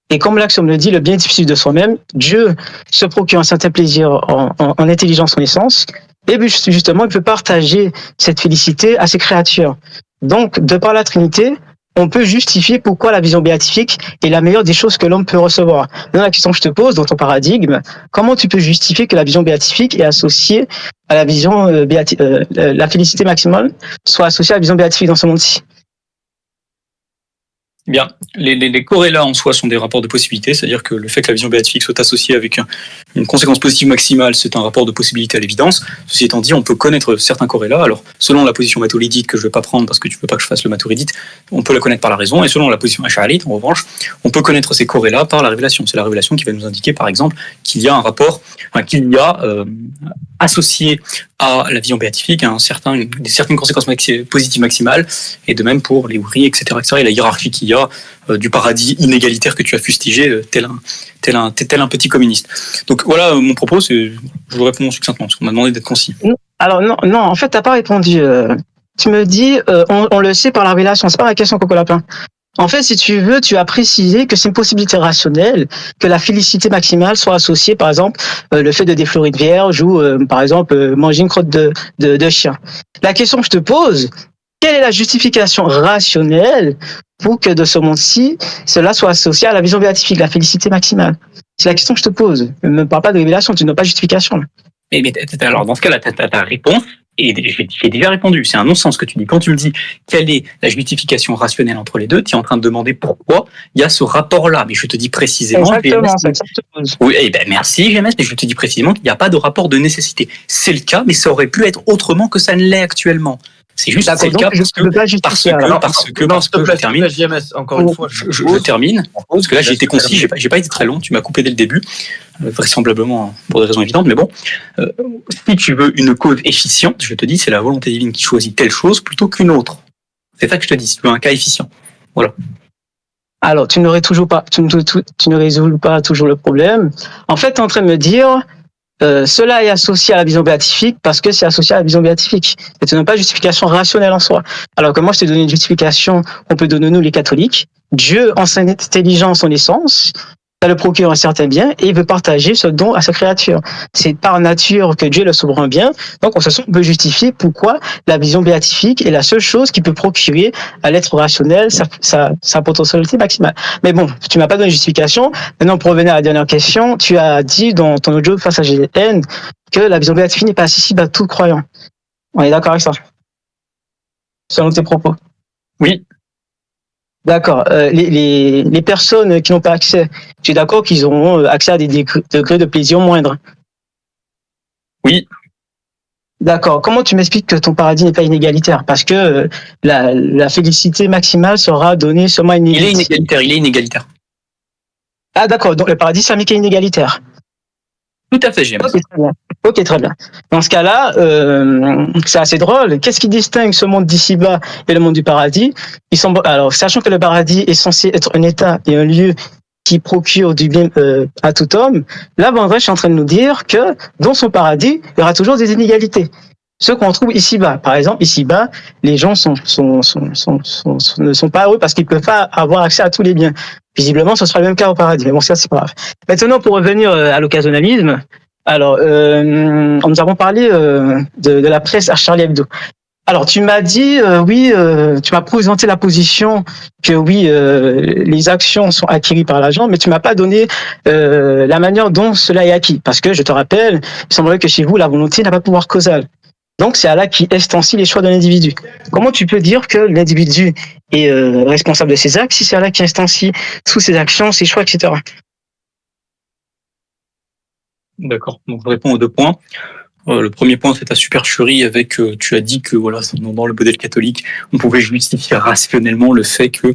Et comme l'axiome le dit, le bien difficile de soi-même, Dieu se procure un certain plaisir en intelligence, en essence, et justement, il peut partager cette félicité à ses créatures. Donc, de par la Trinité, on peut justifier pourquoi la vision béatifique est la meilleure des choses que l'homme peut recevoir. Dans la question que je te pose, dans ton paradigme, comment tu peux justifier que la vision béatifique est associée à la vision la félicité maximale soit associée à la vision béatifique dans ce monde-ci? Bien, les corrélats en soi sont des rapports de possibilité, c'est-à-dire que le fait que la vision béatifique soit associée avec une conséquence positive maximale, c'est un rapport de possibilité à l'évidence. Ceci étant dit, on peut connaître certains corrélats. Alors, selon la position mathoridite que je ne vais pas prendre parce que tu ne veux pas que je fasse le mathoridite, on peut la connaître par la raison. Et selon la position ash'arite, en revanche, on peut connaître ces corrélats par la révélation. C'est la révélation qui va nous indiquer, par exemple, qu'il y a un rapport, associé à la vision béatifique certaines conséquences positives maximales, et de même pour les ouvriers, etc., etc. Et la hiérarchie qu'il y a du paradis inégalitaire que tu as fustigé, tel un petit communiste. Donc voilà, mon propos, je vous réponds succinctement, parce qu'on m'a demandé d'être concis. Alors non, en fait, tu n'as pas répondu. Tu me dis, on le sait par la révélation, c'est pas la question Coco Lapin. En fait, si tu veux, tu as précisé que c'est une possibilité rationnelle que la félicité maximale soit associée, par exemple, le fait de déflorer une vierge ou, par exemple, manger une crotte de chien. La question que je te pose, quelle est la justification rationnelle pour que de ce monde-ci, cela soit associé à la vision béatifique, la félicité maximale? C'est la question que je te pose. Ne me parle pas de révélation, tu n'as pas de justification. Mais alors, dans ce cas-là, ta réponse, et j'ai déjà répondu, c'est un non-sens que tu dis. Quand tu me dis quelle est la justification rationnelle entre les deux, tu es en train de demander pourquoi il y a ce rapport-là. Mais je te dis précisément... Exactement, c'est ça que je te pose. Oui, merci GMS, mais je te dis précisément qu'il n'y a pas de rapport de nécessité. C'est le cas, mais ça aurait pu être autrement que ça ne l'est actuellement. C'est juste D'accord, c'est le donc cas je ne peux pas justifier. Alors, s'il te plaît, je termine. JMS, encore une fois, Je termine, parce que là j'ai été concis, j'ai pas été très long, tu m'as coupé dès le début, vraisemblablement pour des raisons évidentes, mais bon, si tu veux une cause efficiente, je te dis, c'est la volonté divine qui choisit telle chose plutôt qu'une autre. C'est ça que je te dis, si tu veux un cas efficient. Voilà. alors, tu ne résous pas toujours le problème. En fait, tu es en train de me dire, cela est associé à la vision béatifique parce que c'est associé à la vision béatifique. Et tu n'as pas de justification rationnelle en soi. Alors que moi, je t'ai donné une justification qu'on peut donner nous, les catholiques. Dieu, en son intelligence, son essence, ça le procure un certain bien et il veut partager ce don à sa créature. C'est par nature que Dieu est le souverain bien. Donc, on se peut justifier pourquoi la vision béatifique est la seule chose qui peut procurer à l'être rationnel sa potentialité maximale. Mais bon, tu m'as pas donné de justification. Maintenant, pour revenir à la dernière question, tu as dit dans ton audio face à GDN que la vision béatifique n'est pas accessible à tout croyant. On est d'accord avec ça? Selon tes propos. Oui. D'accord. Les personnes qui n'ont pas accès, tu es d'accord qu'ils auront accès à des degrés de plaisir moindres? Oui. D'accord. Comment tu m'expliques que ton paradis n'est pas inégalitaire? Parce que la félicité maximale sera donnée seulement à une Il est élite. inégalitaire. Ah d'accord. Donc le paradis islamique est inégalitaire. Tout à fait, JMS. Ok, très bien. Ok, très bien. Dans ce cas-là, c'est assez drôle. Qu'est-ce qui distingue ce monde d'ici-bas et le monde du paradis? Alors, sachant que le paradis est censé être un état et un lieu qui procure du bien à tout homme, là, Bandré, je suis en train de nous dire que dans son paradis, il y aura toujours des inégalités. Ce qu'on trouve ici-bas. Par exemple, ici-bas, les gens ne sont pas heureux parce qu'ils ne peuvent pas avoir accès à tous les biens. Visiblement, ce sera le même cas au paradis. Mais bon, ça, c'est pas grave. Maintenant, pour revenir à l'occasionnalisme, alors, nous avons parlé de la presse à Charlie Hebdo. Alors, tu m'as dit, tu m'as présenté la position que oui, les actions sont acquises par l'agent, mais tu m'as pas donné la manière dont cela est acquis. Parce que, je te rappelle, il semblerait que chez vous, la volonté n'a pas de pouvoir causal. Donc, c'est Allah qui instancie les choix de l'individu. Comment tu peux dire que l'individu est responsable de ses actes si c'est Allah qui instancie sous ses actions, ses choix, etc. D'accord. Donc je réponds aux 2 points. Le premier point, c'est ta supercherie avec, tu as dit que voilà, dans le modèle catholique, on pouvait justifier rationnellement le fait que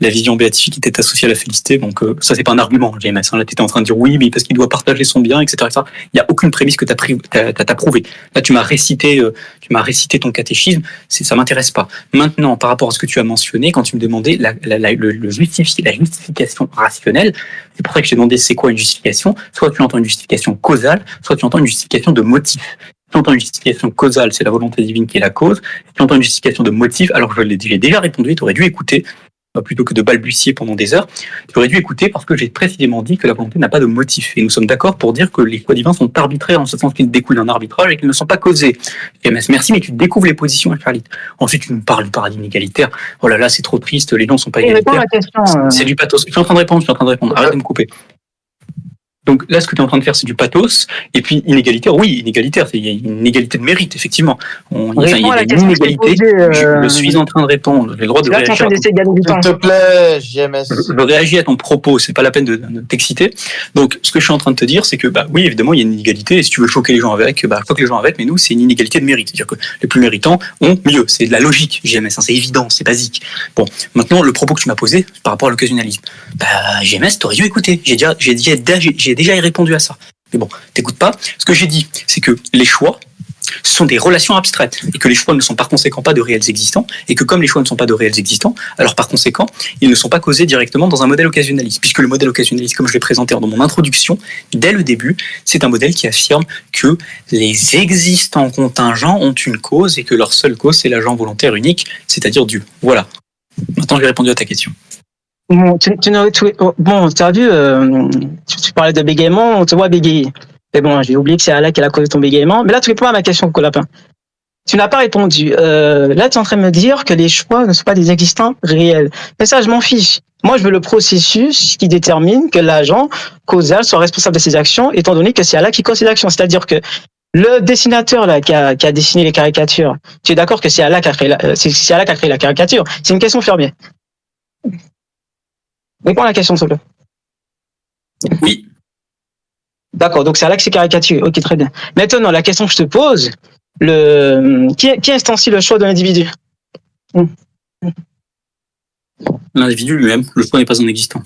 la vision béatifique était associée à la félicité. Donc ça, c'est pas un argument, JMS. Hein. Là, tu étais en train de dire oui, mais parce qu'il doit partager son bien, etc. etc. Il n'y a aucune prémisse que tu as prouvé. Là, tu m'as récité ton catéchisme. Ça m'intéresse pas. Maintenant, par rapport à ce que tu as mentionné, quand tu me demandais la justification rationnelle, c'est pour ça que je t'ai demandé c'est quoi une justification. Soit tu entends une justification causale, soit tu entends une justification de motif. Si tu entends une justification causale, c'est la volonté divine qui est la cause. Si tu entends une justification de motif, alors j'ai déjà répondu, tu aurais dû écouter. Plutôt que de balbutier pendant des heures, tu aurais dû écouter parce que j'ai précisément dit que la volonté n'a pas de motif. Et nous sommes d'accord pour dire que les choix divins sont arbitraires en ce sens qu'ils découlent d'un arbitrage et qu'ils ne sont pas causés. Merci, mais tu découvres les positions à Charlie. Ensuite, tu nous parles du paradis inégalitaire. Oh là là, c'est trop triste, les gens ne sont pas égalitaires. C'est du pathos. Je suis en train de répondre. Arrête de me couper. Donc là, ce que tu es en train de faire, c'est du pathos. Et puis, inégalitaire, oui, inégalitaire. Il y a une inégalité de mérite, effectivement. Il y a une inégalité. Je suis en train de répondre. J'ai le droit de réagir. S'il te plaît, JMS. Je réagis à ton propos. C'est pas la peine de t'exciter. Donc, ce que je suis en train de te dire, c'est que, bah, oui, évidemment, il y a une inégalité. Et si tu veux choquer les gens avec, bah, choque les gens avec. Mais nous, c'est une inégalité de mérite. C'est-à-dire que les plus méritants ont mieux. C'est de la logique, JMS. Hein, c'est évident, c'est basique. Bon. Maintenant, le propos que tu m'as posé par rapport à l'occasionnalisme. Bah, JMS, t'aurais dû écouter. J'ai déjà répondu à ça. Mais bon, t'écoutes pas. Ce que j'ai dit, c'est que les choix sont des relations abstraites et que les choix ne sont par conséquent pas de réels existants et que comme les choix ne sont pas de réels existants, alors par conséquent, ils ne sont pas causés directement dans un modèle occasionnaliste. Puisque le modèle occasionnaliste, comme je l'ai présenté dans mon introduction, dès le début, c'est un modèle qui affirme que les existants contingents ont une cause et que leur seule cause, c'est l'agent volontaire unique, c'est-à-dire Dieu. Voilà. Maintenant, j'ai répondu à ta question. Bon, tu as vu, tu parlais de bégaiement, on te voit bégayer. Mais bon, j'ai oublié que c'est Allah qui a la cause de ton bégaiement. Mais là, tu réponds à ma question, Colapin. Tu n'as pas répondu. Là, tu es en train de me dire que les choix ne sont pas des existants réels. Mais ça, je m'en fiche. Moi, je veux le processus qui détermine que l'agent causal soit responsable de ses actions, étant donné que c'est Allah qui cause ses actions. C'est-à-dire que le dessinateur là qui a dessiné les caricatures, tu es d'accord que c'est Allah qui a créé la caricature. C'est une question fermée. Réponds à la question, s'il te plaît. Oui. D'accord, donc c'est là que c'est caricaturé. Ok, très bien. Maintenant, la question que je te pose, qui instancie le choix de l'individu? L'individu lui-même, le choix n'est pas un existant.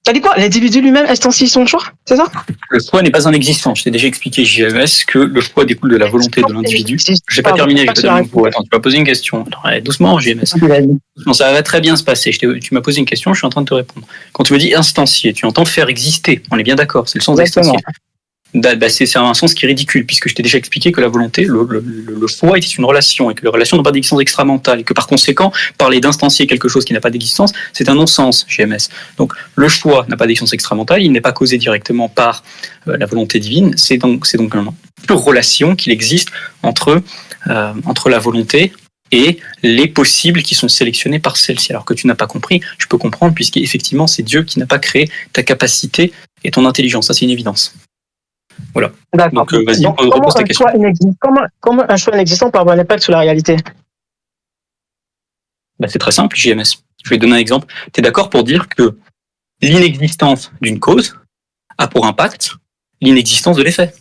T'as dit quoi? L'individu lui-même instancie son choix? C'est ça? Le choix n'est pas un existant. Je t'ai déjà expliqué, JMS, que le choix découle de la volonté de l'individu. J'ai pas terminé, j'ai pas terminé mon propos. Attends, tu m'as posé une question. Attends, allez, doucement, JMS. Doucement, ça va très bien se passer. Tu m'as posé une question, je suis en train de te répondre. Quand tu me dis instancier, tu entends faire exister. On est bien d'accord, c'est le sens d'instancier. C'est un sens qui est ridicule, puisque je t'ai déjà expliqué que la volonté, le choix est une relation, et que les relations n'ont pas d'existence extramentale, et que par conséquent, parler d'instancier quelque chose qui n'a pas d'existence, c'est un non-sens chez MS. Donc le choix n'a pas d'existence extramentale, il n'est pas causé directement par la volonté divine, c'est donc une relation qu'il existe entre la volonté et les possibles qui sont sélectionnés par celle-ci. Alors que tu n'as pas compris, je peux comprendre, puisqu'effectivement c'est Dieu qui n'a pas créé ta capacité et ton intelligence, ça c'est une évidence. Voilà. D'accord. Donc, vas-y, repose ta question. Comment un choix inexistant peut avoir un impact sur la réalité? C'est très simple, JMS. Je vais te donner un exemple. Tu es d'accord pour dire que l'inexistence d'une cause a pour impact l'inexistence de l'effet.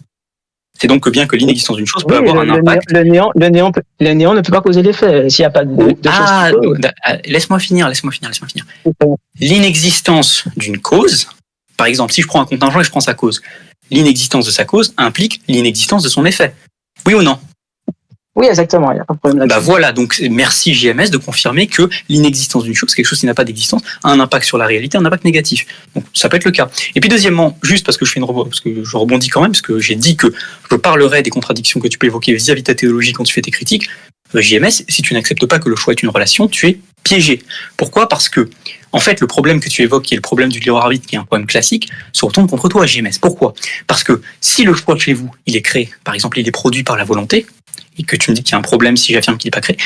C'est donc bien que l'inexistence d'une chose peut avoir un impact. Le néant ne peut pas causer l'effet s'il n'y a pas de chose. Laisse-moi finir. L'inexistence d'une cause, par exemple, si je prends un contingent et je prends sa cause, l'inexistence de sa cause implique l'inexistence de son effet. Oui ou non? Oui, exactement, il n'y a pas de problème là-dessus. Voilà, donc merci JMS de confirmer que l'inexistence d'une chose, quelque chose qui n'a pas d'existence, a un impact sur la réalité, un impact négatif. Donc ça peut être le cas. Et puis deuxièmement, juste parce que je rebondis quand même, parce que j'ai dit que je parlerai des contradictions que tu peux évoquer vis-à-vis de ta théologie quand tu fais tes critiques, JMS, si tu n'acceptes pas que le choix est une relation, tu es piégé. Pourquoi? Parce que, en fait, le problème que tu évoques, qui est le problème du libre arbitre, qui est un problème classique, se retourne contre toi, JMS. Pourquoi? Parce que si le choix chez vous, il est créé, par exemple, il est produit par la volonté, et que tu me dis qu'il y a un problème si j'affirme qu'il n'est pas créé,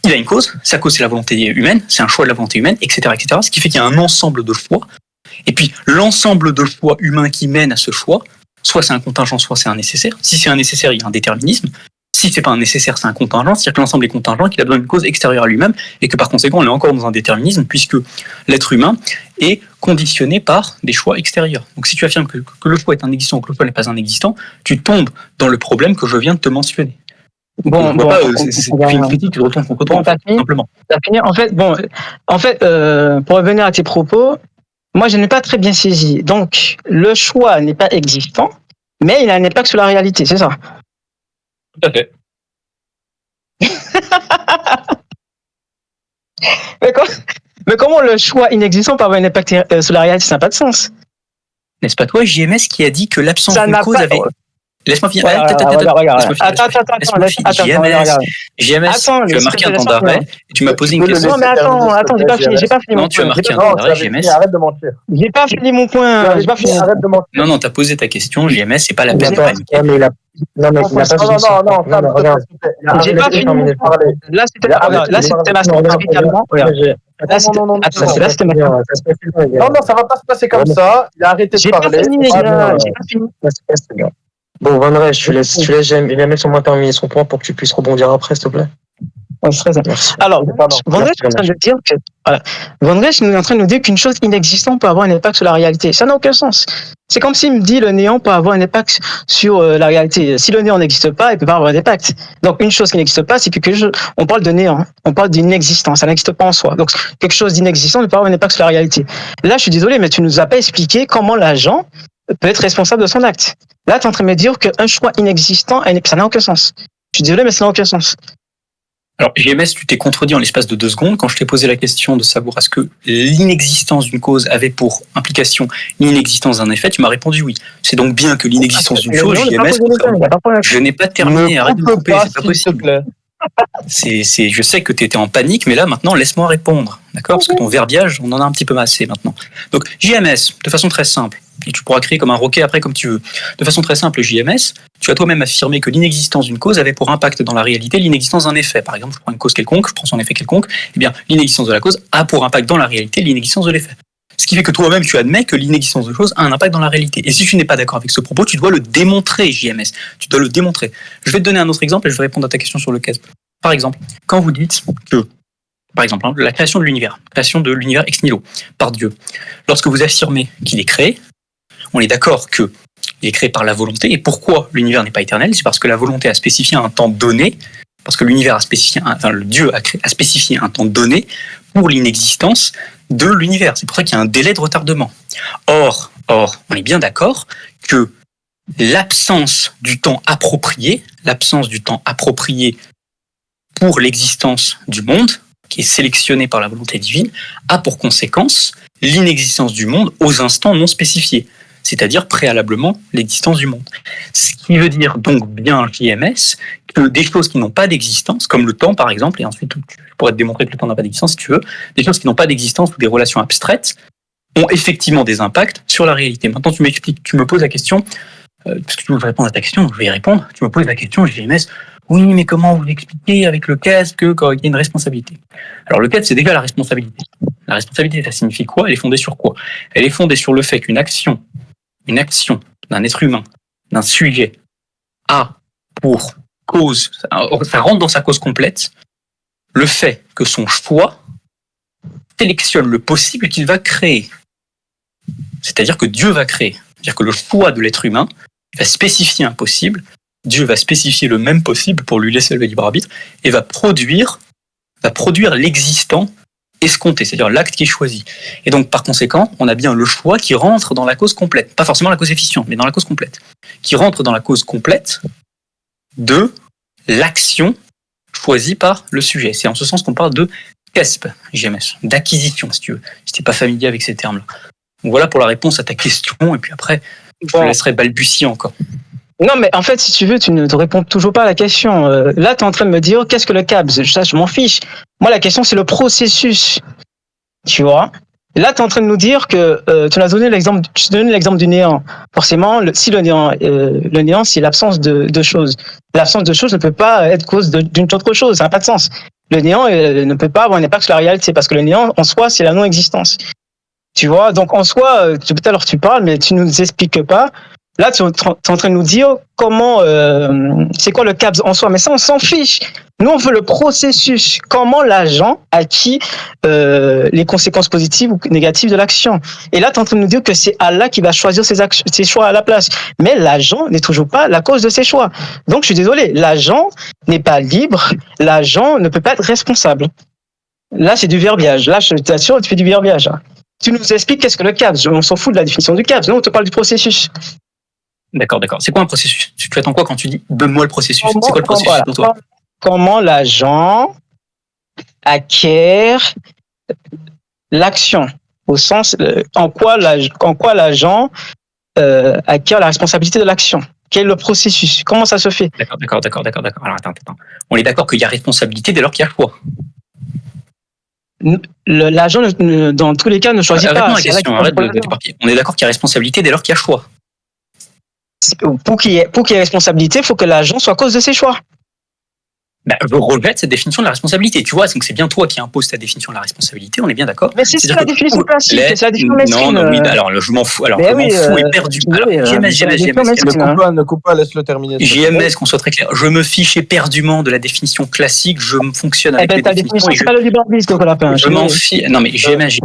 il a une cause, sa cause c'est la volonté humaine, c'est un choix de la volonté humaine, etc., etc., ce qui fait qu'il y a un ensemble de choix, et puis l'ensemble de choix humains qui mènent à ce choix, soit c'est un contingent, soit c'est un nécessaire. Si c'est un nécessaire, il y a un déterminisme. Si c'est pas un nécessaire, c'est un contingent, c'est-à-dire que l'ensemble est contingent, qu'il a besoin d'une cause extérieure à lui-même, et que par conséquent, on est encore dans un déterminisme, puisque l'être humain est conditionné par des choix extérieurs. Donc si tu affirmes que le choix est un existant ou que le choix n'est pas un existant, tu tombes dans le problème que je viens de te mentionner. C'est une critique, tu te retournes contre toi, simplement. T'as fini. En fait, pour revenir à tes propos, moi je n'ai pas très bien saisi. Donc, le choix n'est pas existant, mais il a un impact sur la réalité, c'est ça? Tout à fait. mais comment le choix inexistant peut avoir un impact sur la réalité? Ça n'a pas de sens. N'est-ce pas toi, JMS, qui a dit que l'absence d'une cause avait... Laisse-moi finir. JMS, tu as marqué un temps d'arrêt et tu m'as posé une question. Non, mais attends, j'ai pas fini mon point. Non, tu as marqué un temps d'arrêt, JMS. Arrête de mentir. J'ai pas fini mon point. Arrête de mentir. Non, tu as posé ta question, JMS, c'est pas la peine de paniquer. Non, j'ai pas fini. Là, c'était ma Non, ça va pas se passer comme ça. Il a arrêté de parler. J'ai pas fini. Bon, Van Rey, tu laisses Jamès au moins terminer son point pour que tu puisses rebondir après, s'il te plaît. Ouais, c'est très important. Alors, Van Rey est en train de dire que, Van Rey est en train de nous dire qu'une chose inexistante peut avoir un impact sur la réalité. Ça n'a aucun sens. C'est comme s'il me dit le néant peut avoir un impact sur la réalité. Si le néant n'existe pas, il peut pas avoir d'impact. Donc, une chose qui n'existe pas, c'est quelque chose, on parle de néant, on parle d'inexistence, ça n'existe pas en soi. Donc, quelque chose d'inexistant ne peut pas avoir un impact sur la réalité. Là, je suis désolé, mais tu nous as pas expliqué comment l'agent peut être responsable de son acte. Là, tu es en train de me dire qu'un choix inexistant, ça n'a aucun sens. Je suis désolé, mais ça n'a aucun sens. Alors, JMS, tu t'es contredit en l'espace de 2 secondes quand je t'ai posé la question de savoir est-ce que l'inexistence d'une cause avait pour implication l'inexistence d'un effet. Tu m'as répondu oui. C'est donc bien que l'inexistence d'une chose, JMS, je n'ai pas terminé. Arrête de me couper, c'est pas possible. Je sais que tu étais en panique, mais là, maintenant, laisse-moi répondre. D'accord? Parce que ton verbiage, on en a un petit peu massé maintenant. Donc, JMS, de façon très simple, et tu pourras crier comme un roquet après comme tu veux. De façon très simple, JMS, tu as toi-même affirmé que l'inexistence d'une cause avait pour impact dans la réalité l'inexistence d'un effet. Par exemple, je prends une cause quelconque, je prends son effet quelconque, eh bien, l'inexistence de la cause a pour impact dans la réalité l'inexistence de l'effet. Ce qui fait que toi-même, tu admets que l'inexistence de choses a un impact dans la réalité. Et si tu n'es pas d'accord avec ce propos, tu dois le démontrer, JMS. Tu dois le démontrer. Je vais te donner un autre exemple et je vais répondre à ta question sur le cas. Par exemple, quand vous dites que, par exemple, la création de l'univers ex nihilo par Dieu, lorsque vous affirmez qu'il est créé, on est d'accord que Il est créé par la volonté. Et pourquoi l'univers n'est pas éternel? C'est parce que la volonté a spécifié un temps donné, parce que l'univers a spécifié, le Dieu a spécifié un temps donné pour l'inexistence de l'univers. C'est pour ça qu'il y a un délai de retardement. Or, on est bien d'accord que l'absence du temps approprié pour l'existence du monde, qui est sélectionné par la volonté divine, a pour conséquence l'inexistence du monde aux instants non spécifiés, c'est-à-dire préalablement l'existence du monde. Ce qui veut dire donc bien JMS que des choses qui n'ont pas d'existence, comme le temps par exemple, et ensuite je pourrais te démontrer que le temps n'a pas d'existence si tu veux, des choses qui n'ont pas d'existence ou des relations abstraites ont effectivement des impacts sur la réalité. Maintenant tu m'expliques, tu me poses la question, parce que tu veux répondre à ta question, donc je vais y répondre, tu me poses la question, JMS, oui mais comment vous expliquez avec le CAS qu'il y a une responsabilité? Alors le CAS c'est déjà la responsabilité. La responsabilité ça signifie quoi? Elle est fondée sur quoi? Elle est fondée sur le fait qu'une action d'un être humain, d'un sujet, a pour cause, ça rentre dans sa cause complète, le fait que son choix sélectionne le possible qu'il va créer. C'est-à-dire que Dieu va créer. C'est-à-dire que le choix de l'être humain va spécifier un possible, Dieu va spécifier le même possible pour lui laisser le libre arbitre, et va produire l'existant escompté, c'est-à-dire l'acte qui est choisi. Et donc, par conséquent, on a bien le choix qui rentre dans la cause complète. Pas forcément la cause efficiente, mais dans la cause complète. Qui rentre dans la cause complète de l'action choisie par le sujet. C'est en ce sens qu'on parle de kesb, JMS, d'acquisition, si tu veux. Si tu n'es pas familier avec ces termes-là. Donc voilà pour la réponse à ta question, et puis après, je te laisserai balbutier encore. Non, mais en fait, si tu veux, tu ne te réponds toujours pas à la question. Là, tu es en train de me dire, qu'est-ce que le CABS? Ça, je m'en fiche. Moi, la question, c'est le processus. Tu vois? Là, tu es en train de nous dire que tu as donné l'exemple du néant. Forcément, si le néant, c'est l'absence de choses. L'absence de choses ne peut pas être cause d'une autre chose. Ça n'a pas de sens. Le néant ne peut pas avoir un impact sur la réalité parce que le néant, en soi, c'est la non-existence. Tu vois? Donc, en soi, tout à l'heure, tu parles, mais tu ne nous expliques pas. Là, tu es en train de nous dire comment, c'est quoi le CABS en soi, mais ça, on s'en fiche. Nous, on veut le processus. Comment l'agent acquit les conséquences positives ou négatives de l'action. Et là, tu es en train de nous dire que c'est Allah qui va choisir ses choix à la place. Mais l'agent n'est toujours pas la cause de ses choix. Donc, je suis désolé, l'agent n'est pas libre, l'agent ne peut pas être responsable. Là, c'est du verbiage. Là, je t'assure, tu fais du verbiage. Tu nous expliques qu'est-ce que le CABS. On s'en fout de la définition du CABS. Nous, on te parle du processus. D'accord. C'est quoi un processus? Tu attends quoi quand tu dis donne-moi le processus? C'est quoi le processus pour toi? Comment l'agent acquiert l'action? Au sens, en quoi l'agent acquiert la responsabilité de l'action? Quel est le processus? Comment ça se fait? D'accord. Alors attends. On est d'accord qu'il y a responsabilité dès lors qu'il y a choix. L'agent, dans tous les cas, ne choisit pas. Réponds à la question, arrête de t'éparpiller. On est d'accord qu'il y a responsabilité dès lors qu'il y a choix. Pour qu'il y ait responsabilité, il faut que l'agent soit cause de ses choix. Je rejette cette définition de la responsabilité. Tu vois, donc c'est bien toi qui imposes ta définition de la responsabilité, on est bien d'accord. Mais c'est la définition classique, c'est la définition mesquine. Non, oui, alors je m'en fous. Alors, je m'en fous éperdument. JMS, ne coupe pas, laisse-le terminer. JMS, qu'on soit très clair. Je me fiche éperdument de la définition classique, je fonctionne avec les définitions. C'est pas le libre arbitre, le lapin. Je m'en fiche. Non, mais JMS,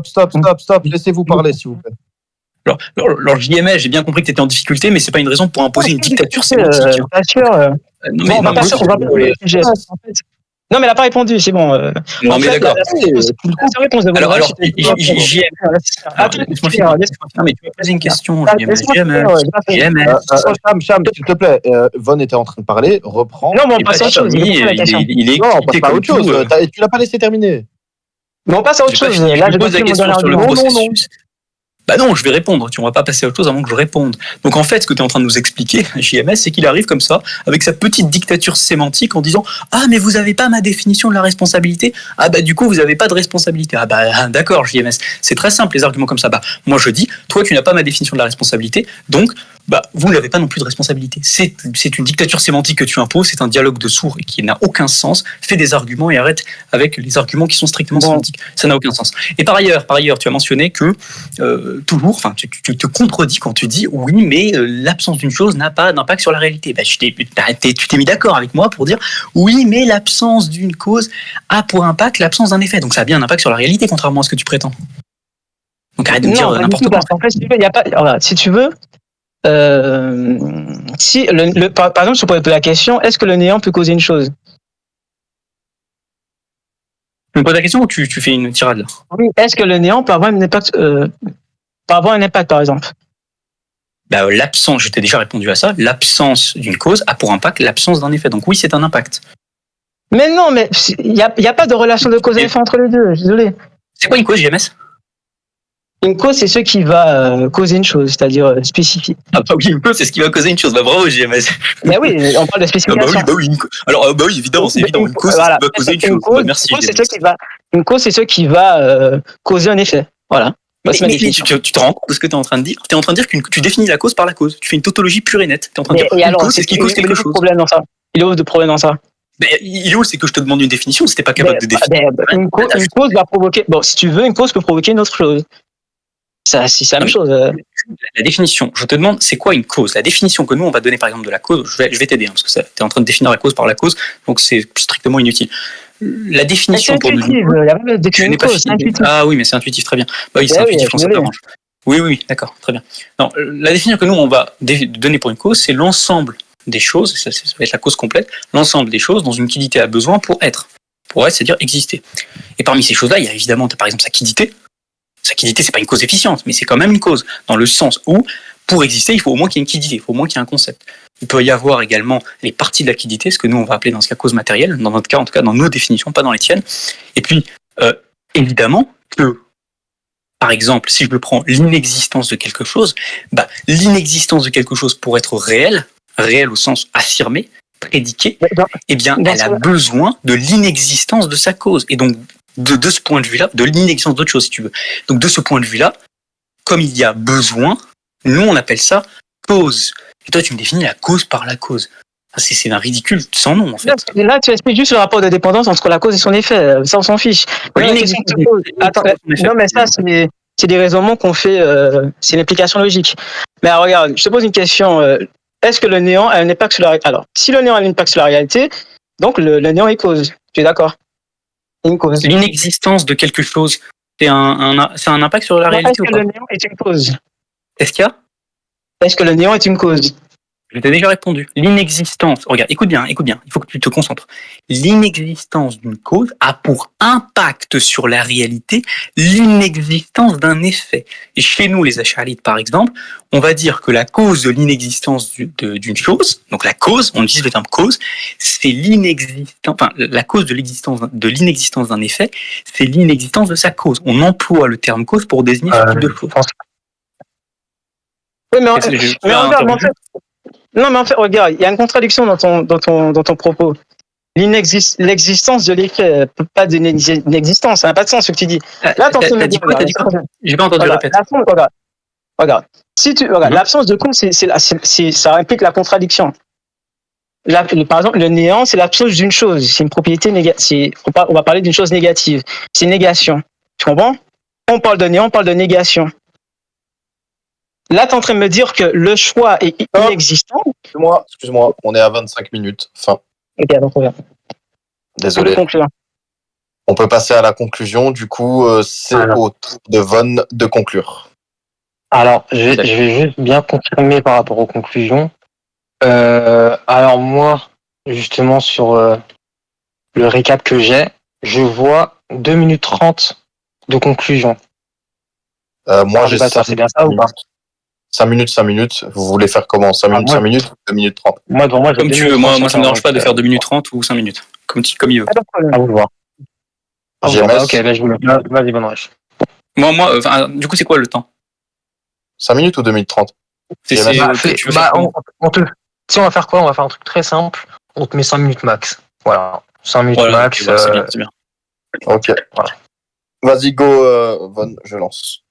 Stop, laissez-vous parler, s'il vous plaît. Alors JMS, j'ai bien compris que tu étais en difficulté, mais c'est pas une raison pour imposer une dictature sémantique. Bien sûr. Non, mais elle n'a pas répondu, c'est bon. Non, mais d'accord. Alors, mais tu m'as posé une question, Cham, s'il te plaît, Von était en train de parler, reprends. Non, mais on passe à autre chose. Non, on passe à autre chose. Tu l'as pas laissé terminer. Mais on passe à autre chose. Là, je pose la question sur le processus. Bah non, je vais répondre. On va pas passer à autre chose avant que je réponde. Donc en fait, ce que tu es en train de nous expliquer, JMS, c'est qu'il arrive comme ça, avec sa petite dictature sémantique, en disant « Ah, mais vous avez pas ma définition de la responsabilité. Ah bah du coup, vous avez pas de responsabilité. Ah bah d'accord, JMS. C'est très simple, les arguments comme ça. Bah moi je dis, toi tu n'as pas ma définition de la responsabilité, donc bah vous n'avez pas non plus de responsabilité. C'est une dictature sémantique que tu imposes, c'est un dialogue de sourds et qui n'a aucun sens. Fais des arguments et arrête avec les arguments qui sont strictement sémantiques. Ça n'a aucun sens. Et par ailleurs, tu as mentionné que toujours, enfin, tu te contredis quand tu dis oui, mais l'absence d'une chose n'a pas d'impact sur la réalité. Bah, tu t'es mis d'accord avec moi pour dire oui, mais l'absence d'une cause a pour impact l'absence d'un effet. Donc ça a bien un impact sur la réalité, contrairement à ce que tu prétends. Donc arrête de me dire Non, pas du n'importe tout, quoi. parce qu'en fait, si tu veux, il y a pas. Regarde, si tu veux, si par exemple, je te pourrais poser la question, est-ce que le néant peut causer une chose? Tu me poses la question ou tu fais une tirade là? Oui. Est-ce que le néant peut avoir un impact, par exemple? Bah, l'absence, je t'ai déjà répondu à ça, l'absence d'une cause a pour impact l'absence d'un effet. Donc oui, c'est un impact. Mais non, mais il y a pas de relation de cause à effet entre les deux. Je suis désolé. C'est quoi une cause, JMS? Une cause, c'est ce qui va causer une chose, c'est-à-dire spécifique. Ah bah oui, une cause, c'est ce qui va causer une chose. Bah bravo, JMS. Mais oui, on parle de Ah spécification. bah oui, alors bah oui, évidemment, c'est évident. Une cause, c'est ce qui va causer une chose. Bah, merci, Une cause, JMS. une cause, c'est ce qui va causer un effet. Voilà. Mais, C'est ma mais définition. tu te rends compte de ce que tu es en train de dire? Tu es en train de dire que tu définis la cause par la cause. Tu fais une tautologie pure et nette. Tu es en train de dire Et une alors, cause, c'est ce qui cause quelque chose. Problème dans ça. Il est où de problème dans ça? Il est où? C'est que je te demande une définition, si t'es pas capable de définir. Une cause va provoquer. Bon, si tu veux, une cause peut provoquer une autre chose. Ça, c'est la même chose. La définition, je te demande, c'est quoi une cause? La définition que nous, on va donner par exemple de la cause, je vais t'aider, parce que tu es en train de définir la cause par la cause, donc c'est strictement inutile. La définition pour nous. Je n'ai pas fini. Ah oui, mais c'est intuitif, très bien. Bah oui, c'est intuitif quand ça t'arrange. Oui, d'accord, très bien. Non, la définition que nous, on va donner pour une cause, c'est l'ensemble des choses, ça va être la cause complète, l'ensemble des choses dont une quiddité a besoin pour être. Pour être, c'est-à-dire exister. Et parmi ces choses-là, il y a évidemment, par exemple, sa quiddité. Sa quiddité, c'est pas une cause efficiente, mais c'est quand même une cause, dans le sens où, pour exister, il faut au moins qu'il y ait une quiddité, il faut au moins qu'il y ait un concept. Il peut y avoir également les parties de la quiddité, ce que nous on va appeler dans ce cas cause matérielle, dans notre cas, en tout cas dans nos définitions, pas dans les tiennes. Et puis, évidemment que, par exemple, si je me prends l'inexistence de quelque chose, l'inexistence de quelque chose pour être réel au sens affirmé, prédiqué, eh bien, elle a besoin de l'inexistence de sa cause. Et donc, de ce point de vue-là, de l'inexistence d'autre chose, si tu veux. Donc, de ce point de vue-là, comme il y a besoin, nous, on appelle ça cause. Et toi, tu me définis la cause par la cause. C'est un ridicule sans nom, en fait. Là, tu expliques juste le rapport de dépendance entre la cause et son effet. Ça, on s'en fiche. Attends, non, mais ça, c'est des raisonnements qu'on fait, c'est une implication logique. Mais alors, regarde, je te pose une question. Est-ce que le néant a un impact sur la réalité? Alors, si le néant a un impact sur la réalité, donc le néant est cause. Tu es d'accord? Une cause. L'inexistence de quelque chose, c'est un impact sur la réalité ou pas? Est-ce que le néant est une cause? Est-ce qu'il y a? Est-ce que le néant est une cause? Je t'ai déjà répondu. L'inexistence, regarde, écoute bien, il faut que tu te concentres. L'inexistence d'une cause a pour impact sur la réalité l'inexistence d'un effet. Et chez nous, les Ash'arites, par exemple, on va dire que la cause de l'inexistence d'une chose, donc la cause, on utilise le terme cause, c'est la cause de l'inexistence d'un effet, c'est l'inexistence de sa cause. On emploie le terme cause pour désigner ce type de chose. Oui, mais en fait, regarde, il y a une contradiction dans ton propos. L'existence de l'effet peut pas donner une existence, ça n'a pas de sens ce que tu dis. Là, t'as dit quoi? J'ai pas entendu, répète. Regarde. L'absence de cause, ça implique la contradiction. Par exemple, le néant, c'est l'absence d'une chose, c'est une propriété négative. On va parler d'une chose négative. C'est une négation. Tu comprends? On parle de néant, on parle de négation. Là, tu es en train de me dire que le choix est inexistant. Excuse-moi, on est à 25 minutes. Fin. Ok, donc on va. Désolé. On peut passer à la conclusion. Du coup, c'est au tour de Von de conclure. Alors, je vais juste bien confirmer par rapport aux conclusions. Alors moi, justement, sur le récap que j'ai, je vois 2 minutes 30 de conclusion. Moi, j'ai ça. C'est bien ça ou pas? 5 minutes. Vous voulez faire comment? 5 minutes, 5 minutes, 2 minutes 30. Moi, devant moi, comme tu veux. Moi, ça me dérange pas de faire 2 minutes 30 ou 5 minutes. Comme il veut. À vous de voir. Ok, là, je vous le vas-y, bonne rêche. Du coup, c'est quoi le temps? 5 minutes ou 2 minutes 30? Si on va faire quoi? On va faire un truc très simple. On te met 5 minutes max. Voilà. 5 minutes max. C'est bien. Ok. Voilà. Vas-y, go, Von, je lance.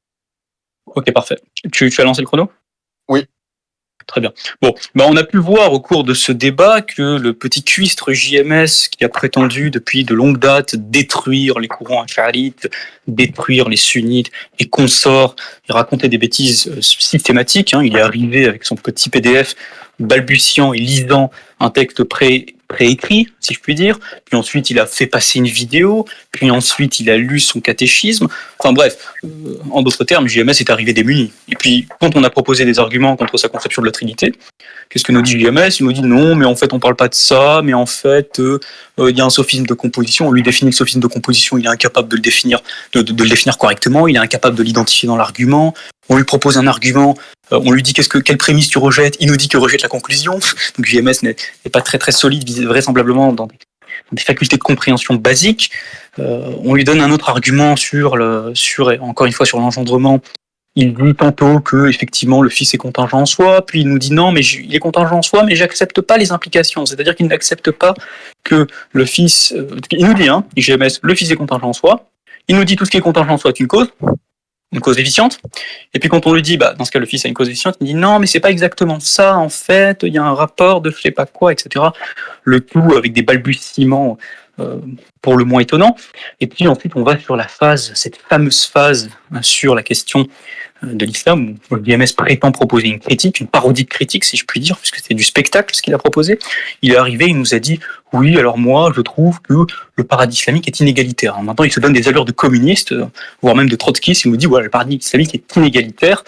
Ok, parfait. Tu as lancé le chrono? Oui. Très bien. Bon, on a pu voir au cours de ce débat que le petit cuistre JMS, qui a prétendu depuis de longues dates détruire les courants ash'arites, détruire les sunnites et consorts, il racontait des bêtises systématiques. Il est arrivé avec son petit PDF balbutiant et lisant un texte préécrit, si je puis dire. Puis ensuite, il a fait passer une vidéo. Puis ensuite, il a lu son catéchisme. Enfin bref, en d'autres termes, JMS est arrivé démuni. Et puis, quand on a proposé des arguments contre sa conception de la Trinité, qu'est-ce que nous dit JMS? Il nous dit non, mais en fait, on parle pas de ça. Mais en fait, il y a un sophisme de composition. On lui définit le sophisme de composition. Il est incapable de le définir, de le définir correctement. Il est incapable de l'identifier dans l'argument. On lui propose un argument, on lui dit quelle prémisse tu rejettes, il nous dit qu'il rejette la conclusion. Donc JMS n'est pas très solide, vraisemblablement dans des facultés de compréhension basiques. On lui donne un autre argument encore une fois sur l'engendrement. Il dit tantôt que effectivement le fils est contingent en soi, puis il nous dit non, mais il est contingent en soi, mais j'accepte pas les implications. C'est-à-dire qu'il n'accepte pas que le fils. Il nous dit, JMS, le fils est contingent en soi. Il nous dit tout ce qui est contingent en soi est une cause efficiente. Et puis quand on lui dit, dans ce cas, le fils a une cause efficiente, il dit non, mais c'est pas exactement ça, en fait, il y a un rapport de je sais pas quoi, etc. Le tout avec des balbutiements pour le moins étonnants. Et puis ensuite, on va sur cette fameuse phase sur la question de l'islam, où JMS prétend proposer une critique, une parodie de critique, si je puis dire, puisque c'est du spectacle ce qu'il a proposé. Il est arrivé, il nous a dit, oui, alors moi, je trouve que le paradis islamique est inégalitaire. Alors maintenant, il se donne des allures de communiste, voire même de trotskiste, il nous dit, voilà, le paradis islamique est inégalitaire.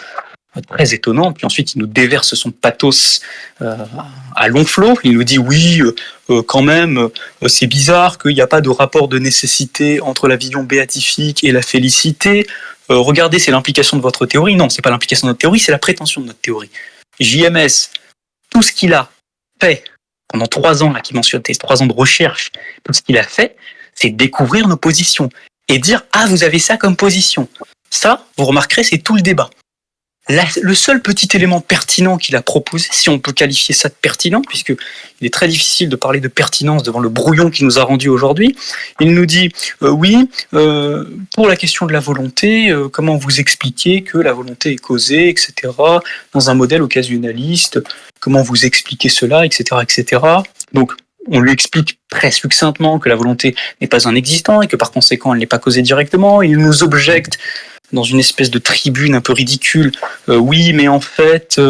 Très étonnant. Puis ensuite, il nous déverse son pathos à long flot. Il nous dit oui, quand même, c'est bizarre qu'il n'y a pas de rapport de nécessité entre la vision béatifique et la félicité. Regardez, c'est l'implication de votre théorie. Non, c'est pas l'implication de notre théorie, c'est la prétention de notre théorie. JMS, tout ce qu'il a fait pendant 3 ans, là, qui mentionne 3 ans de recherche, tout ce qu'il a fait, c'est découvrir nos positions et dire vous avez ça comme position. Ça, vous remarquerez, c'est tout le débat. Le seul petit élément pertinent qu'il a proposé, si on peut qualifier ça de pertinent, puisque il est très difficile de parler de pertinence devant le brouillon qui nous a rendu aujourd'hui, il nous dit pour la question de la volonté, comment vous expliquez que la volonté est causée, etc., dans un modèle occasionnaliste, comment vous expliquez cela, etc., etc. Donc, on lui explique très succinctement que la volonté n'est pas un existant et que par conséquent, elle n'est pas causée directement. Il nous objecte dans une espèce de tribune un peu ridicule, oui, mais en fait,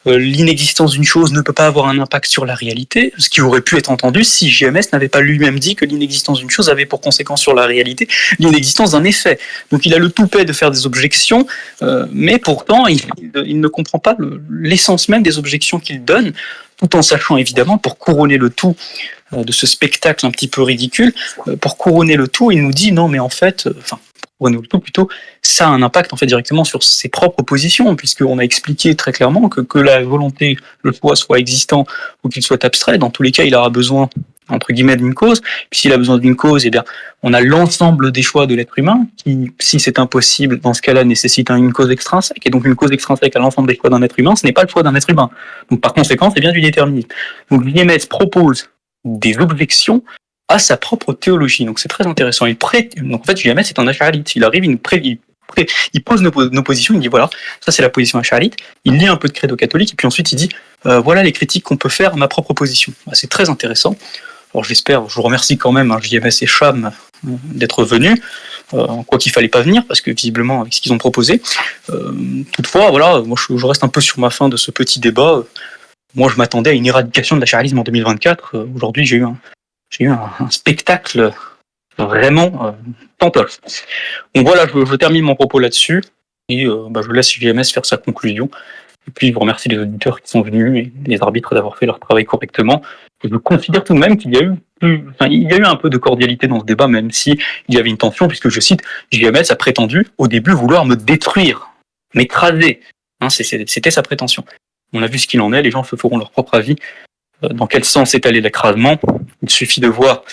l'inexistence d'une chose ne peut pas avoir un impact sur la réalité, ce qui aurait pu être entendu si JMS n'avait pas lui-même dit que l'inexistence d'une chose avait pour conséquence sur la réalité l'inexistence d'un effet. Donc il a le toupet de faire des objections, mais pourtant il ne comprend pas l'essence même des objections qu'il donne, tout en sachant évidemment, pour couronner le tout de ce spectacle un petit peu ridicule, pour couronner le tout, il nous dit non mais en fait, plutôt, ça a un impact en fait directement sur ses propres positions, puisqu'on a expliqué très clairement que la volonté, le choix soit existant ou qu'il soit abstrait, dans tous les cas, il aura besoin entre guillemets d'une cause. Puis s'il a besoin d'une cause, eh bien, on a l'ensemble des choix de l'être humain qui, si c'est impossible, dans ce cas-là, nécessite une cause extrinsèque. Et donc une cause extrinsèque à l'ensemble des choix d'un être humain, ce n'est pas le choix d'un être humain. Donc par conséquent, c'est bien du déterminisme. Donc JMS propose des objections à sa propre théologie. Donc c'est très intéressant. Donc en fait, JMS est un ash'arite. Il arrive, il pose nos positions, il dit voilà, ça c'est la position ash'arite. Il lit un peu de credo catholique et puis ensuite il dit voilà les critiques qu'on peut faire à ma propre position. C'est très intéressant. Alors je vous remercie quand même, JMS et Cham, d'être venus, quoi qu'il fallait pas venir, parce que visiblement avec ce qu'ils ont proposé. Toutefois, voilà, moi je reste un peu sur ma fin de ce petit débat. Moi je m'attendais à une éradication de l'ash'arisme en 2024. Aujourd'hui j'ai eu un spectacle vraiment pantof. Donc voilà, je termine mon propos là-dessus et je laisse JMS faire sa conclusion. Et puis je vous remercie les auditeurs qui sont venus et les arbitres d'avoir fait leur travail correctement. Je considère tout de même qu'il y a eu un peu de cordialité dans ce débat, même si il y avait une tension, puisque je cite, JMS a prétendu au début vouloir me détruire, m'écraser. C'était sa prétention. On a vu ce qu'il en est, les gens se feront leur propre avis. Dans quel sens est allé l'écrasement? Il suffit de voir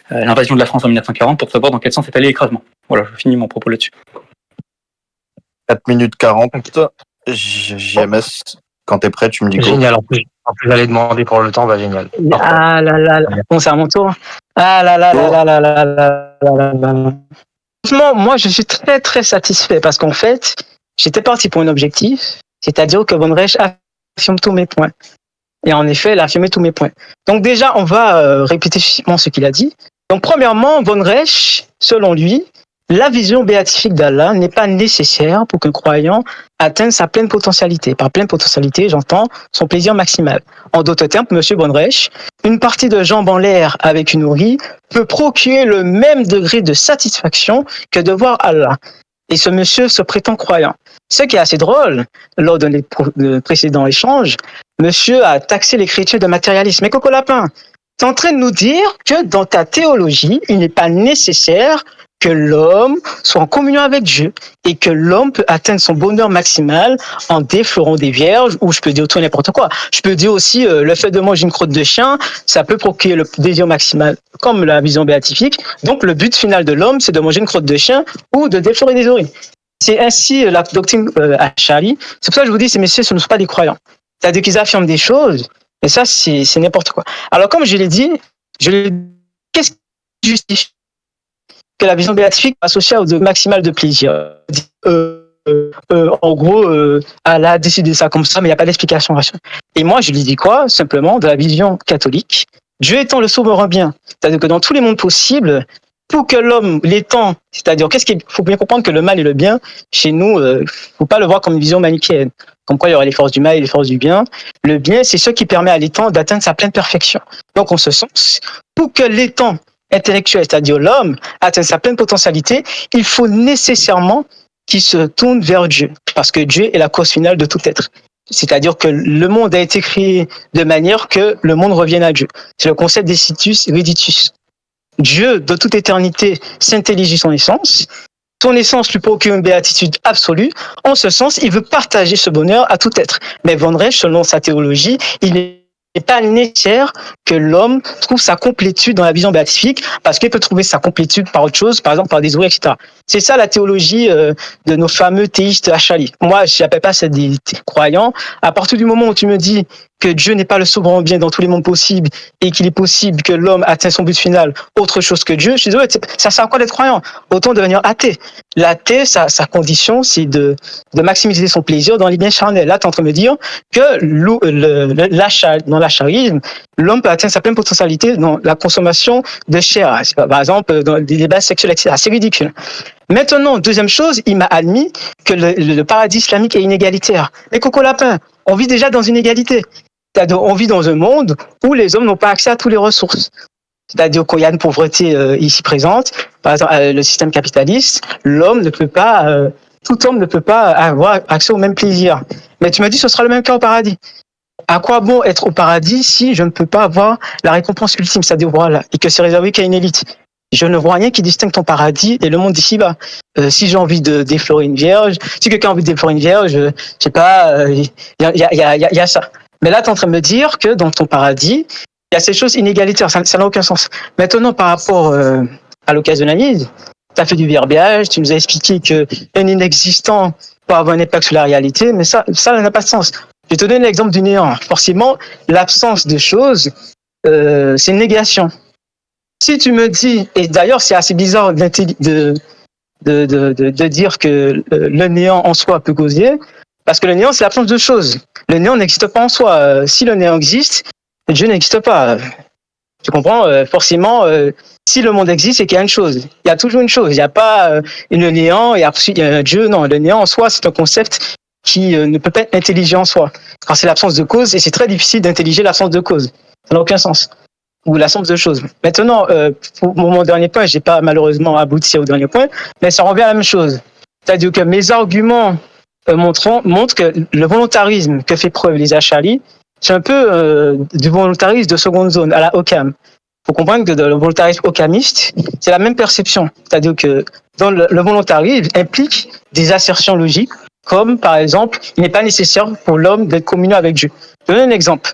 l'invasion de la France en 1940 pour savoir dans quel sens est allé l'écrasement. Voilà, je finis mon propos là-dessus. 4 minutes 40. JMS, quand t'es prêt, tu me dis quoi? Génial, en plus j'allais demander pour le temps, génial. Ah là là là, bon, c'est à mon tour. Ah là là là là là là là là là. Franchement, moi je suis très très satisfait parce qu'en fait, j'étais parti pour un objectif, c'est-à-dire que Von Reich affirme tous mes points. Et en effet, il a affirmé tous mes points. Donc déjà, on va répéter succinctement ce qu'il a dit. Donc premièrement, Von Reich, selon lui, La vision béatifique d'Allah n'est pas nécessaire pour qu'un croyant atteigne sa pleine potentialité. Par pleine potentialité, j'entends son plaisir maximal. En d'autres termes, Monsieur Bonrech, une partie de jambes en l'air avec une ouïe peut procurer le même degré de satisfaction que de voir Allah. Et ce monsieur se prétend croyant. Ce qui est assez drôle, lors de précédents échanges, monsieur a taxé les chrétiens de matérialisme. Mais Coco Lapin, tu es en train de nous dire que dans ta théologie, il n'est pas nécessaire que l'homme soit en communion avec Dieu et que l'homme peut atteindre son bonheur maximal en déflorant des vierges, ou je peux dire tout n'importe quoi. Je peux dire aussi le fait de manger une crotte de chien, ça peut procurer le désir maximal, comme la vision béatifique. Donc le but final de l'homme, c'est de manger une crotte de chien ou de déflorer des oreilles. C'est ainsi la doctrine Ash'ari. C'est pour ça que je vous dis, ces messieurs, ce ne sont pas des croyants. C'est-à-dire qu'ils affirment des choses, et ça, c'est n'importe quoi. Alors comme je l'ai dit, qu'est-ce qui justifie que la vision béatifique associée au maximal de plaisir. En gros, Allah a décidé ça comme ça, mais il n'y a pas d'explication rationnelle. Et moi, je lui dis quoi? Simplement, de la vision catholique, Dieu étant le souverain bien, c'est-à-dire que dans tous les mondes possibles, pour que l'homme l'étant, c'est-à-dire faut bien comprendre que le mal et le bien, chez nous, faut pas le voir comme une vision manichéenne, comme quoi il y aurait les forces du mal et les forces du bien. Le bien, c'est ce qui permet à l'étant d'atteindre sa pleine perfection. Donc, en ce sens, pour que l'étant intellectuel, c'est-à-dire l'homme, atteint sa pleine potentialité, il faut nécessairement qu'il se tourne vers Dieu, parce que Dieu est la cause finale de tout être. C'est-à-dire que le monde a été créé de manière que le monde revienne à Dieu. C'est le concept des situs redditus. Dieu, de toute éternité, s'intellige son essence. Son essence lui procure une béatitude absolue. En ce sens, il veut partager ce bonheur à tout être. Mais Von Reich, selon sa théologie, il n'est pas nécessaire que l'homme trouve sa complétude dans la vision béatifique, parce qu'il peut trouver sa complétude par autre chose, par exemple par des oreilles, etc. C'est ça la théologie de nos fameux théistes Ash'ari. Moi, je n'appelle pas ça des croyants. À partir du moment où tu me dis que Dieu n'est pas le souverain bien dans tous les mondes possibles et qu'il est possible que l'homme atteigne son but final autre chose que Dieu, je suis désolé, ça sert à quoi d'être croyant? Autant devenir athée. L'athée, sa condition, c'est de maximiser son plaisir dans les biens charnels. Là, tu es en train de me dire que dans l'acharisme, l'homme peut atteindre sa pleine potentialité dans la consommation de chair. Par exemple, dans des débats sexuels, etc. C'est ridicule. Maintenant, deuxième chose, il m'a admis que le paradis islamique est inégalitaire. Mais Coco Lapin, on vit déjà dans une égalité. C'est-à-dire, on vit dans un monde où les hommes n'ont pas accès à toutes les ressources. C'est-à-dire qu'il y a une pauvreté ici présente. Par exemple, le système capitaliste, l'homme ne peut pas, tout homme ne peut pas avoir accès au même plaisir. Mais tu m'as dit que ce sera le même cas au paradis. À quoi bon être au paradis si je ne peux pas avoir la récompense ultime, c'est-à-dire voilà, et que c'est réservé qu'à une élite? Je ne vois rien qui distingue ton paradis et le monde d'ici-bas. Si j'ai envie de déflorer une vierge, si quelqu'un a envie de déflorer une vierge, je sais pas, il y a ça. Mais là, tu es en train de me dire que dans ton paradis, il y a ces choses inégalitaires. Ça n'a aucun sens. Maintenant, par rapport à l'occasionnalisme, tu as fait du verbiage, tu nous as expliqué qu'un inexistant peut avoir un impact sur la réalité, mais ça n'a pas de sens. Je vais te donner l'exemple du néant. Forcément, l'absence de choses, c'est une négation. Si tu me dis, et d'ailleurs c'est assez bizarre de dire que le néant en soi peut causer, parce que le néant c'est l'absence de choses. Le néant n'existe pas en soi. Si le néant existe, Dieu n'existe pas. Tu comprends? Forcément, si le monde existe, c'est qu'il y a une chose. Il y a toujours une chose. Il n'y a pas le néant et ensuite il y a un Dieu. Non, le néant en soi c'est un concept qui ne peut pas être intelligent en soi. Car c'est l'absence de cause et c'est très difficile d'intelliger l'absence de cause. Ça n'a aucun sens. Ou l'absence de choses. Maintenant, pour mon dernier point, j'ai pas malheureusement abouti au dernier point, mais ça revient à la même chose. C'est-à-dire que mes arguments montrent que le volontarisme que fait preuve les Ash'ari, c'est un peu du volontarisme de seconde zone à la Occam. Il faut comprendre que dans le volontarisme occamiste, c'est la même perception. C'est-à-dire que dans le volontarisme implique des assertions logiques, comme par exemple, il n'est pas nécessaire pour l'homme d'être communion avec Dieu. Je donne un exemple.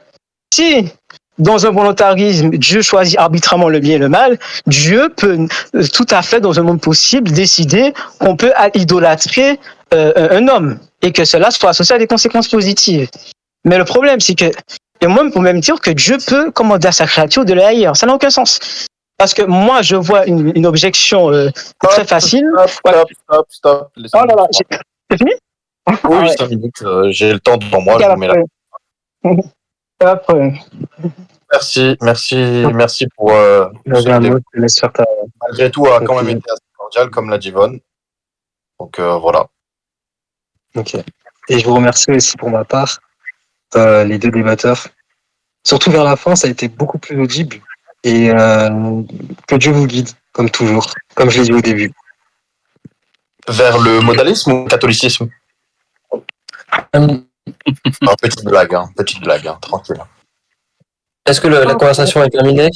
Si dans un volontarisme, Dieu choisit arbitrairement le bien et le mal, Dieu peut tout à fait, dans un monde possible, décider qu'on peut idolâtrer un homme et que cela soit associé à des conséquences positives. Mais le problème, c'est que, et moi, on peut même dire que Dieu peut commander à sa créature de l'aller ailleurs. Ça n'a aucun sens. Parce que moi, je vois une objection très facile. Stop. Oh là là, c'est fini? Oui, 5 minutes. J'ai le temps devant moi. Je vous mets là. Après. Merci pour Malgré tout, a quand même été assez mondial, comme l'a dit Von. Donc voilà. Ok. Et je vous remercie aussi pour ma part, les deux débatteurs. Surtout vers la fin, ça a été beaucoup plus audible. Et que Dieu vous guide, comme toujours, comme je l'ai dit au début. Vers le modalisme ou le catholicisme? Petite blague, tranquille. Est-ce que la conversation est terminée?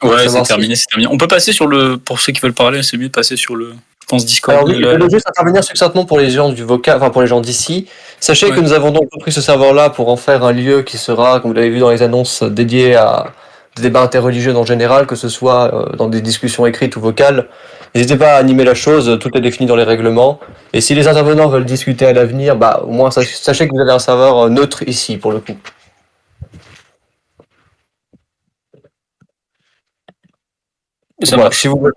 Ouais, c'est terminé. On peut passer sur pour ceux qui veulent parler, c'est mieux de passer sur je pense, Discord. Alors oui, je voulais juste intervenir succinctement pour les gens du vocal, enfin pour les gens d'ici. Sachez que nous avons donc pris ce serveur-là pour en faire un lieu qui sera, comme vous l'avez vu dans les annonces, dédié à des débats interreligieux en général, que ce soit dans des discussions écrites ou vocales. N'hésitez pas à animer la chose, tout est défini dans les règlements. Et si les intervenants veulent discuter à l'avenir, au moins sachez que vous avez un serveur neutre ici pour le coup. Ça Voilà, marche. si vous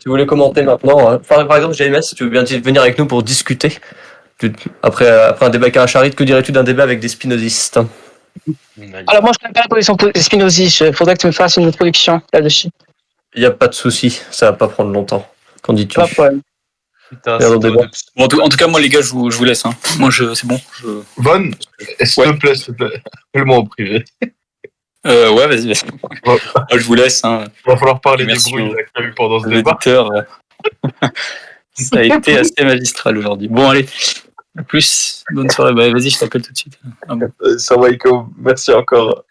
voulez commenter maintenant, par exemple, JMS, si tu veux bien venir avec nous pour discuter, après un débat avec un charit, que dirais-tu d'un débat avec des spinozistes? Alors moi, je connais pas la position spinoziste. Il faudrait que tu me fasses une introduction là-dessus. Il n'y a pas de souci, ça va pas prendre longtemps. Qu'en dis-tu? Pas de problème. Putain, Bon, en tout cas, moi, les gars, je vous laisse. Hein. Moi, c'est bon. Von, s'il te plaît, appelle-moi au privé. Ouais, vas-y. Moi, je vous laisse. Hein. Il va falloir parler Merci des bruits qu'il y a eu pendant ce débat. Ça a été assez magistral aujourd'hui. Bon, allez. À plus. Bonne soirée. Vas-y, je t'appelle tout de suite. Ça va, Iko. Merci encore.